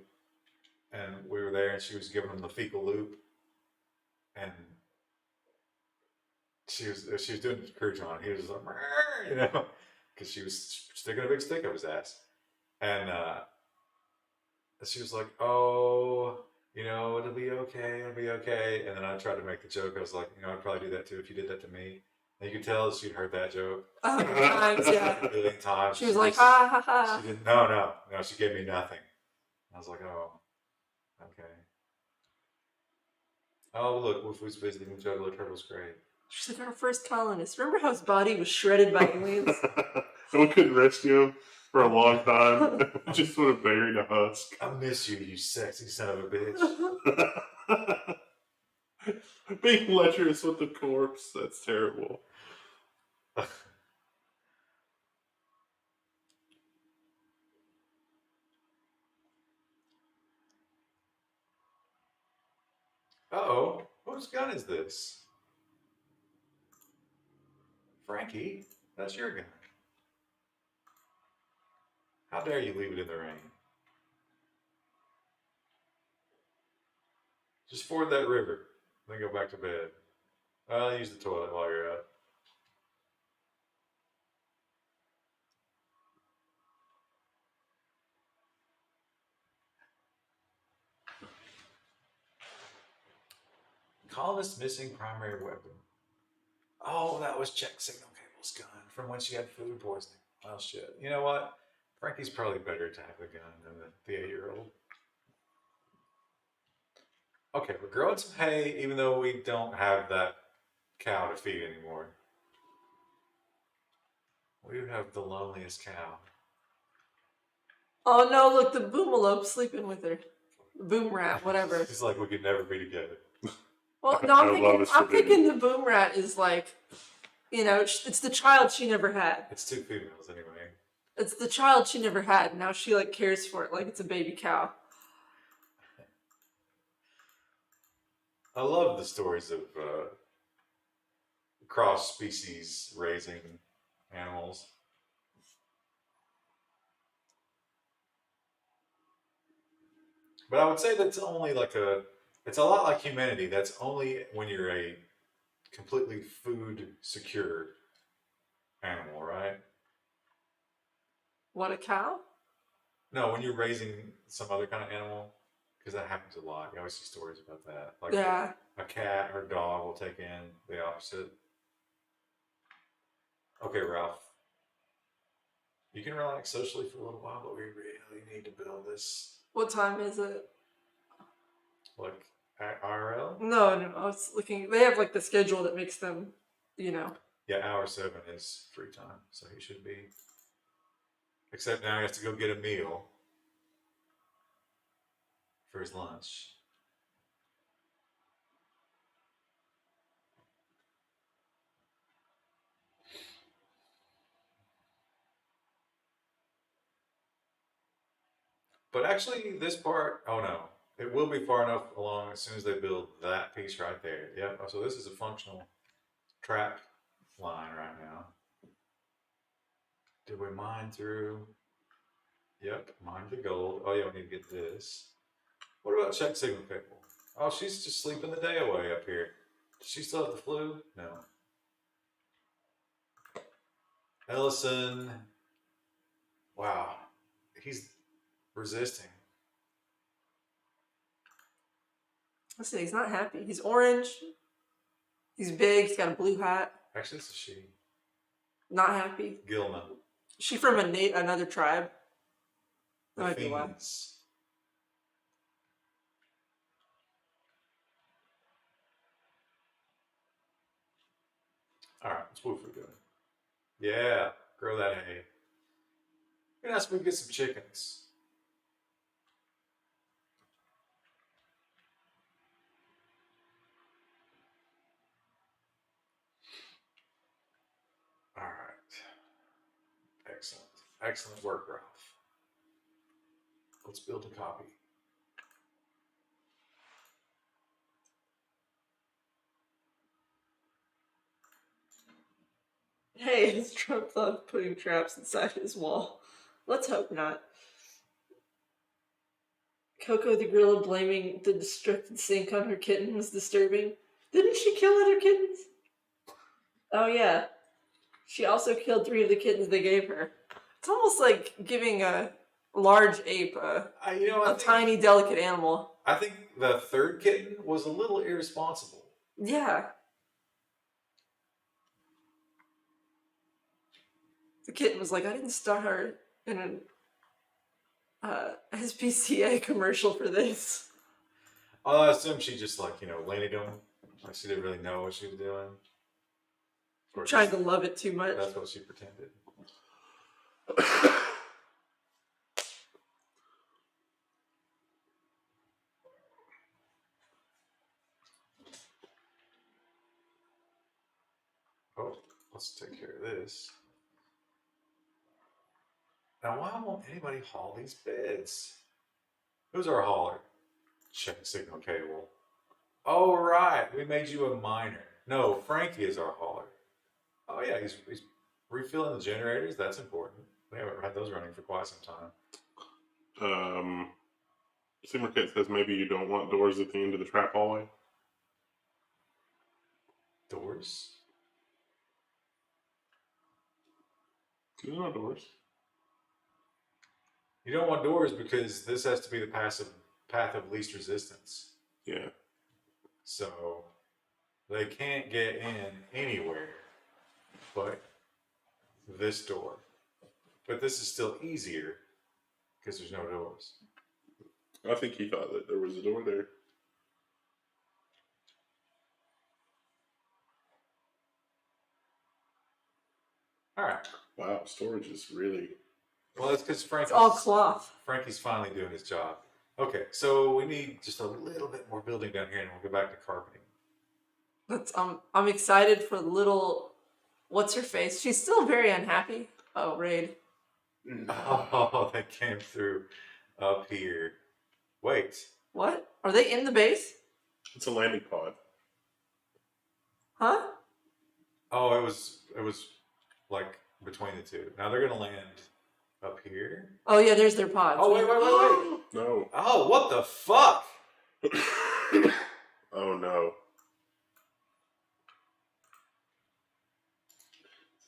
and we were there, and she was giving him the fecal loop, and she was doing the crouton. He was just like, "Meow," you know, because she was sticking a big stick up his ass, and she was like, "Oh, you know, it'll be okay." And then I tried to make the joke. I was like, "You know, I'd probably do that too if you did that to me." And you could tell she'd heard that joke 100 times, yeah. a billion times. She was like, ha ha ha. She didn't. No. She gave me nothing. I was like, "Oh, okay." Oh, look, Wolf was visiting the Juggler Turtle's grave. She's like our first colonist. Remember how his body was shredded by aliens? And we couldn't rescue him for a long time. Just sort of buried a husk. I miss you, you sexy son of a bitch. Being lecherous with the corpse, that's terrible. Uh-oh, whose gun is this? Frankie, that's your gun. How dare you leave it in the rain? Just ford that river, then go back to bed. I'll use the toilet while you're up. Colonist missing primary weapon. Oh, that was Check Signal Cable's gun from when she had food poisoning. Well, shit. You know what? Frankie's probably better to have a gun than the 8-year-old. Okay, we're growing some hay, even though we don't have that cow to feed anymore. We have the loneliest cow. Oh no, look, the boomalope sleeping with her. The boom rat, whatever. It's like we could never be together. Well, no, I love this I'm forbidden. thinking the boom rat is like, you know, it's the child she never had. It's 2 females anyway. It's the child she never had. Now she like cares for it like it's a baby cow. I love the stories of cross species raising animals. But I would say that's only like it's a lot like humanity. That's only when you're a completely food secure animal, right? What, a cow? No, when you're raising some other kind of animal, because that happens a lot. You always see stories about that. Like Yeah. a cat or dog will take in the opposite. Okay, Ralph. You can relax socially for a little while, but we really need to build this, What time is it? like, IRL? No, I was looking. They have like the schedule that makes them, you know. Yeah, hour 7 is free time, so he should be. Except now he has to go get a meal for his lunch. But actually, this part, oh no, it will be far enough along as soon as they build that piece right there. Yep, so this is a functional trap line right now. Did we mine through? Yep, mine the gold. Oh yeah, we need to get this. What about check signal cable? Oh, she's just sleeping the day away up here. Does she still have the flu? No. Ellison. Wow. He's resisting. Listen, he's not happy. He's orange. He's big. He's got a blue hat. Actually, this is she. Not happy. Gilman. She from another tribe. That The might be why. Fiends. Alright, what's Wolfie doing? Yeah, grow that hay. You're not supposed to get some chickens. Alright. Excellent. Excellent work, Ralph. Let's build a copy. Hey, is Trump love putting traps inside his wall? Let's hope not. Coco the gorilla blaming the destructed sink on her kitten was disturbing. Didn't she kill other kittens? Oh yeah. She also killed 3 of the kittens they gave her. It's almost like giving a large ape a tiny, delicate animal. I think the third kitten was a little irresponsible. Yeah. The kitten was like, I didn't star in an SPCA commercial for this. I assume she just landed him. Like she didn't really know what she was doing. Or Trying just, to love it too much. that's what she pretended. Oh, let's take care of this. Now, why won't anybody haul these beds? Who's our hauler? Check signal cable. Oh, right. We made you a miner. No, Frankie is our hauler. Oh, yeah. He's refilling the generators. That's important. We haven't had those running for quite some time. Simmer Kit says maybe you don't want doors at the end of the trap hallway. Doors? There's no doors. You don't want doors because this has to be the path of least resistance. Yeah. So they can't get in anywhere but this door. But this is still easier because there's no doors. I think he thought that there was a door there. All right. Wow, storage is really... Well, that's because It's all cloth. Frankie's finally doing his job. Okay, so we need just a little bit more building down here, and we'll go back to carpeting. I'm excited for little. What's her face? She's still very unhappy. Oh, Raid. Oh, they came through up here. Wait. What? Are they in the base? It's a landing pod. Huh? Oh, it was like between the two. Now they're gonna land up here. Oh yeah, there's their pods. Oh wait. No. Oh, what the fuck? Oh no.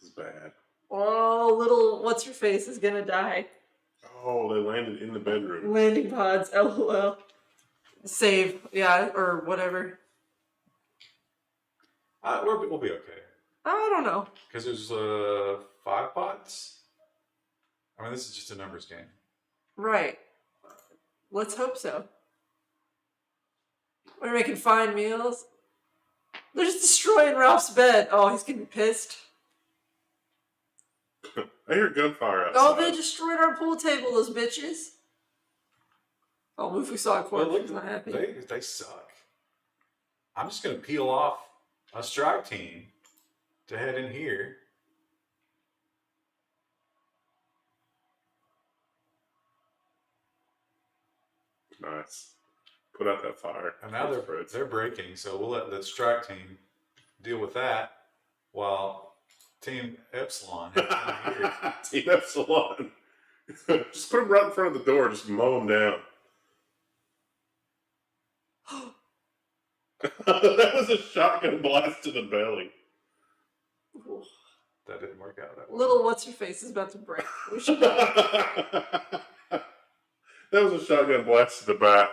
This is bad. Oh, little what's her face is gonna die. Oh, they landed in the bedroom. Landing pods. LOL. Save. Yeah, or whatever. We'll be okay. I don't know. Because there's 5 pods. I mean, this is just a numbers game. Right. Let's hope so. We're making fine meals. They're just destroying Ralph's bed. Oh, he's getting pissed. I hear gunfire outside. Oh, they destroyed our pool table, those bitches. Oh, Luffy saw a corpse. He's not happy. They suck. I'm just gonna peel off a strike team to head in here. Nice. Put out that fire. And now they're breaking, so we'll let the strike team deal with that while Team Epsilon heads in here. Team Epsilon. Just put them right in front of the door. Just mow them down. That was a shotgun blast to the belly. Ooh. That didn't work out that well. Little what's her face is about to break. We should. That was a shotgun blast to the back.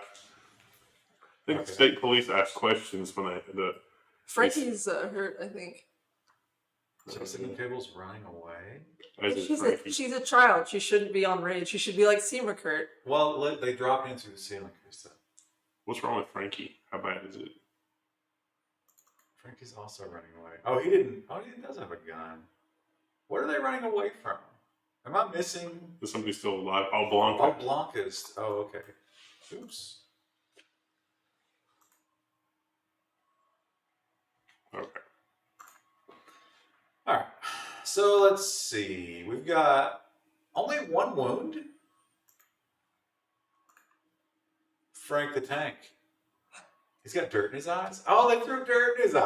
I think the state police asked questions when Frankie's hurt, I think. So signal cable's running away? She's a child. She shouldn't be on raid. She should be like Seymour Kurt. Well, they dropped into the ceiling, Krista. What's wrong with Frankie? How bad is it? Frankie's also running away. Oh, he didn't. Oh, he does have a gun. What are they running away from? Am I missing? Is somebody still alive? Oh, Blanca. Oh, Blanca's. Oh, okay. Oops. Okay. All right. So let's see. We've got only 1 wound. Frank the Tank. He's got dirt in his eyes. Oh, they threw dirt in his eyes.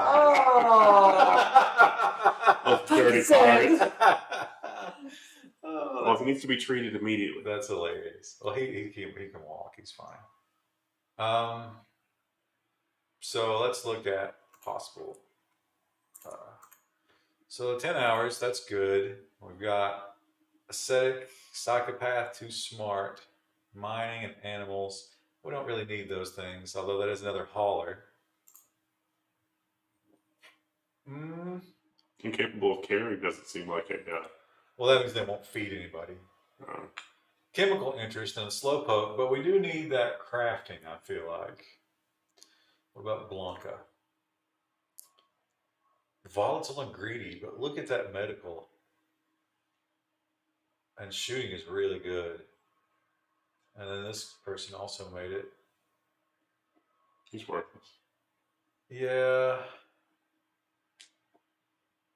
Oh, dirty fires. Oh, Well, he needs to be treated immediately. that's hilarious. Well, he can walk. He's fine. So let's look at possible So 10 hours, that's good. We've got ascetic, psychopath, too smart, mining, and animals. We don't really need those things, although that is another hauler. Mm, Incapable of caring doesn't seem like it. well, that means they won't feed anybody. Uh, Chemical interest and a slowpoke, but we do need that crafting, I feel like. What about Blanca? Volatile and greedy, but look at that medical. And shooting is really good. And then this person also made it. he's worthless. Yeah.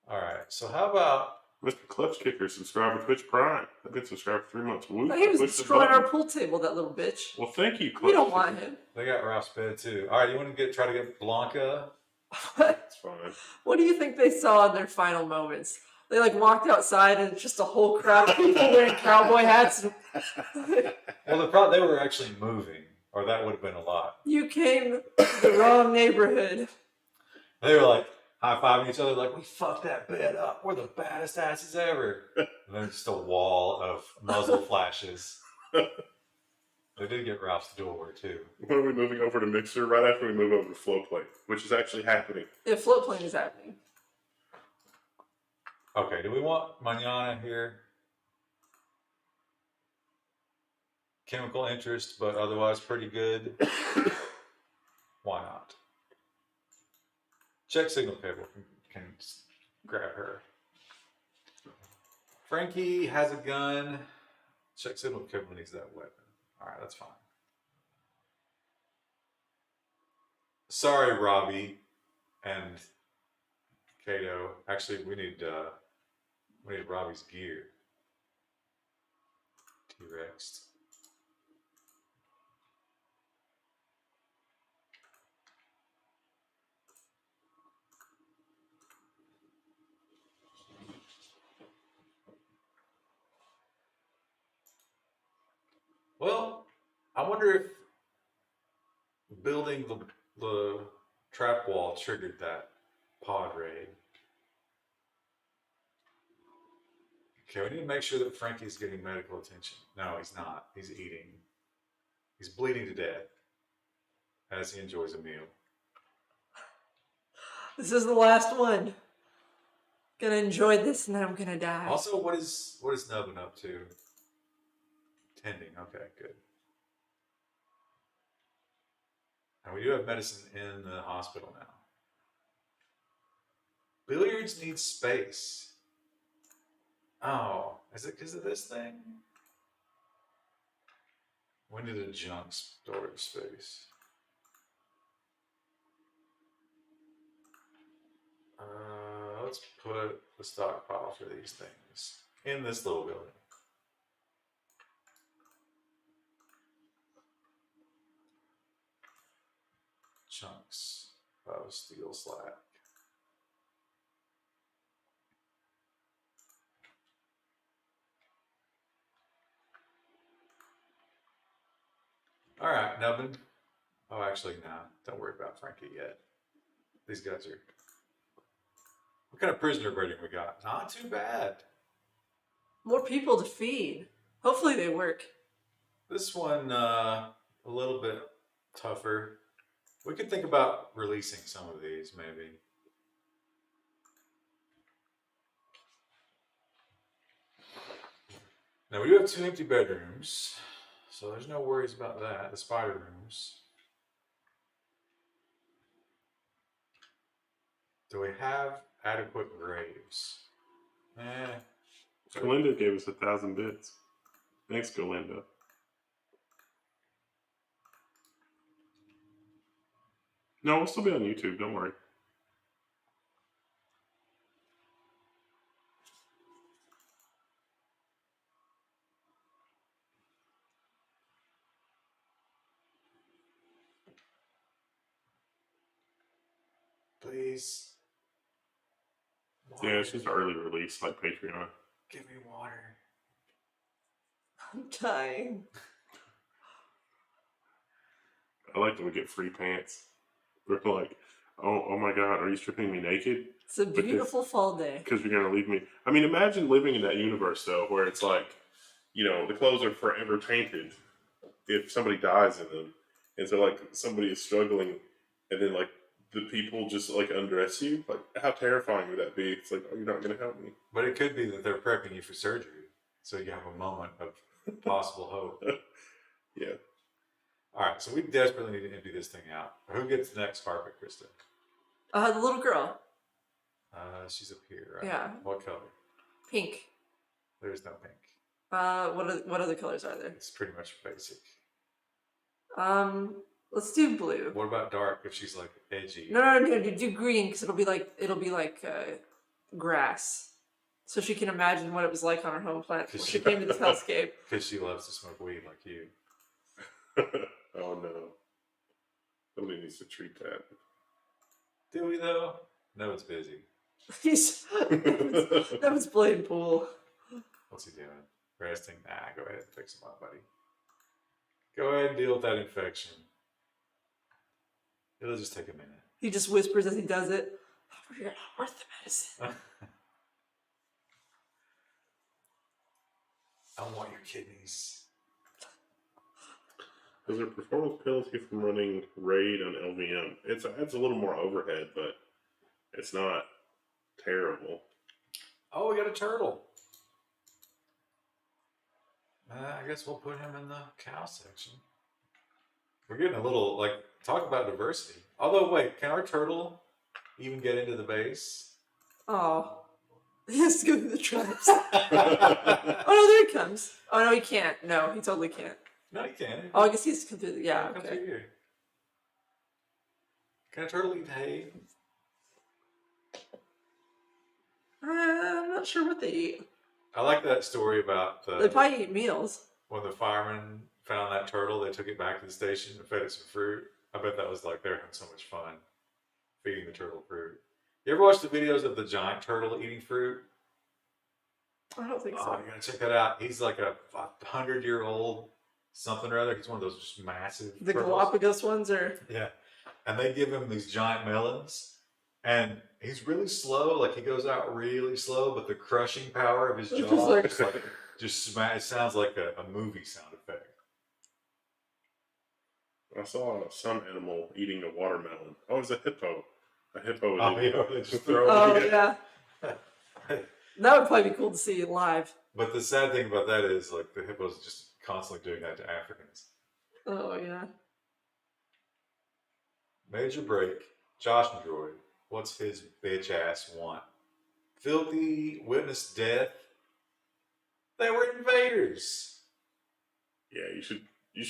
All right. So how about Mr. Clutch Kicker, subscribe to Twitch Prime. I've been subscribed for 3 months. Woo, He was push the destroying our button. pool table, that little bitch. Well, thank you, Clutch We don't Kicker. want him. they got Ralph's bed too? All right. You want to try to get Blanca? That's fine. What do you think they saw in their final moments? They like walked outside and it's just a whole crowd of people wearing cowboy hats. And Well, they were actually moving, or that would have been a lot. you came to the wrong neighborhood. They were like high fiving each other, like, we fucked that bed up. We're the baddest asses ever. And then just a wall of muzzle flashes. They did get Ralph's door too. When are we moving over to Mixer? Right after we move over to Flowplate, which is actually happening. If float plane is happening. Okay, do we want Manana here? Chemical interest, but otherwise pretty good. Why not? Check signal cable can grab her. Frankie has a gun. Check signal cable needs that weapon. All right, that's fine. Sorry, Robbie and Kato. Actually, we need Robbie's gear. T-Rex. Well, I wonder if building the trap wall triggered that pod raid. Okay, we need to make sure that Frankie's getting medical attention. No, he's not. He's eating. He's bleeding to death as he enjoys a meal. This is the last one. Gonna enjoy this and then I'm gonna die. Also, what is Nubbin up to? Tending. Okay, good. And we do have medicine in the hospital now. Billiards needs space. Oh, is it because of this thing? We need a junk storage space. Let's put the stockpile for these things in this little building. Chunks of steel slack. All right, Nubbin. Oh, actually, no. Don't worry about Frankie yet. These guys are... What kind of prisoner rating we got? Not too bad. More people to feed. Hopefully they work. This one, a little bit tougher. We could think about releasing some of these, maybe. Now, we do have 2 empty bedrooms, so there's no worries about that. The spider rooms. Do we have adequate graves? Galinda gave us 1,000 bits. Thanks, Galinda. No, we'll still be on YouTube. Don't worry. Please. Yeah, it's just early release like Patreon. Give me water. I'm dying. I like that we get free pants. We're like, oh my God, are you stripping me naked? It's a beautiful fall day. Because you're going to leave me. I mean, imagine living in that universe, though, where it's like, the clothes are forever tainted if somebody dies in them. And so, like, somebody is struggling, and then, like, the people just, like, undress you. Like, how terrifying would that be? It's like, oh, you're not going to help me. But it could be that they're prepping you for surgery. So you have a moment of possible hope. Yeah. All right, so we desperately need to empty this thing out. Who gets the next carpet, Krista? The little girl. She's up here, right? Yeah. What color? Pink. There's no pink. What other colors are there? It's pretty much basic. Let's do blue. What about dark if she's like edgy? No, do green because it'll be like grass, so she can imagine what it was like on her home planet when she came to this hellscape. Because she loves to smoke weed like you. Oh no. Somebody needs to treat that. Do we though? No, it's busy. That was playing pool. What's he doing? Resting? Nah, go ahead and fix him up, buddy. Go ahead and deal with that infection. It'll just take a minute. He just whispers as he does it. You're not worth the medicine. I want your kidneys. There's a performance penalty from running raid on LVM. It adds a little more overhead, but it's not terrible. Oh, we got a turtle. I guess we'll put him in the cow section. We're getting a little, like, talk about diversity. Although, wait, can our turtle even get into the base? Oh, he has to go through the traps. Oh no, there he comes. Oh no, he can't. No, he totally can't. No, he can. Oh, I guess he has to come through. Yeah, Come okay. through here. Can a turtle eat hay? I'm not sure what they eat. I like that story about They probably eat meals. when the firemen found that turtle. They took it back to the station and fed it some fruit. I bet that was like they were having so much fun feeding the turtle fruit. You ever watch the videos of the giant turtle eating fruit? I don't think Oh, so. you gotta check that out. He's like a 100-year-old something or other. He's one of those just massive The turtles. Galapagos ones are. Yeah. And they give him these giant melons. And he's really slow. Like, he goes out really slow, but the crushing power of his It's jaw just like- it sounds like a movie sound effect. I saw some animal eating a watermelon. Oh, it was a hippo. A hippo. Oh, yeah, they just throw Oh it. yeah. That would probably be cool to see live. But the sad thing about that is, like, the hippos just constantly doing that to Africans. Oh yeah. Major break. Josh Droid. What's his bitch ass want? Filthy witness death. They were invaders. Yeah, you should it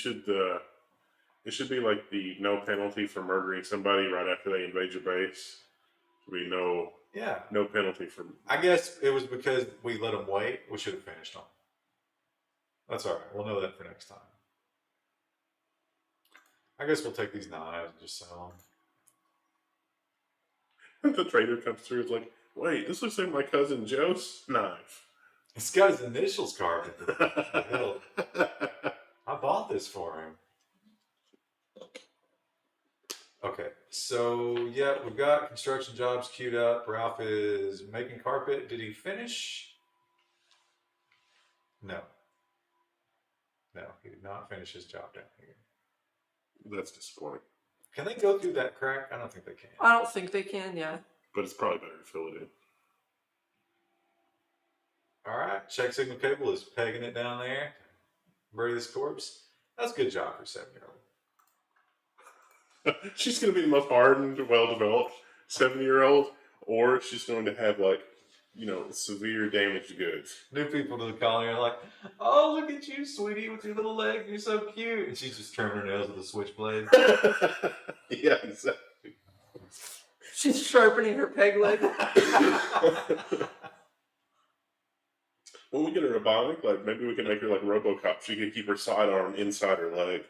should be like the no penalty for murdering somebody right after they invade your base. Should be no penalty for. I guess it was because we let them wait. We should have finished them. That's all right. We'll know that for next time. I guess we'll take these knives and just sell them. The trader comes through. It's like, wait, this looks like my cousin Joe's knife. It's got his initials carved into the hilt. I bought this for him. Okay, so yeah, we've got construction jobs queued up. Ralph is making carpet. Did he finish? No. No, he did not finish his job down here. That's disappointing. Can they go through that crack? I don't think they can. I don't think they can. Yeah. But it's probably better to fill it in. All right, check signal cable is pegging it down there. Bury this corpse. That's a good job for a 7-year-old. She's going to be the most hardened, well-developed 7-year-old, or she's going to have, like, severe damaged goods. New people to the colony are like, oh, look at you, sweetie, with your little legs. You're so cute. And she's just trimming her nails with a switchblade. Yeah, exactly. She's sharpening her peg leg. When we get her a bionic, like, maybe we can make her like RoboCop. She can keep her sidearm inside her leg.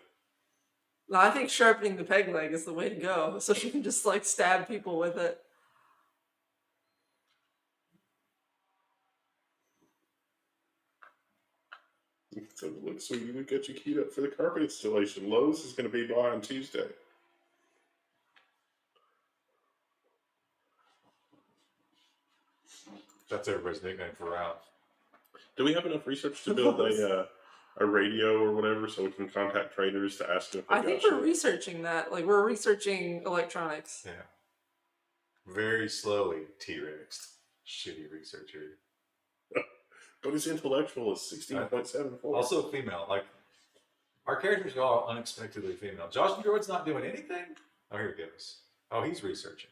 No, I think sharpening the peg leg is the way to go, so she can just like stab people with it. So look, sweetie, we got you queued up for the carpet installation. Lowe's is going to be by on Tuesday. That's everybody's nickname for Ralph. Do we have enough research to build a radio or whatever so we can contact traders to ask them if they I got think shit? we're researching that. Like, we're researching electronics. Yeah. Very slowly, T-Rex. Shitty researcher. But his intellectual is 16.74. Also female. Like, our characters are all unexpectedly female. Josh Jordan's not doing anything? Oh, here he goes. Oh, he's researching.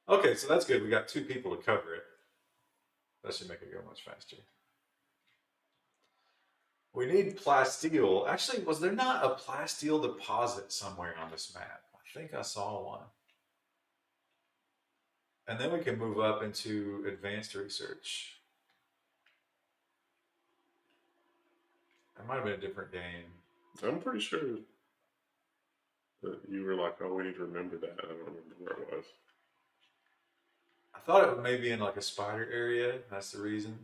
Okay, so that's good. We got 2 people to cover it. That should make it go much faster. We need plasteel. Actually, was there not a plasteel deposit somewhere on this map? I think I saw one. And then we can move up into advanced research. That might have been a different game. I'm pretty sure that you were like, oh, we need to remember that. I don't remember where it was. I thought it may be in like a spider area. That's the reason.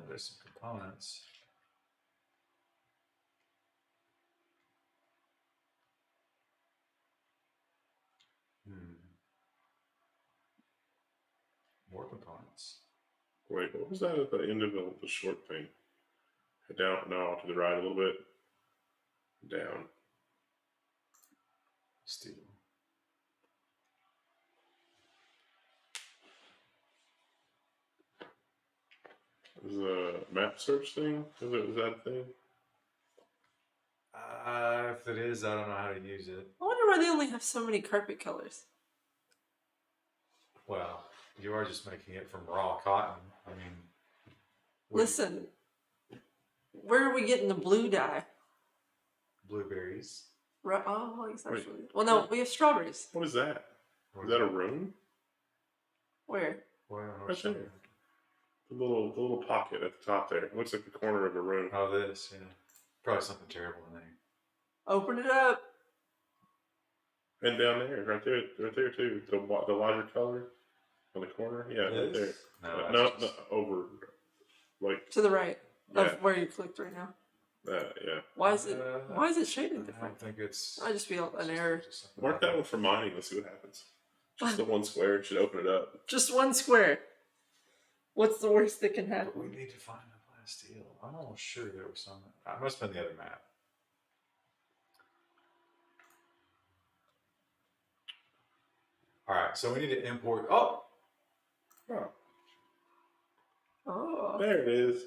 There's some components. More components. Wait, what was that at the end of the short thing? Down, no, to the right a little bit. Down. Steel. Is a map search thing? Is that a thing? If it is, I don't know how to use it. I wonder why they only have so many carpet colors. Well, you are just making it from raw cotton. I mean, Listen, where are we getting the blue dye? blueberries. Oh, it's Wait. actually. Well, no, we have strawberries. What is that? Is that a room? Where? Well, Right there. The little pocket at the top there. It looks like the corner of a room. Oh, this, yeah. Probably something terrible in there. Open it up. And down there, right there too. The lighter color on the corner. Yeah, right there. No, No, that's just- over, like To the right yeah, of where you clicked right now. yeah. Why is it shaded I different? don't think it's. Might just be an error. Mark that one for mining. Let's see what happens. Just the one square. It should open it up. Just one square. What's the worst that can But happen? we need to find a plasteel. I'm almost sure there was some. I must have been the other map. All right, so we need to import. Oh, Oh. There it is.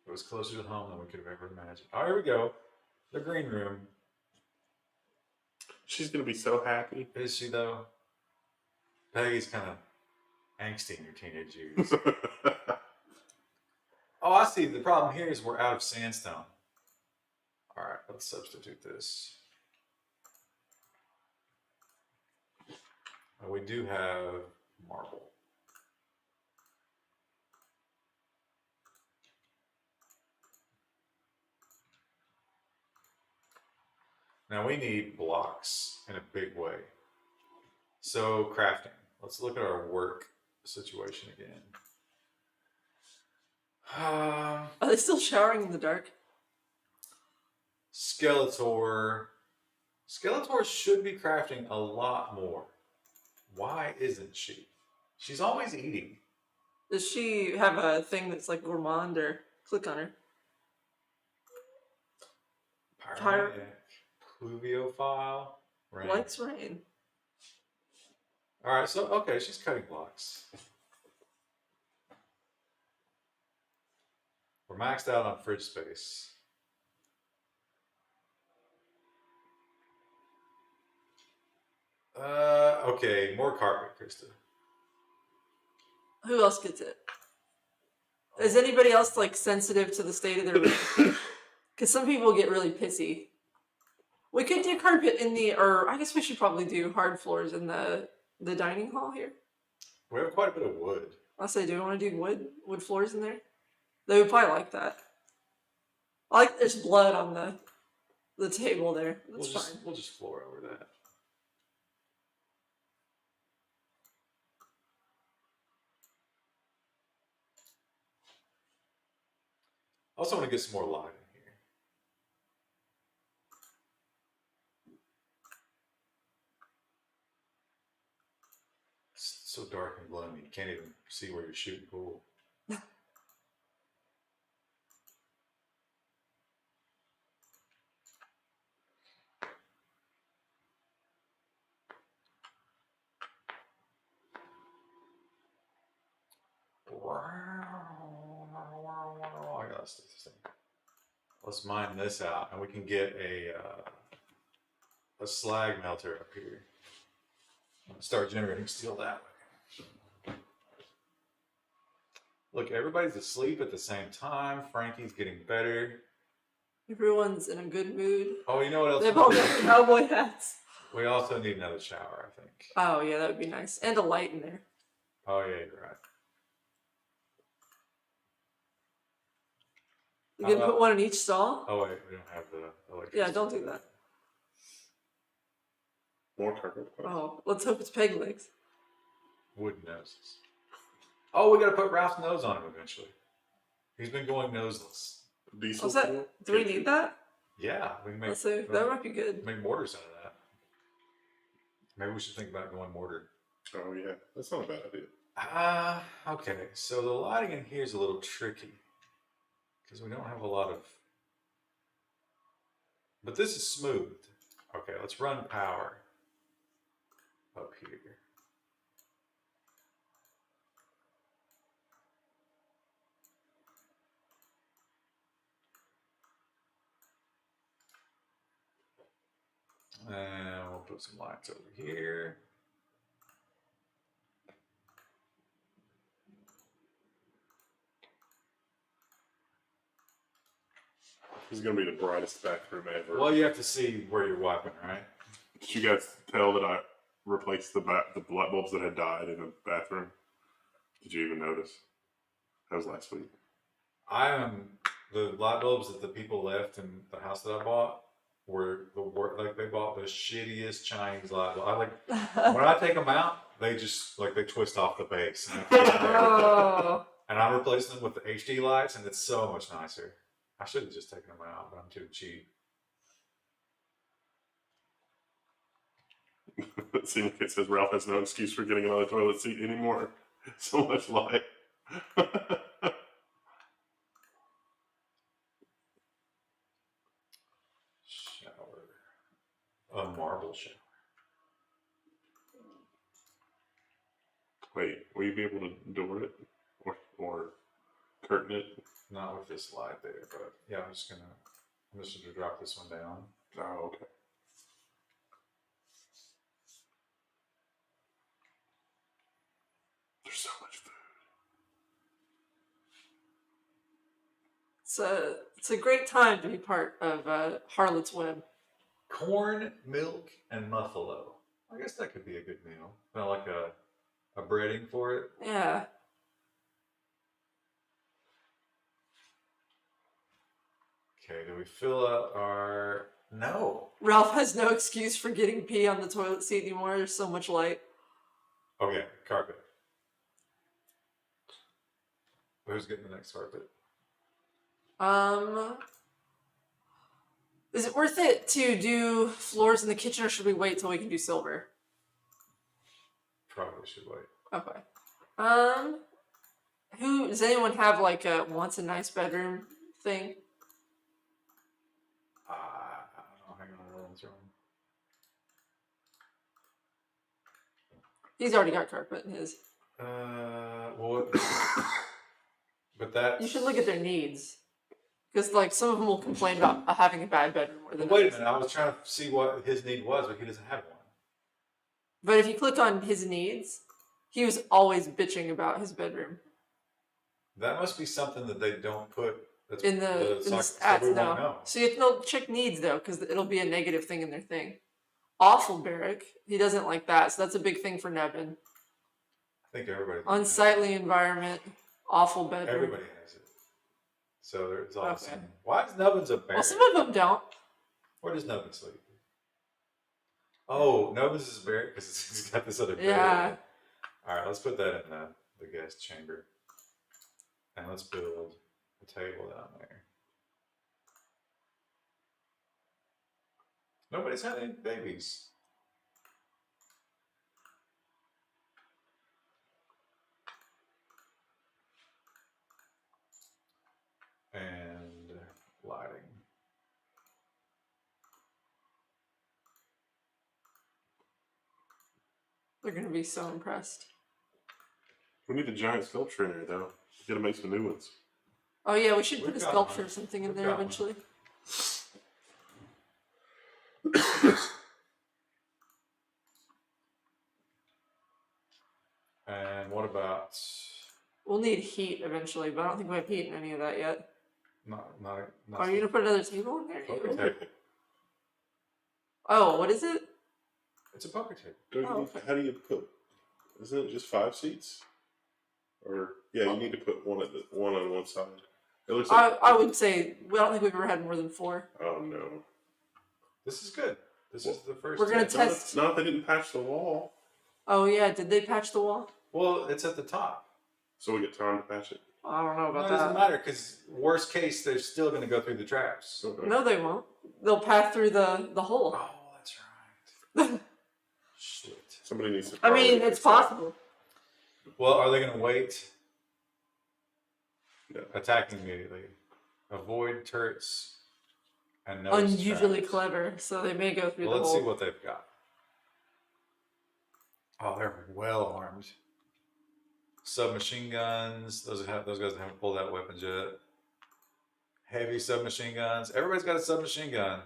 it was closer to home than we could have ever imagined. Oh, here we go. The green room. She's gonna be so happy. Is she though? Peggy's kind of angsty in her teenage years. Oh, I see. The problem here is we're out of sandstone. All right, let's substitute this. We do have marble. Now we need blocks in a big way. So crafting. Let's look at our work situation again. Are they still showering in the dark? Skeletor. Skeletor should be crafting a lot more. Why isn't she? She's always eating. Does she have a thing that's like gourmand or click on her? Pyromaniac. Pluviophile. Rain. Likes rain. Alright, so okay, she's cutting blocks. We're maxed out on fridge space. Okay, more carpet, Krista. Who else gets it? Is anybody else like sensitive to the state of their room? Because some people get really pissy. We could do carpet in the, or I guess we should probably do hard floors in the dining hall here. We have quite a bit of wood. I'll say, do we want to do wood floors in there? They would probably like that. I like there's blood on the table there. That's fine. We'll just floor over that. I also want to get some more light in here. can't even see where you're shooting pool. I gotta stick this thing. Let's mine this out, and we can get a slag melter up here. Start generating steel that way. Look, everybody's asleep at the same time. Frankie's getting better. Everyone's in a good mood. Oh, you know what else? They've all got cowboy hats. We also need another shower, I think. Oh yeah, that would be nice, and a light in there. Oh yeah, you're right. You can put one in each stall. Oh wait, we don't have the electricity. Yeah, don't do that. More carpet. Oh, let's hope it's peg legs. Wooden noses. Oh, we gotta put Ralph's nose on him eventually. He's been going noseless. Diesel. What's that? Do we need that? Yeah, we can make. Let's see. That might be good. Make mortars out of that. Maybe we should think about going mortar. Oh yeah, that's not a bad idea. Okay. So the lighting in here is a little tricky because we don't have a lot of. But this is smooth. Okay, let's run power up here. And we'll put some lights over here. This is gonna be the brightest bathroom ever. Well, you have to see where you're wiping, right? Did you guys tell that I replaced the light bulbs that had died in the bathroom? Did you even notice? That was last week. The light bulbs that the people left in the house that I bought were like they bought the shittiest Chinese light bulb. When I take them out, they just they twist off the base. Oh. And I replaced them with the HD lights, and it's so much nicer. I should have just taken them out, but I'm too cheap. Seeing it says Ralph has no excuse for getting another toilet seat anymore. So much light. Shower. A marble shower. Wait, will you be able to door it? Or curtain it? Not with this light there, but yeah, I'm just gonna drop this one down. Oh, okay. There's so much food. It's a great time to be part of Harlot's Web. Corn, milk, and muffalo. I guess that could be a good meal. Kind of like a breading for it. Yeah. Okay, do we fill out our... No. Ralph has no excuse for getting pee on the toilet seat anymore. There's so much light. Okay, carpet. Who's getting the next carpet? Is it worth it to do floors in the kitchen, or should we wait till we can do silver? Probably should wait. Okay. Does anyone have wants a nice bedroom thing? I don't know. Hang on, what's wrong? He's already got carpet in his. Well, but that... You should look at their needs. Because, some of them will complain about having a bad bedroom more than Wait a others. minute, I was trying to see what his need was, but he doesn't have one. But if you click on his needs, he was always bitching about his bedroom. That must be something that they don't put In the stats, we no. won't know. So you have to check needs, though, because it'll be a negative thing in their thing. Awful barrack. He doesn't like that, so that's a big thing for Nevin. I think everybody... Unsightly environment. Awful bedroom. Everybody has it. So there's all Okay. Why is Nubbins a bear? Well, some of them don't. Where does Nubbins sleep? Oh, Nubbins is buried because he's got this other bed. Yeah. All right, let's put that in the guest chamber, and let's build a table down there. Nobody's had any babies. They're gonna be so impressed. We need a giant sculpture in there, though. We gotta make some new ones. Oh yeah, we should We've put a got sculpture one. or something in We've there got one. eventually. And what about We'll need heat eventually, but I don't think we have heat in any of that yet. not Are you gonna put another table in there? poker You? table? Oh, what is it? It's a poker table. Don't you Oh, need, okay. how do you put? Isn't it just 5 seats? Or yeah, you need to put one on one side. It looks like. I would say I don't think we've ever had more than 4. Oh no! This is good. This is the first. We're gonna table. test- Not they didn't patch the wall, Oh yeah, did they patch the wall? Well, it's at the top. so we get time to patch it. I don't know No, about it doesn't that. matter because worst case, they're still going to go through the traps. Okay. No, they won't. They'll pass through the hole. Oh, that's right. Shit. Somebody needs to. I mean, probably it's fix that. possible. Well, are they going to wait? No. Attacking immediately. Avoid turrets and no Unusually traps. clever, so they may go through Well, the let's hole. see what they've got. Oh, they're well armed. Submachine guns. Those guys haven't pulled out weapons yet. Heavy submachine guns. Everybody's got a submachine gun.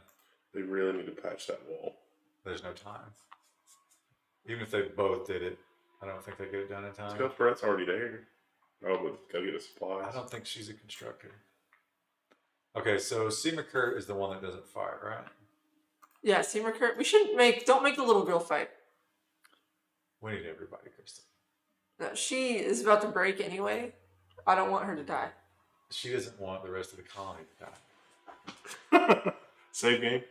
They really need to patch that wall. There's no time. Even if they both did it, I don't think they get it done in time. Scout Brett's already there. Oh, but gotta get the supplies. I don't think she's a constructor. Okay, so C. McCurt is the one that doesn't fire, right? Yeah, Seymour Kurt. We shouldn't don't make the little girl fight. We need everybody, Kristen. No, she is about to break anyway. I don't want her to die. She doesn't want the rest of the colony to die. Save game.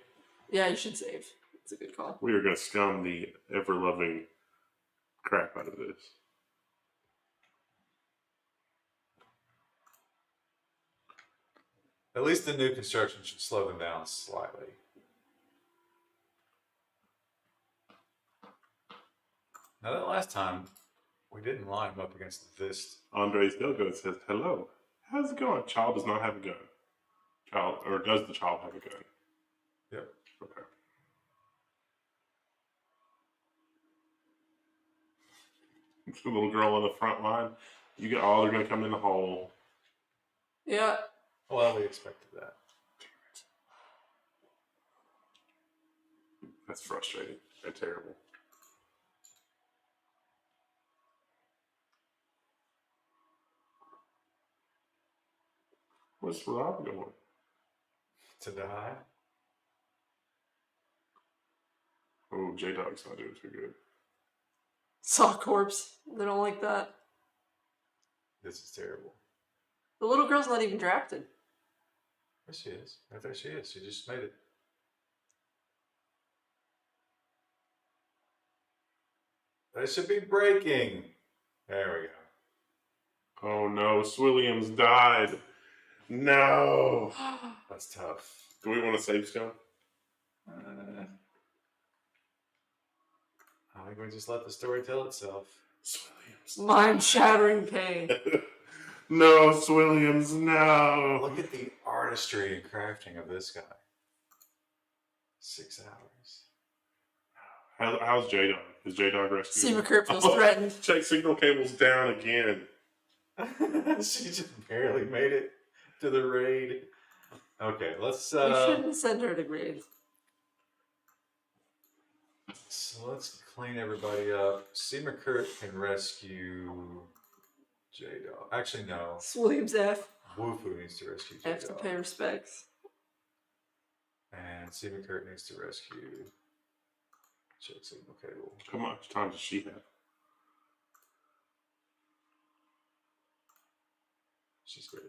Yeah, you should save. It's a good call. We are gonna scum the ever-loving crap out of this. At least the new construction should slow them down slightly. Now that last time, we didn't line them up against this. Andres Delgo says, "Hello, how's it going? Child does not have a gun. Child, or does the child have a gun?" Yep. Okay. The little girl on the front line. You get all. They're gonna come in the hole. Yeah. Well, we expected that. That's frustrating and terrible. Where's Rob going? To die? Oh, J Dog's not doing too good. Saw corpse. They don't like that. This is terrible. The little girl's not even drafted. There she is. Right there she is. She just made it. They should be breaking. There we go. Oh no, Swilliams died. No. That's tough. Do we want to save Scum? I think we just let the story tell itself. Swilliams. Mind-shattering pain. No, Swilliams, no. Look at the artistry and crafting of this guy. 6 hours. How's J Dog? Is J Dog rescued? Seymour Kurt feels threatened. Check signal cables down again. She just barely made it to the raid. Okay, let's We shouldn't send her to grade. so let's clean everybody up. C. McCurt can rescue J Dog. Actually, no. Williams F. Wufu needs to rescue J Have to Dog. pay respects. And C. McCurt needs to rescue check signal cable. How much time does she have? She's ready.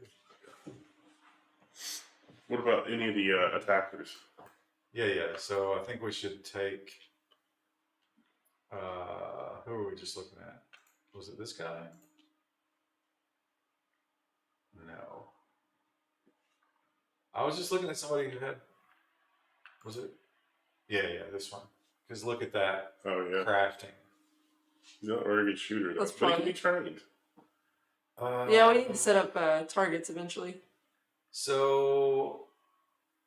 What about any of the attackers? Yeah. So I think we should take. Who were we just looking at? Was it this guy? No. I was just looking at somebody who had. Was it? Yeah, this one. Because look at that Oh yeah, crafting. he's not a very good shooter though. That's But he can probably- be trained. Yeah, we need to set up targets eventually. So,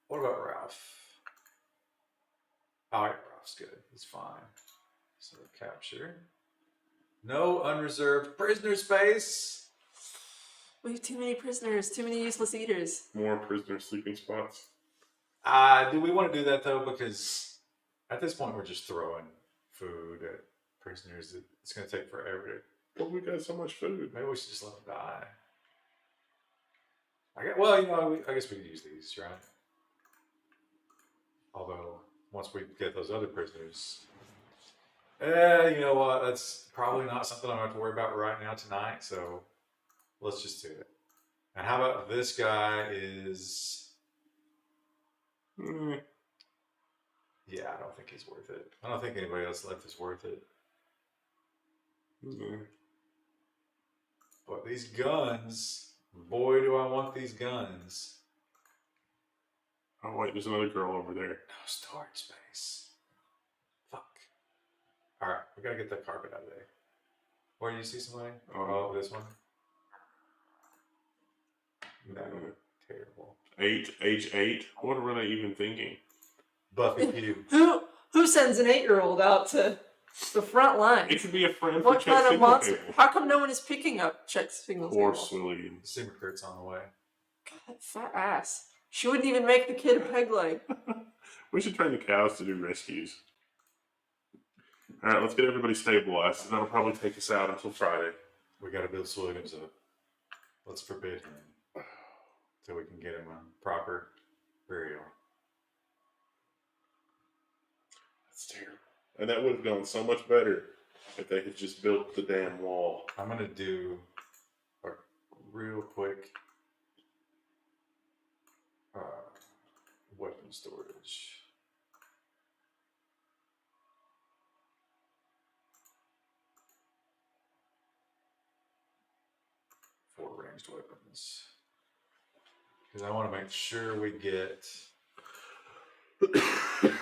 what about Ralph? Oh, yeah, Ralph's good. He's fine. So capture. No unreserved prisoner space. We have too many prisoners, too many useless eaters. More prisoner sleeping spots. Do we want to do that though? Because at this point, we're just throwing food at prisoners. It's going to take forever. But we got so much food. Maybe we should just let them die. Well, I guess we could use these, right? Although, once we get those other prisoners, you know what? That's probably not something I'm going to have to worry about right now tonight. So let's just do it. And how about this guy is? Mm. Yeah, I don't think he's worth it. I don't think anybody else left is worth it. Mm. But these guns, boy, do I want these guns. Oh wait, there's another girl over there. No storage space. Fuck. All right, we gotta get that carpet out of there. Where do you see somebody? Oh, this one. No, terrible. Age 8. What were they even thinking? Buffy Q. Who sends an 8-year-old out to the front It lines? could be a friend What for Chet kind of Signal monster? Cable. How come no one is picking up Chet Signal Poor Cable? Williams. Simmer Kurt's on the way. God, fat ass. She wouldn't even make the kid a peg leg. We should train the cows to do rescues. Alright, let's get everybody stabilized. That'll probably take us out until Friday. We gotta build Williams up. Let's forbid him. So we can get him a proper burial. That's terrible. And that would have gone so much better if they had just built the damn wall. I'm gonna do a real quick weapon storage. For ranged weapons. Because I want to make sure we get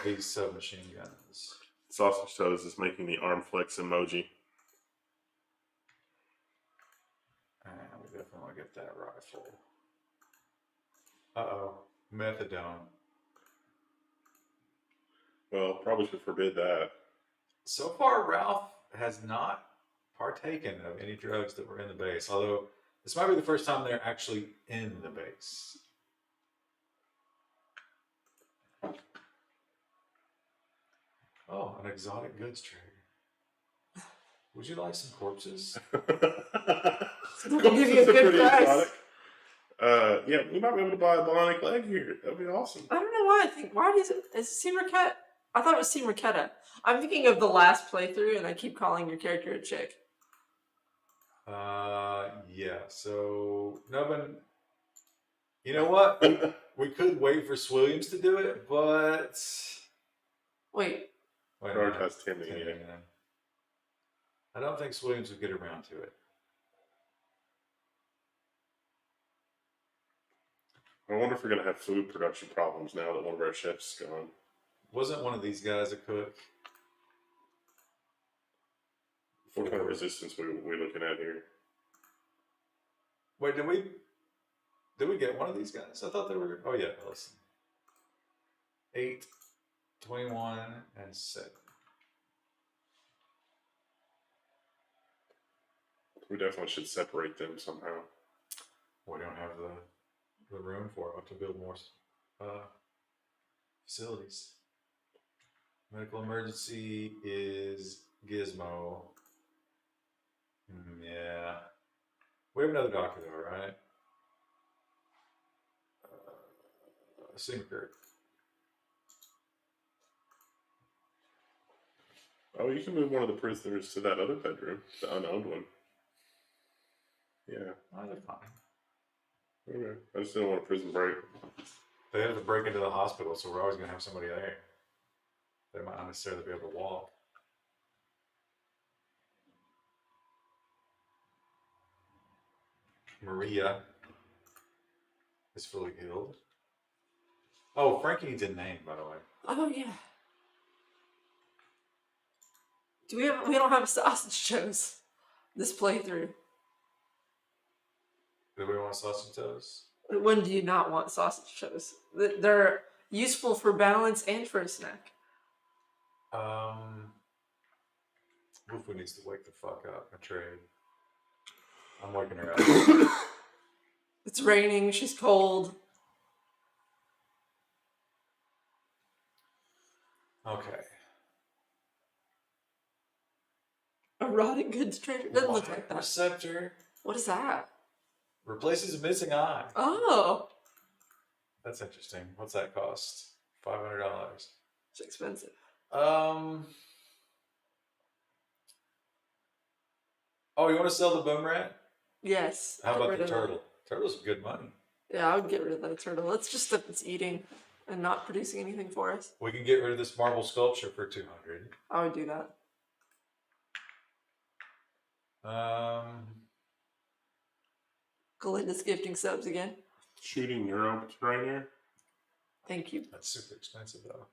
these submachine guns. Sausage Toes is making the arm flex emoji. And we definitely want to get that rifle. Uh-oh. Methadone. Well, probably should forbid that. So far, Ralph has not partaken of any drugs that were in the base. Although, this might be the first time they're actually in the base. Oh, an exotic goods trader. Would you like some corpses? They'll give you a good price. Yeah, we might be able to buy a bionic leg here. That'd be awesome. I don't know why I think. Why is it Seam Raquette? I thought it was Seam Raquetta. I'm thinking of the last playthrough, and I keep calling your character a chick. Yeah. So Nubbin, you know what? We could wait for Swilliams to do it, but Wait. wait a George minute. has Timmy. Timmy, man. I don't think Swilliams would get around to it. I wonder if we're going to have food production problems now that one of our chefs is gone. Wasn't one of these guys a cook? What kind of resistance are we looking at here? Wait, did we get one of these guys? I thought they were. Oh yeah, listen. 8, 21, and 7. We definitely should separate them somehow. We don't have the room for it to build more facilities. Medical emergency is Gizmo. Yeah. We have another doctor though, right? Sinker. Oh, you can move one of the prisoners to that other bedroom, the unowned one. Yeah. Oh, they're fine. Okay. I just didn't want a prison break. They have to break into the hospital, so we're always going to have somebody there. They might not necessarily be able to walk. Maria is fully healed. Oh, Frankie needs a name, by the way. Oh yeah. We don't have a sausage toast this playthrough. Do we want sausage toast? When do you not want sausage toast? They're useful for balance and for a snack. Wolfie needs to wake the fuck up and trade. I'm waking her up. It's raining. She's cold. Okay. A rotting goods trader. Doesn't look like that. Receptor What is that? replaces a missing eye. Oh, That's interesting. What's that cost? $500. it's expensive. Oh, you want to sell the boom rat? Yes. How get about rid the of that. turtle? Turtle's good money. Yeah, I would get rid of that turtle. That's just stuff that's eating and not producing anything for us. We can get rid of this marble sculpture for 200. I would do that. Galinda's gifting subs again. Shooting neuro trainer. Thank you. That's super expensive though.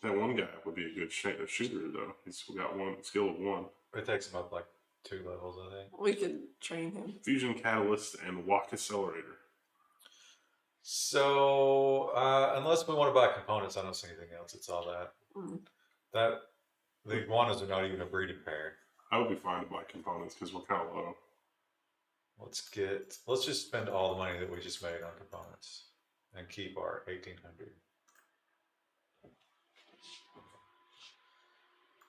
That one guy would be a good shooter though. He's got one skill of 1. It takes him up like 2 levels, I think. We could train him. Fusion catalyst and walk accelerator. So, unless we want to buy components, I don't see anything else. It's all that. The iguanas are not even a breeding pair. I would be fine to buy components because we're kind of low. Let's just spend all the money that we just made on components and keep our 1800.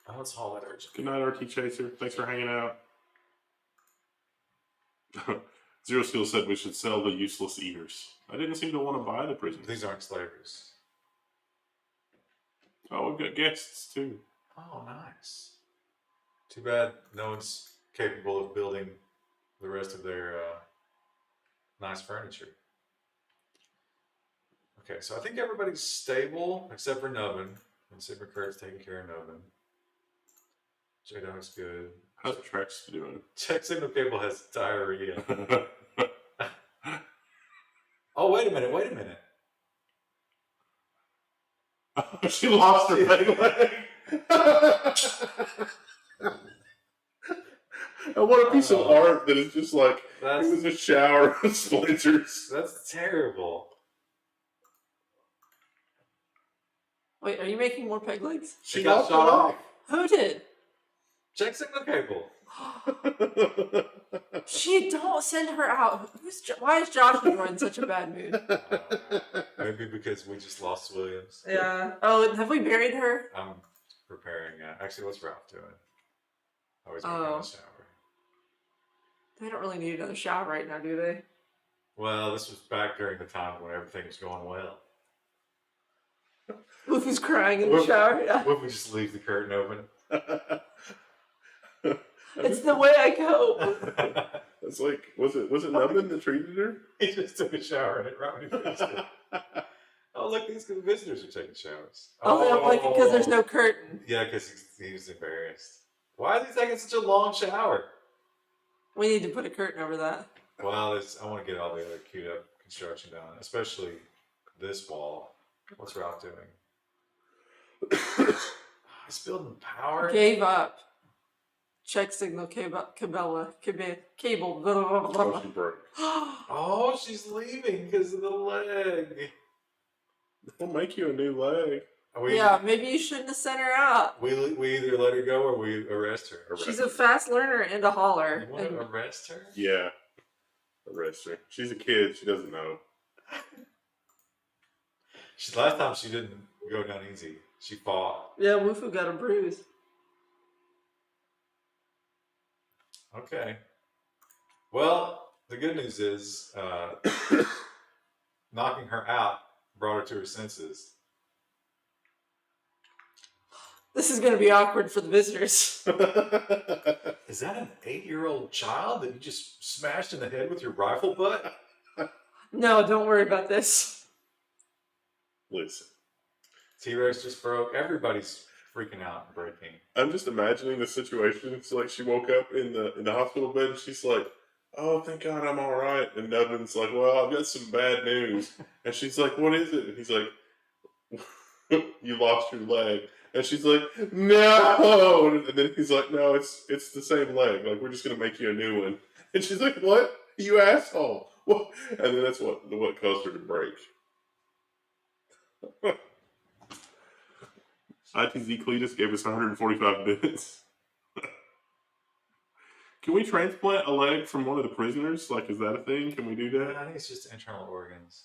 Oh, let's haul that urgent. Good night, RT Chaser. Thanks for hanging out. Zero Skill said we should sell the useless eaters. I didn't seem to want to buy the prisoners. These aren't slavers. Oh, we've got guests too. Oh, nice. Too bad no one's capable of building the rest of their nice furniture. Okay, so I think everybody's stable except for Nubbin. And Sigma Kurt's taking care of Nubbin. J-Dog's good. How's Trex doing? Check Signal Cable has diarrhea. Oh, wait a minute. She lost her leg. I want a piece of art that is just like, it was a shower of splinters. That's terrible. Wait, are you making more peg legs? She got lost shot her off. Who did? Check Signal Cable. She don't send her out. Why is Joshua in such a bad mood? Maybe because we just lost Williams. Yeah. Oh, have we buried her? I'm preparing. Actually, what's Ralph doing? Oh, he's making a shower. They don't really need another shower right now, do they? Well, this was back during the time when everything was going well. Wolfie's crying in the shower. Yeah. What if we just leave the curtain open? It's the way I go. It's like, was it Nubbin that treated her? He just took a shower and it right when he finished it. Oh, look, these visitors are taking showers. Oh, they don't like it because there's no curtain. Yeah, because he was embarrassed. Why are they taking such a long shower? We need to put a curtain over that. Well, I want to get all the other queued up construction done, especially this wall. What's Ralph doing? He's building power. Gave up. Check signal cable. Blah, blah, blah, Oh, she broke. Oh, she's leaving because of the leg. We'll make you a new leg. Yeah, maybe you shouldn't have sent her out. We either let her go or we arrest her. She's a fast learner and a hauler. You want to arrest her? Yeah. Arrest her. She's a kid. She doesn't know. Last time she didn't go down easy. She fought. Yeah, Wufu got a bruise. Okay. Well, the good news is knocking her out brought her to her senses. This is going to be awkward for the visitors. Is that an 8-year-old child that you just smashed in the head with your rifle butt? No, don't worry about this. Listen. T-Rex just broke. Everybody's freaking out and breaking. I'm just imagining the situation. It's like she woke up in the hospital bed and she's like, "Oh, thank God I'm all right." And Nubbin's like, "Well, I've got some bad news." And she's like, "What is it?" And he's like, "You lost your leg." And she's like, "No." And then he's like, "No, it's the same leg. Like, we're just gonna make you a new one." And she's like, "What? You asshole!" What? And then that's what caused her to break. ITZ Cletus gave us 145 bits. Can we transplant a leg from one of the prisoners? Like, is that a thing? Can we do that? I think it's just internal organs.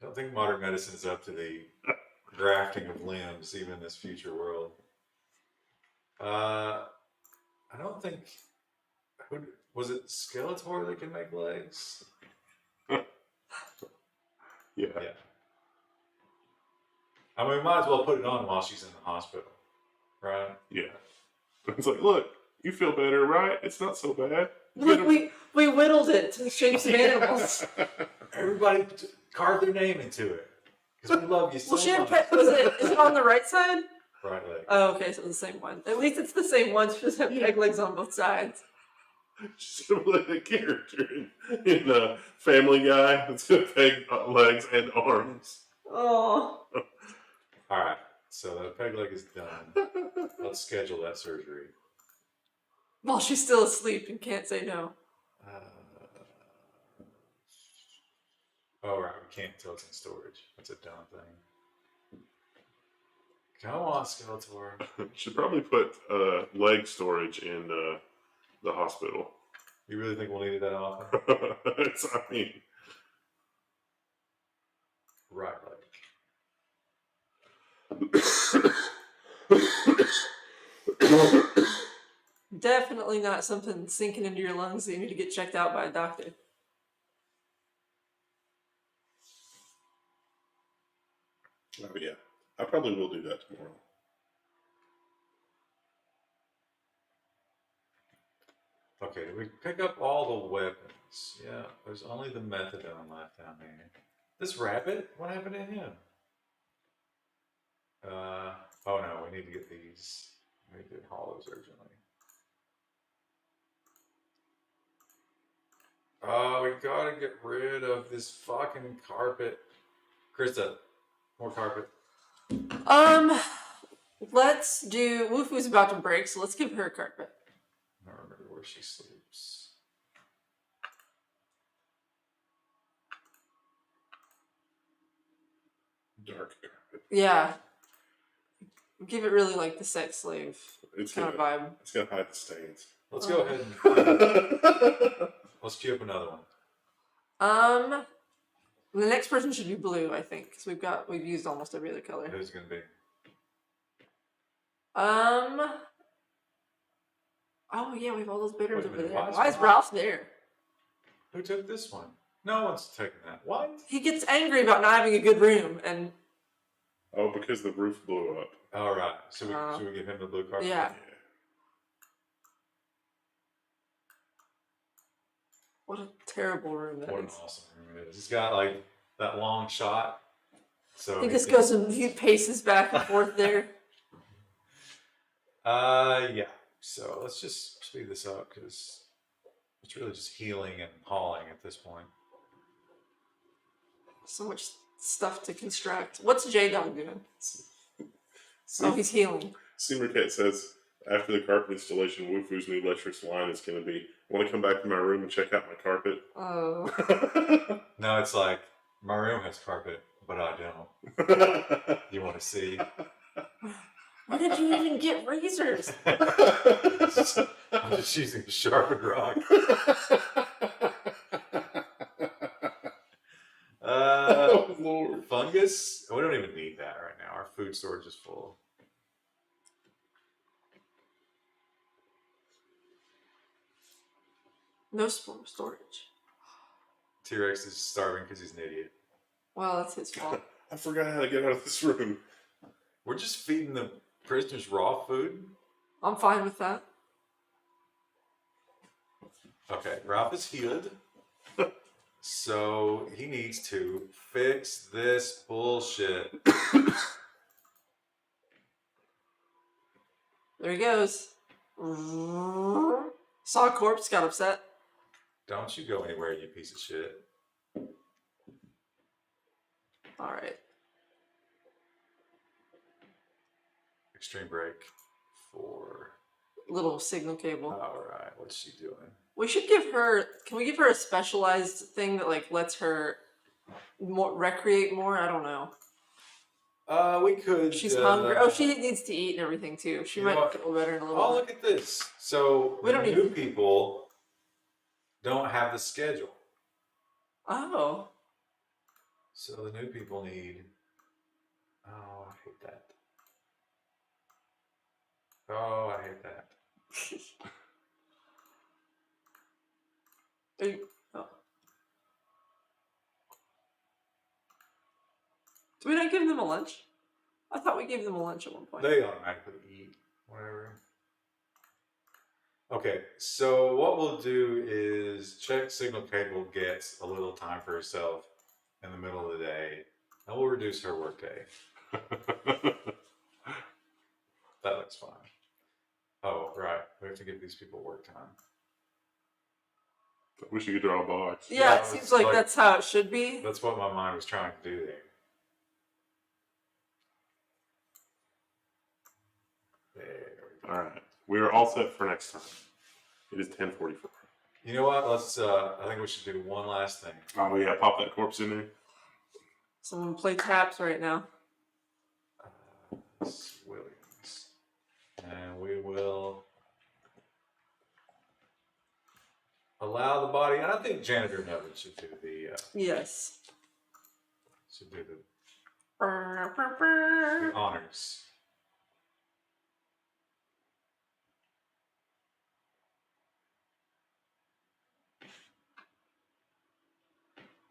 I don't think modern medicine is up to the grafting of limbs, even in this future world. I don't think. Was it Skeletor that can make legs? Yeah. Yeah. I mean, we might as well put it on while she's in the hospital, right? Yeah. It's like, look, you feel better, right? It's not so bad. Look, we whittled it to the shapes of animals. Everybody carve their name into it because we love you so Well, she had much. is it on the right side? Right leg. Oh, okay, so the same one. At least it's the same one. She just have peg legs on both sides. She's gonna be like a character in Family Guy that's gonna peg legs and arms. Oh. All right, so the peg leg is done. Let's schedule that surgery. While she's still asleep and can't say no. Oh, right, we can't until it's in storage. That's a dumb thing. Come on, Skeletor. Should probably put leg storage in the hospital. You really think we'll need it that often? I mean, Right leg. Definitely not something sinking into your lungs that you need to get checked out by a doctor. oh yeah, I probably will do that tomorrow. Okay, did we pick up all the weapons? Yeah, there's only the methadone left down there. This rabbit? What happened to him? Oh no, we need to get these. We need to haul those urgently. Oh, we gotta get rid of this fucking carpet. Krista, more carpet. Let's do. Wufu's about to break, so let's give her a carpet. I don't remember where she sleeps. Dark carpet. Yeah. Give it really like the sex slave It's kind gonna of vibe. It's gonna hide the stains. Let's go ahead and let's queue up another one. The next person should be blue, I think, because we've used almost every other color. Who's it gonna be? Oh yeah, we have all those bitters Wait a over minute, there. why is Why is Ralph- Ralph there? Who took this one? No one's taking that. What? He gets angry about not having a good room, and Oh, because the roof blew up. All right. So should we give him the blue card? yeah. What a terrible room that What an is. awesome room it is. He's got like that long shot. So He just goes and he paces back and forth there. Yeah. So let's just speed this up because it's really just healing and hauling at this point. So much stuff to construct. What's J-Dog doing? Oh, he's healing. Seymour says after the carpet installation, Wufu's new lecturer's line is going to be, "Want to come back to my room and check out my carpet?" Oh. No, it's like my room has carpet, but I don't. You want to see? Where did you even get razors? I'm just using a sharpened rock. Oh Lord! Fungus? We don't even need that right now. Our food storage is full. No storage. T-Rex is starving because he's an idiot. Well, that's his fault. I forgot how to get out of this room. We're just feeding the prisoners raw food. I'm fine with that. Okay, Ralph is healed. So he needs to fix this bullshit. There he goes. Saw a corpse, got upset. Don't you go anywhere, you piece of shit. Alright. Extreme break for... Little signal cable. Alright, what's she doing? We should give her... Can we give her a specialized thing that, like, lets her more recreate more? I don't know. We could. She's hungry. Oh, she needs to eat and everything too. She You know might what? feel better in a little Oh, bit. look at this. So We don't new need- people don't have the schedule. Oh. So the new people need. Oh, I hate that. Oh, I hate that. Are you- oh. Do we not give them a lunch? I thought we gave them a lunch at one point. They automatically eat whatever. Okay, so what we'll do is check Signal Cable gets a little time for herself in the middle of the day, and we'll reduce her workday. That looks fine. Oh, right. We have to give these people work time. I wish you could draw a box. Yeah, Yeah, it it's seems like like- that's how it should be. That's what my mind was trying to do there. There we go. All right, we are all set for next time. It is 10:44. You know what? Let's. I think we should do one last thing. Oh yeah, pop that corpse in there. Someone play taps right now. Williams, and we will allow the body. And I think Janitor Neville should do the. Yes. Should do the honors.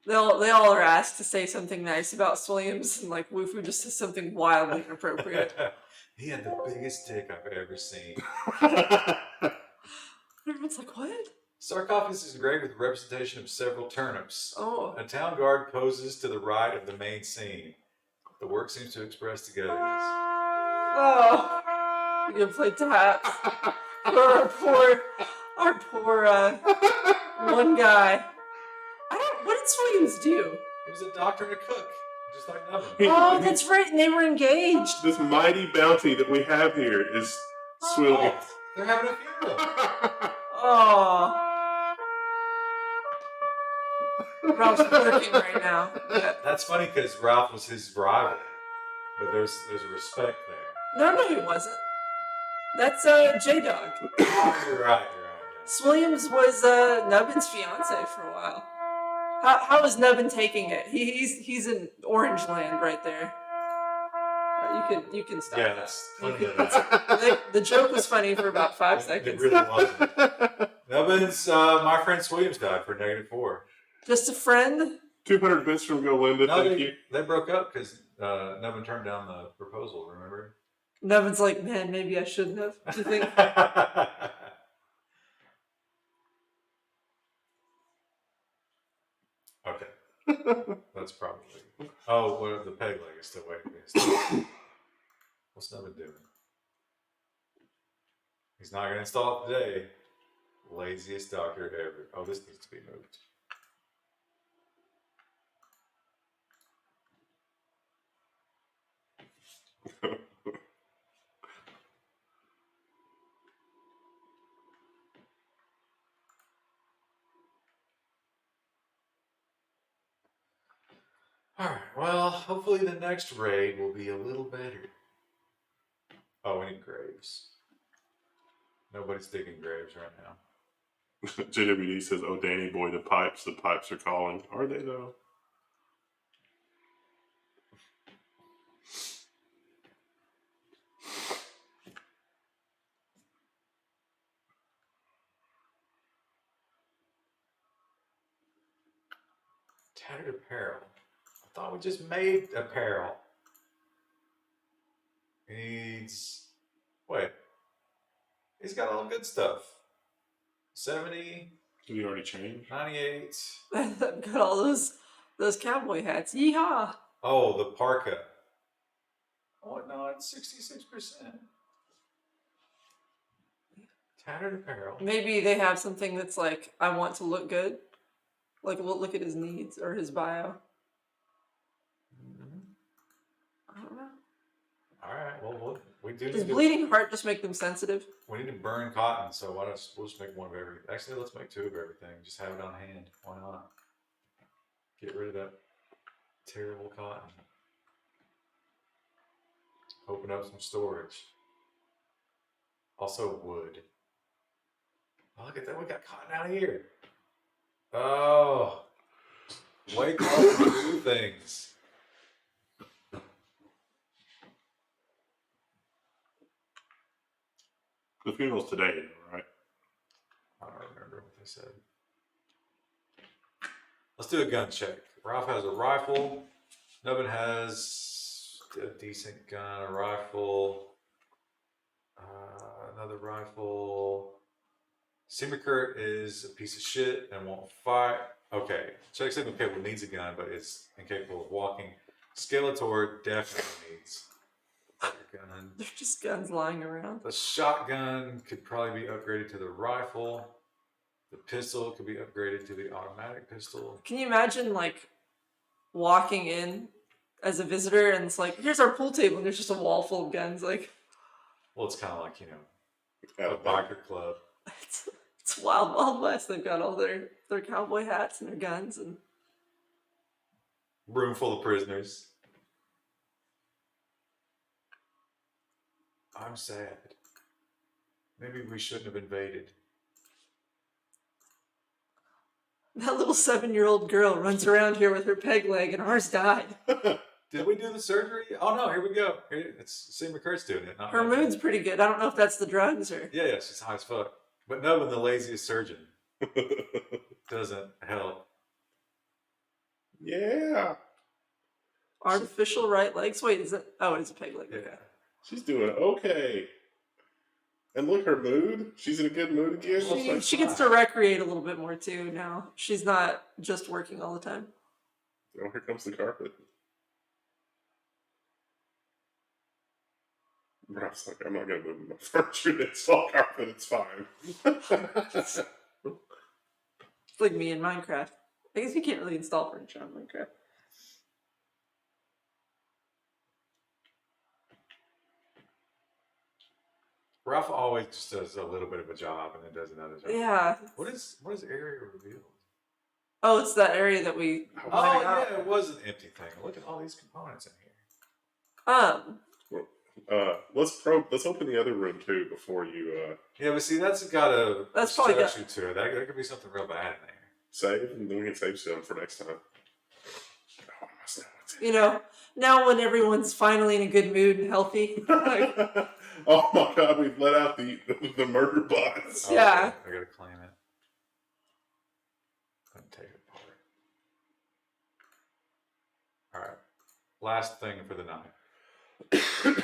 They all are asked to say something nice about Williams, and like Wufu just says something wildly inappropriate. He had the biggest dick I've ever seen. Everyone's like, what? Sarcophagus is engraved with representation of several turnips. Oh. A town guard poses to the right of the main scene. The work seems to express togetherness. Oh. You're gonna play taps. Our poor one guy. What did Williams do? He was a doctor and a cook, just like Neville. Oh, that's right. And they were engaged. This mighty bounty that we have here is swilling. They're having a funeral. Oh. Ralph's working right now. Yeah. That's funny because Ralph was his rival, but there's a respect there. No, he wasn't. That's J-Dog. You're right. Williams was Nubbin's fiance for a while. How is Nubbin taking it? He's in Orange Land right there. You can stop. Yeah, that. that's You funny. can- the joke was funny for about 5 It seconds. really wasn't. Nubbins, my friend Williams died for -4. Just a friend. 200 bits from Golinda, No, thank you. they broke up because Nubbin turned down the proposal. Remember? Nubbin's like, man, maybe I shouldn't have. Do you think? Okay, that's probably. Oh, what the peg leg is still waiting. What's Nubbin doing? He's not going to install it today. Laziest doctor ever. Oh, this needs to be moved. Alright, well, hopefully the next raid will be a little better. Oh, we need graves. Nobody's digging graves right now. JWD says, oh, Danny boy, the pipes are calling. Are they, though? Tattered apparel. I thought we just made apparel. He needs. Wait. He's got all the good stuff. 70, Did he already change? 98. Got all those cowboy hats. Yeehaw! Oh, the parka. Oh, no, it's 66%. Tattered apparel. Maybe they have something that's like, I want to look good. Like, look at his needs or his bio. I don't know. Alright, well, we do Does need to, bleeding heart just make them sensitive? we need to burn cotton, so why don't we'll just make one of everything. Actually, let's make 2 of everything. Just have it on hand. Why not? Get rid of that terrible cotton. Open up some storage. Also wood. Oh, look at that. We got cotton out here. Oh. Wake up and do things. The funeral's today, right? I don't remember what they said. Let's do a gun check. Ralph has a rifle. Nubbin has a decent gun, a rifle. Another rifle. Simmerkurt is a piece of shit and won't fight. Okay. Check signal cable needs a gun, but it's incapable of walking. Skeletor definitely needs a gun. They're just guns lying around. The shotgun could probably be upgraded to the rifle. The pistol could be upgraded to the automatic pistol. Can you imagine, like, walking in as a visitor and it's like, here's our pool table and there's just a wall full of guns? Like, Well, it's kind of like, you know, a biker club. it's Wild Wild West. They've got all their cowboy hats and their guns and Room full of prisoners. I'm sad. Maybe we shouldn't have invaded. that little 7-year-old girl runs around here with her peg leg and ours died. Did we do the surgery? Oh no, here we go. It's Seymour Kurt's doing it. Not Her me. mood's pretty good. I don't know if that's the drugs or... Yeah, she's high as fuck. But no, when the laziest surgeon doesn't help. Yeah. Artificial right legs? Wait, is it... Oh, it is a peg leg. Yeah. Okay. She's doing okay. And look, her mood. She's in a good mood again. She gets to recreate a little bit more too now. She's not just working all the time. Oh, here comes the carpet. Ralph's like, I'm not going to move my furniture. It's all carpet. It's fine. It's like me in Minecraft. I guess you can't really install furniture on Minecraft. Ralph always just does a little bit of a job and then does another job. Yeah. What is area revealed? Oh, it's that area that we... Oh yeah, it was an empty thing. Look at all these components in here. Let's open the other room too before you Yeah, but see, that's got a That's probably got- structure to it. There could be something real bad in there. save, and then we can save some for next time. Oh, my stomach's You know, now when everyone's finally in a good mood and healthy. Like, oh my god, we've let out the murder bots. Oh, Yeah. I gotta claim it. Couldn't take it apart. All right, last thing for the night.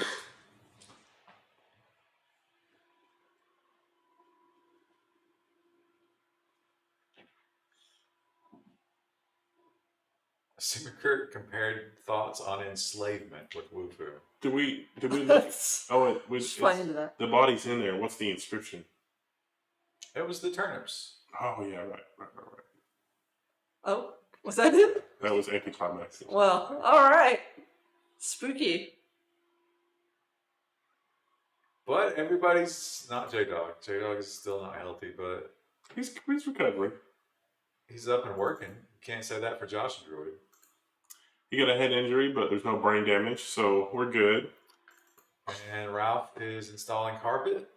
Seymour Kurt compared thoughts on enslavement with Wufu. Do we look? let's Oh, it was fly into that. the body's in there. What's the inscription? It was the turnips. Oh yeah, right. Oh, was that it? That was anticlimactic. Well, alright. Spooky. But everybody's not J-Dog. J-Dog is still not healthy, but He's recovering. he's up and working. Can't say that for Josh and Druid. He got a head injury, but there's no brain damage, so we're good. And Ralph is installing carpet.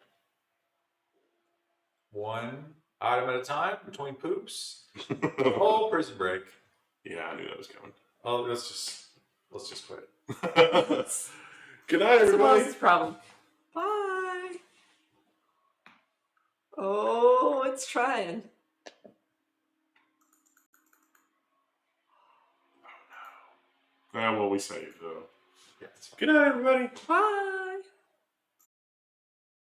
One item at a time between poops. The whole prison break. Yeah, I knew that was coming. Oh, let's just quit. Good night, Someone everybody. else's problem. Bye. Oh, it's trying. Well, we saved though. Yeah, it's fine. Good night, everybody. Bye.